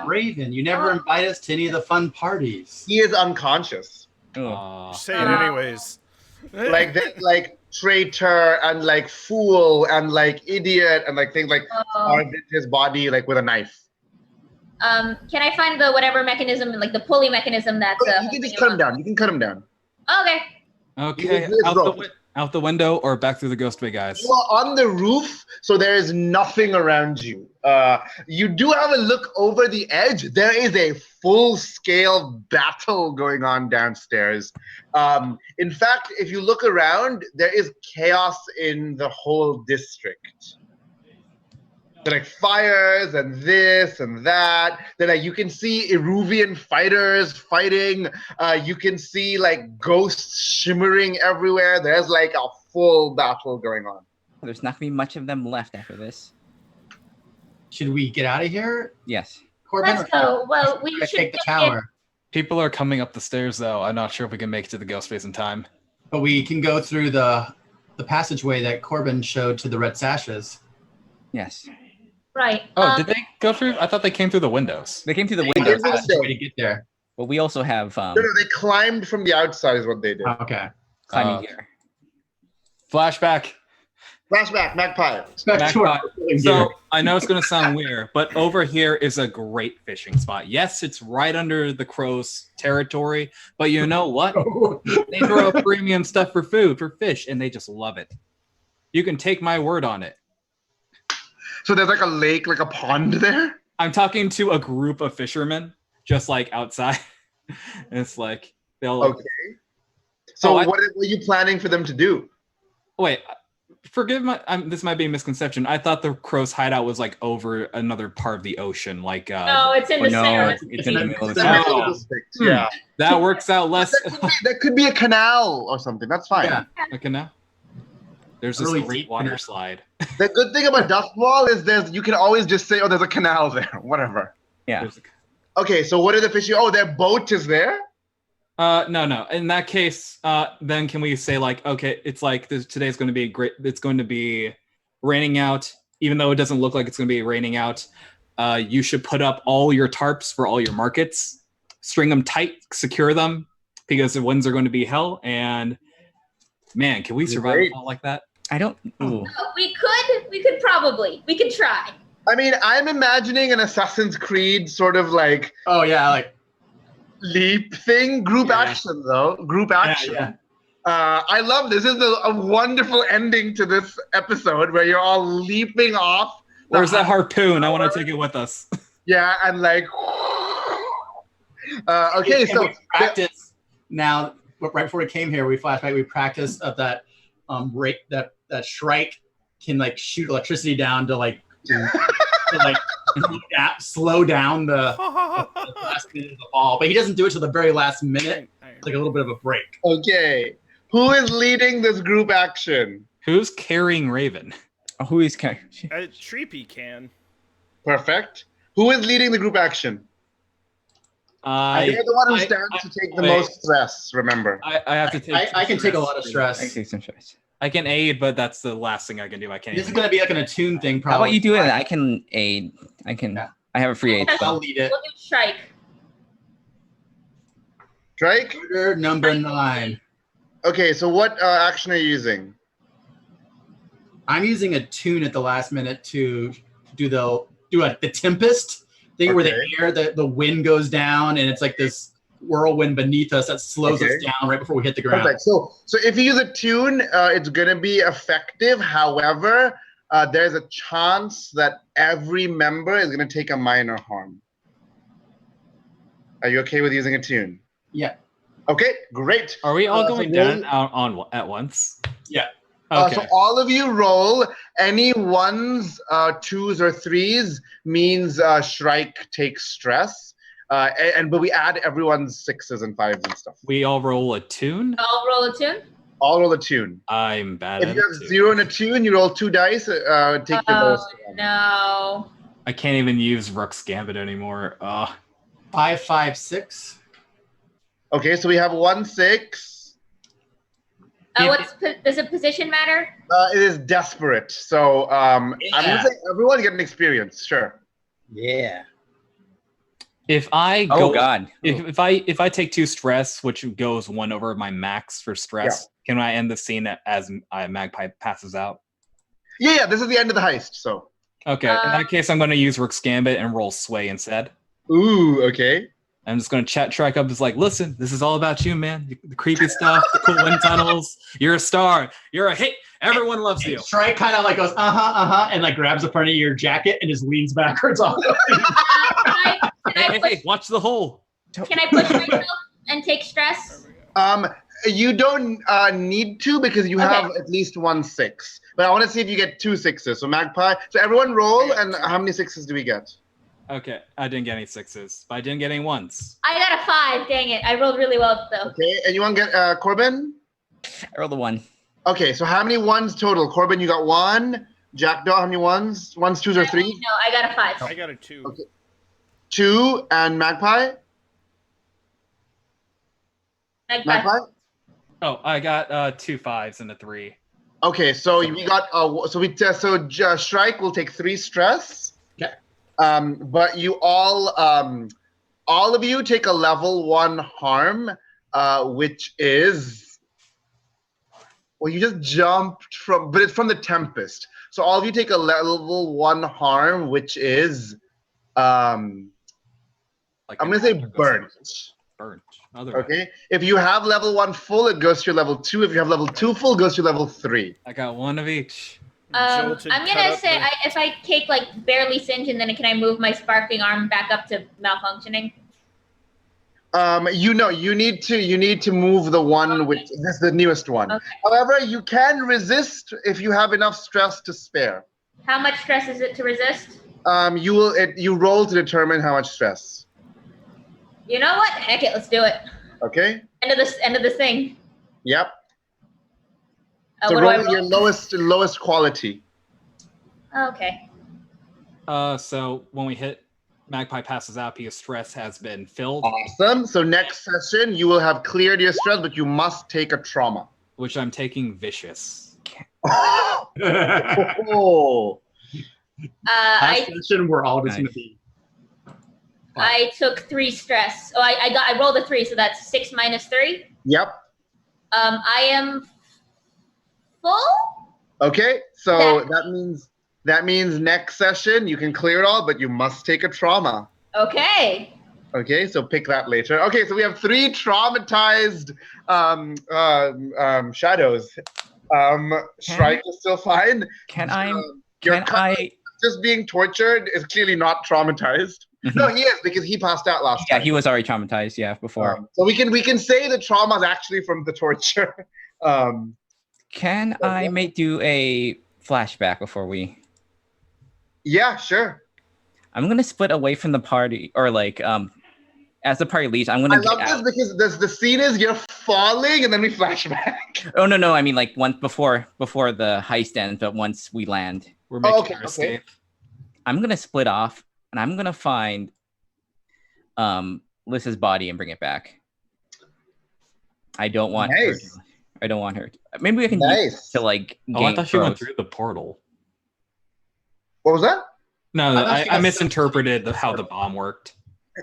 Raven, you never invite us to any of the fun parties. He is unconscious. Say it anyways. Like traitor and like fool and like idiot and like things like carved into his body like with a knife. Can I find the whatever mechanism, like the pulley mechanism that's You can just cut him down. You can cut him down. Okay. Okay, out the window or back through the ghost bay, guys. You are on the roof, so there is nothing around you. You do have a look over the edge. There is a full-scale battle going on downstairs. In fact, if you look around, there is chaos in the whole district. There are like fires and this and that. Then like you can see Eruvian fighters fighting. You can see like ghosts shimmering everywhere. There's like a full battle going on. There's not gonna be much of them left after this. Should we get out of here, Yes. Corbin? Let's go. Well, we Let's should take the get- tower. People are coming up the stairs, though. I'm not sure if we can make it to the ghost space in time. But we can go through the passageway that Corbin showed to the red sashes. Yes. Right. Oh, did they go through? I thought they came through the windows. They came through the There's windows, a passageway to get there. but we also have No, they climbed from the outside is what they did. Okay. climbing gear. Flashback. Flashback, Magpie. Back to our So I know it's going to sound weird, but over here is a great fishing spot. Yes, it's right under the crow's territory, but you know what? They throw up premium stuff for food, for fish, and they just love it. You can take my word on it. So there's like a lake, like a pond there? I'm talking to a group of fishermen, just like outside. It's like they'll. Okay. So Oh, what are you planning for them to do? Wait, forgive my. This might be a misconception. I thought the crow's hideout was like over another part of the ocean, like. No, it's in the no, center. it's in the middle of the Oh. town. District, yeah. That works out less. That could be a canal or something. That's fine. Yeah. Okay, now. There's this Really great deep water canal. slide. The good thing about Duskball is you can always just say, oh, there's a canal there, whatever. Yeah. There's Okay, so what are the fishing? Oh, their boat is there? no. In that case, then can we say like, okay, it's like today's going to be great. It's going to be raining out, even though it doesn't look like it's going to be raining out. You should put up all your tarps for all your markets, string them tight, secure them, because the winds are going to be hell. And man, can we survive Great. a fall like that? I don't. Ooh. We could probably. We could try. I mean, I'm imagining an Assassin's Creed sort of like Oh yeah, like leap thing. Group Yeah. action, though. Group action. yeah. I love this. This is a wonderful ending to this episode where you're all leaping off. the Where's that harpoon? I want to take it with us. Yeah, and like. Okay, And so we practice now. Right before we came here, we flashback. We practiced of that rate that Shrike can like shoot electricity down to like slow down the last minute of the ball, but he doesn't do it till the very last minute. It's like a little bit of a break. okay, who is leading this group action? Who's carrying Raven? Oh, who is carrying? Treepy can. Perfect. Who is leading the group action? You're the one who stands to take the wait. most stress. Remember. I have to take. I can take a lot of stress. I take some stress. I can aid, but that's the last thing I can do. I can't. This is going to be like an attune thing, How probably. about you do it? I can aid. I can. Yeah. I have a free aid. I'll spell. lead it. We'll do strike. Drake? Order number 9. Okay, so what action are you using? I'm using a tune at the last minute to do the tempest thing where the wind goes down and it's like this whirlwind beneath us that slows us down right before we hit the ground. Perfect. So if you use a tune, it's going to be effective. However, there's a chance that every member is going to take a minor harm. Are you okay with using a tune? Yeah. Okay, great. Are we all So going roll- down on at once? Yeah. Okay. So all of you roll. Any ones, twos, or threes means Shrike takes stress. But we add everyone's sixes and fives and stuff. We all roll a tune. I'll roll a tune. All roll a tune. I'm bad If at you it have too. 0 and a tune, you roll 2 dice. Take your Oh lowest one. no. I can't even use Rook's Gambit anymore. 5, 5, 6. Okay, so we have 1 6. Does a position matter? It is desperate. So I'm gonna say everyone get an experience. Sure. Yeah. If I Oh go, God. if I take 2 stress, which goes 1 over my max for stress, can I end the scene as Magpie passes out? Yeah. This is the end of the heist. So. Okay. In that case, I'm going to use Rook's Gambit and roll Sway instead. Ooh. Okay. I'm just going to chat Shrike up. It's like, listen, this is all about you, man. The creepy stuff, the cool wind tunnels. You're a star. You're a hit. Everyone loves you. Shrike kind of like goes, and like grabs the front of your jacket and just leans backwards off. Hey, watch the hole. Can I push myself and take stress? You don't need to because you have at least 1 6. But I want to see if you get 2 6s. So Magpie. So everyone roll, and how many 6s do we get? Okay, I didn't get any 6s, but I didn't get any 1s. I got a 5. Dang it! I rolled really well though. Okay, and you want to get Corbin? I rolled a 1. Okay, so how many 1s total? Corbin, you got 1. Jackdaw, how many 1s? 1s, 2s, or 3s? No, I got a 5. I got a 2. Okay. 2 and Magpie. Magpie. Oh, I got 2 5s and a 3. Okay, so we got Shrike will take 3 stress. Okay. But you all of you take a level 1 harm, which is you just jumped from, but it's from the Tempest. So all of you take a level 1 harm, which is I'm gonna say burnt. Burnt. Okay. If you have level 1 full, it goes to your level 2. If you have level 2 full, it goes to your level 3. I got 1 of each. Jolted, I'm cut gonna up say the- if I take like barely singe, and then can I move my sparkling arm back up to malfunctioning? You need to move the one which this is the newest one. Okay. However, you can resist if you have enough stress to spare. How much stress is it to resist? You roll to determine how much stress. You know what? Heck it, let's do it. Okay. End of this thing. Yep. What So do I roll your lowest quality. Okay. So when we hit Magpie passes out because stress has been filled, Awesome. So next session you will have cleared your stress, but you must take a trauma. which I'm taking vicious. Oh. Last session, we're all just Nice. gonna be. I took 3 stress. Oh, I rolled a 3, so that's 6 minus 3. Yep. I am full. Okay. So Yeah. that means next session you can clear it all, but you must take a trauma. Okay. Okay, so pick that later. Okay, so we have 3 traumatized shadows. Shrike is still fine. Can Your Can cousin I? just being tortured is clearly not traumatized. No, he is because he passed out last Yeah, time. he was already traumatized. Yeah, before. So we can say the trauma is actually from the torture. Can I do a flashback before we? Yeah, sure. I'm gonna split away from the party, or like as the party leaves, I'm gonna I get love out. this because the scene is you're falling and then we flash back. Oh no! I mean like once before the heist ends, but once we land, We're making okay, our okay. escape. I'm gonna split off and I'm gonna find Lissa's body and bring it back. I don't want her. Nice. I don't want her. Maybe we can use Nice. it to like. Oh, I gain thought she went pros. through the portal. What was that? No, thought she I got misinterpreted how the bomb worked.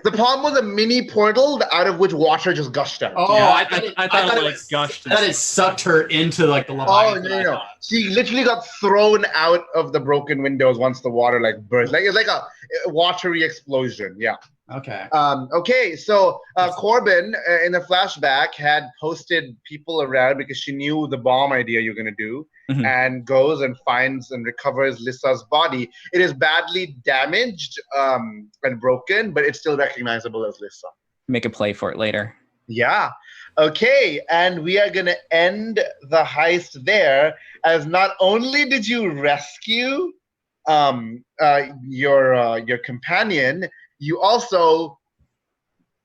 The palm was a mini portal out of which water just gushed out. Oh, Yeah, I thought it like was gushed. that it sucked her into like the Oh, Leviathan. no. She literally got thrown out of the broken windows once the water like burst. Like it's like a watery explosion. Yeah. Okay. Okay, so Corbin in the flashback had posted people around because she knew the bomb idea you're gonna do, Mhm. and goes and finds and recovers Lissa's body. It is badly damaged and broken, but it's still recognizable as Lissa. Make a play for it later. Yeah. Okay, and we are going to end the heist there, as not only did you rescue your companion, you also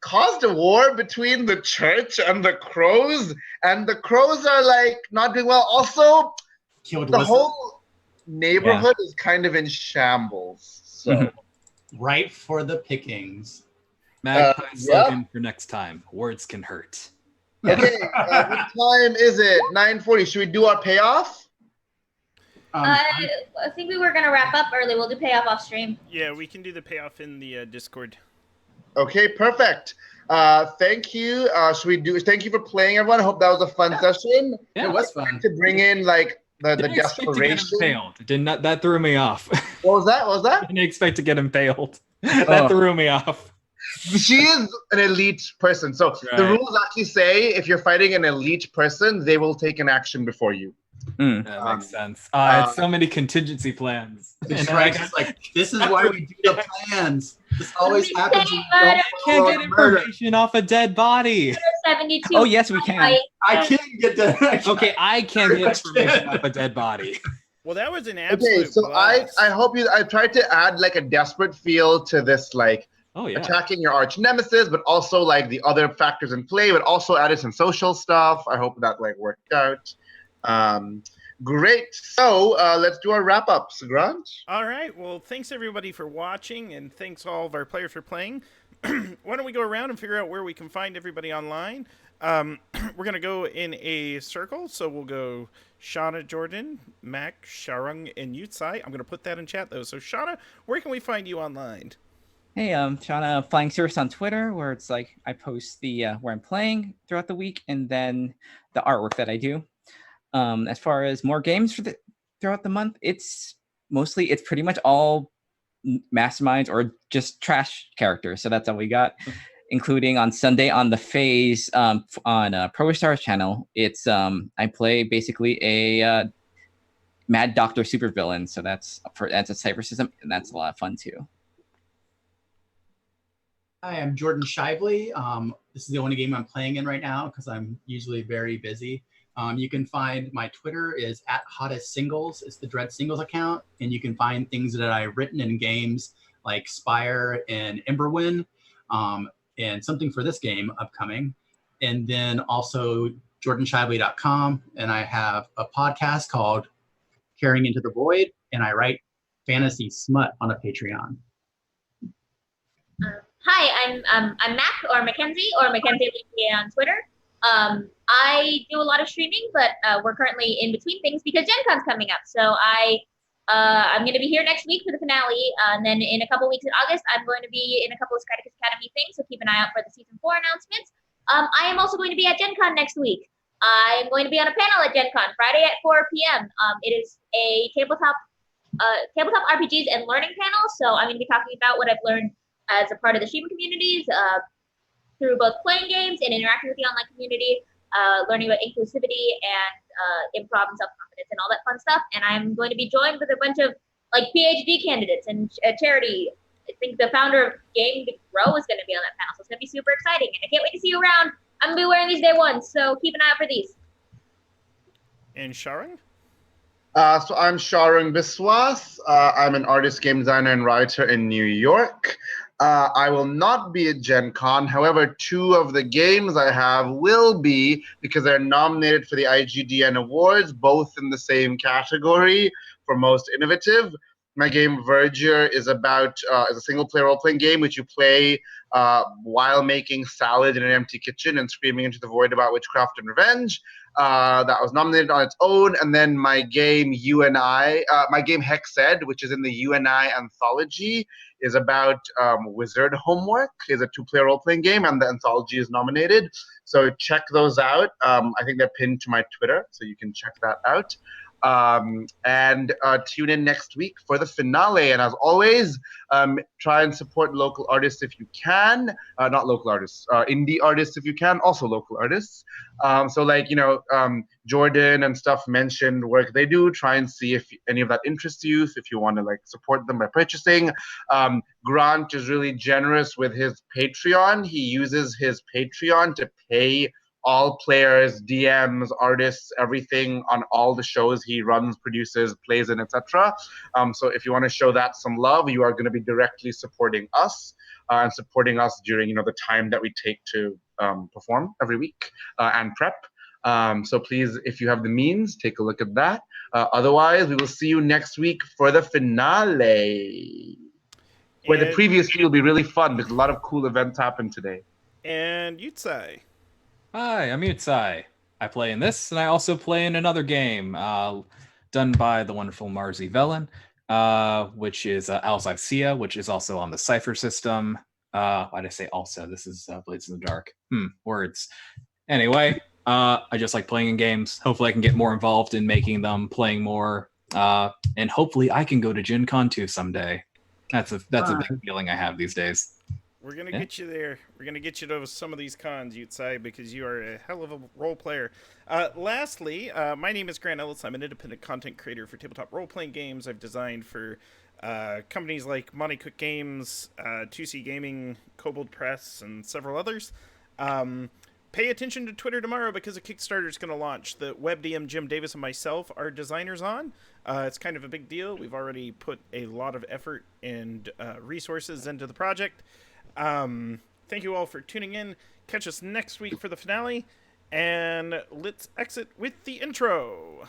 caused a war between the church and the crows, and the crows are like not doing well. Also, Killed the Whistle. whole neighborhood is kind of in shambles. So Mhm. Ripe for the pickings. Magpie yeah. slogan for next time: words can hurt. Okay, what time is it? 9:40. Should we do our payoff? I think we were gonna wrap up early. We'll do payoff off stream. Yeah, we can do the payoff in the Discord. Okay, perfect. Thank you. Thank you for playing, everyone. I hope that was a fun session. Yeah. It was fun. To bring in like the Didn't expect to get desperation. impaled. Did not. That threw me off. What was that? What was that? Didn't expect to get impaled. That threw me off. She is an elite person. So the Right. rules actually say if you're fighting an elite person, they will take an action before you. That makes sense. It's so many contingency plans. The And Shrike's I just like, this is why we do the plans. This always We happens. say when you don't murder. can't follow get the murder. information off a dead body. 72. Oh, yes, we can. I can't get that. Okay, I can't get information off a dead body. Well, that was an absolute Okay, so blast. I hope I tried to add like a desperate feel to this, like Oh yeah. attacking your arch nemesis, but also like the other factors in play, but also added some social stuff. I hope that like worked out. Great. So let's do our wrap ups, Grant. All right. Well, thanks everybody for watching, and thanks all of our players for playing. Why don't we go around and figure out where we can find everybody online? We're gonna go in a circle, so we'll go Shauna, Jordan, Mac, Sharung, and Yutsai. I'm gonna put that in chat though. So Shauna, where can we find you online? Hey, Shauna Flying Cirrus on Twitter, where it's like I post the where I'm playing throughout the week, and then the artwork that I do. As far as more games throughout the month, it's pretty much all masterminds or just trash characters. So that's all we got, including on Sunday on the Phase on Pro Stars channel. It's I play basically a Mad Doctor supervillain. So that's a cyber system, and that's a lot of fun too. Hi, I'm Jordan Shively. This is the only game I'm playing in right now because I'm usually very busy. You can find my Twitter is @hottestsingles. It's the Dread Singles account, and you can find things that I've written in games like Spire and Emberwind, and something for this game upcoming. And then also jordanshively.com, and I have a podcast called Carrying Into the Void, and I write fantasy smut on a Patreon. Hi, I'm Mac or Mackenzie on Twitter. I do a lot of streaming, but we're currently in between things because Gen Con's coming up. So I'm going to be here next week for the finale, and then in a couple weeks in August, I'm going to be in a couple of Skyticus Academy things. So keep an eye out for the season 4 announcements. I am also going to be at Gen Con next week. I am going to be on a panel at Gen Con Friday at 4 p.m. It is a tabletop RPGs and learning panel. So I'm going to be talking about what I've learned as a part of the streaming communities, through both playing games and interacting with the online community, learning about inclusivity and improv and self-confidence and all that fun stuff. And I'm going to be joined with a bunch of like PhD candidates and Charity. I think the founder of Game to Grow is going to be on that panel, so it's going to be super exciting. And I can't wait to see you around. I'm going to be wearing these day ones, so keep an eye out for these. And Sharung? So I'm Sharung Biswas. I'm an artist, game designer, and writer in New York. I will not be at Gen Con. However, 2 of the games I have will be, because they're nominated for the IGDN Awards, both in the same category for most innovative. My game Verger is about is a single-player role-playing game which you play while making salad in an empty kitchen and screaming into the void about witchcraft and revenge. That was nominated on its own. And then my game my game Hexed, which is in the UNI anthology, is about wizard homework. Is a 2-player role-playing game, and the anthology is nominated. So check those out. I think they're pinned to my Twitter, so you can check that out. And tune in next week for the finale. And as always, try and support local artists if you can. Not local artists, indie artists if you can, also local artists. So like, Jordan and stuff mentioned work they do. Try and see if any of that interests you, if you want to like support them by purchasing. Grant is really generous with his Patreon. He uses his Patreon to pay all players, DMs, artists, everything on all the shows he runs, produces, plays in, etc. So if you want to show that some love, you are going to be directly supporting us and supporting us during the time that we take to perform every week and prep. So please, if you have the means, take a look at that. Otherwise, we will see you next week for the finale. Where the previous week will be really fun because a lot of cool events happened today. And Yutsai. Hi, I'm Yutsai. I play in this, and I also play in another game done by the wonderful Marzi Velen, which is Alzivcia, which is also on the Cypher system. Why'd I say also? This is Blades in the Dark. Words. Anyway, I just like playing in games. Hopefully I can get more involved in making them, playing more, and hopefully I can go to Gen Con 2 someday. That's a big feeling I have these days. We're going to get you there. We're going to get you to some of these cons, Yutsai, because you are a hell of a role player. Lastly, my name is Grant Ellis. I'm an independent content creator for tabletop role-playing games. I've designed for companies like Monty Cook Games, 2C Gaming, Kobold Press, and several others. Pay attention to Twitter tomorrow because a Kickstarter is going to launch that WebDM Jim Davis and myself are designers on. It's kind of a big deal. We've already put a lot of effort and resources into the project. Thank you all for tuning in. Catch us next week for the finale, and let's exit with the intro.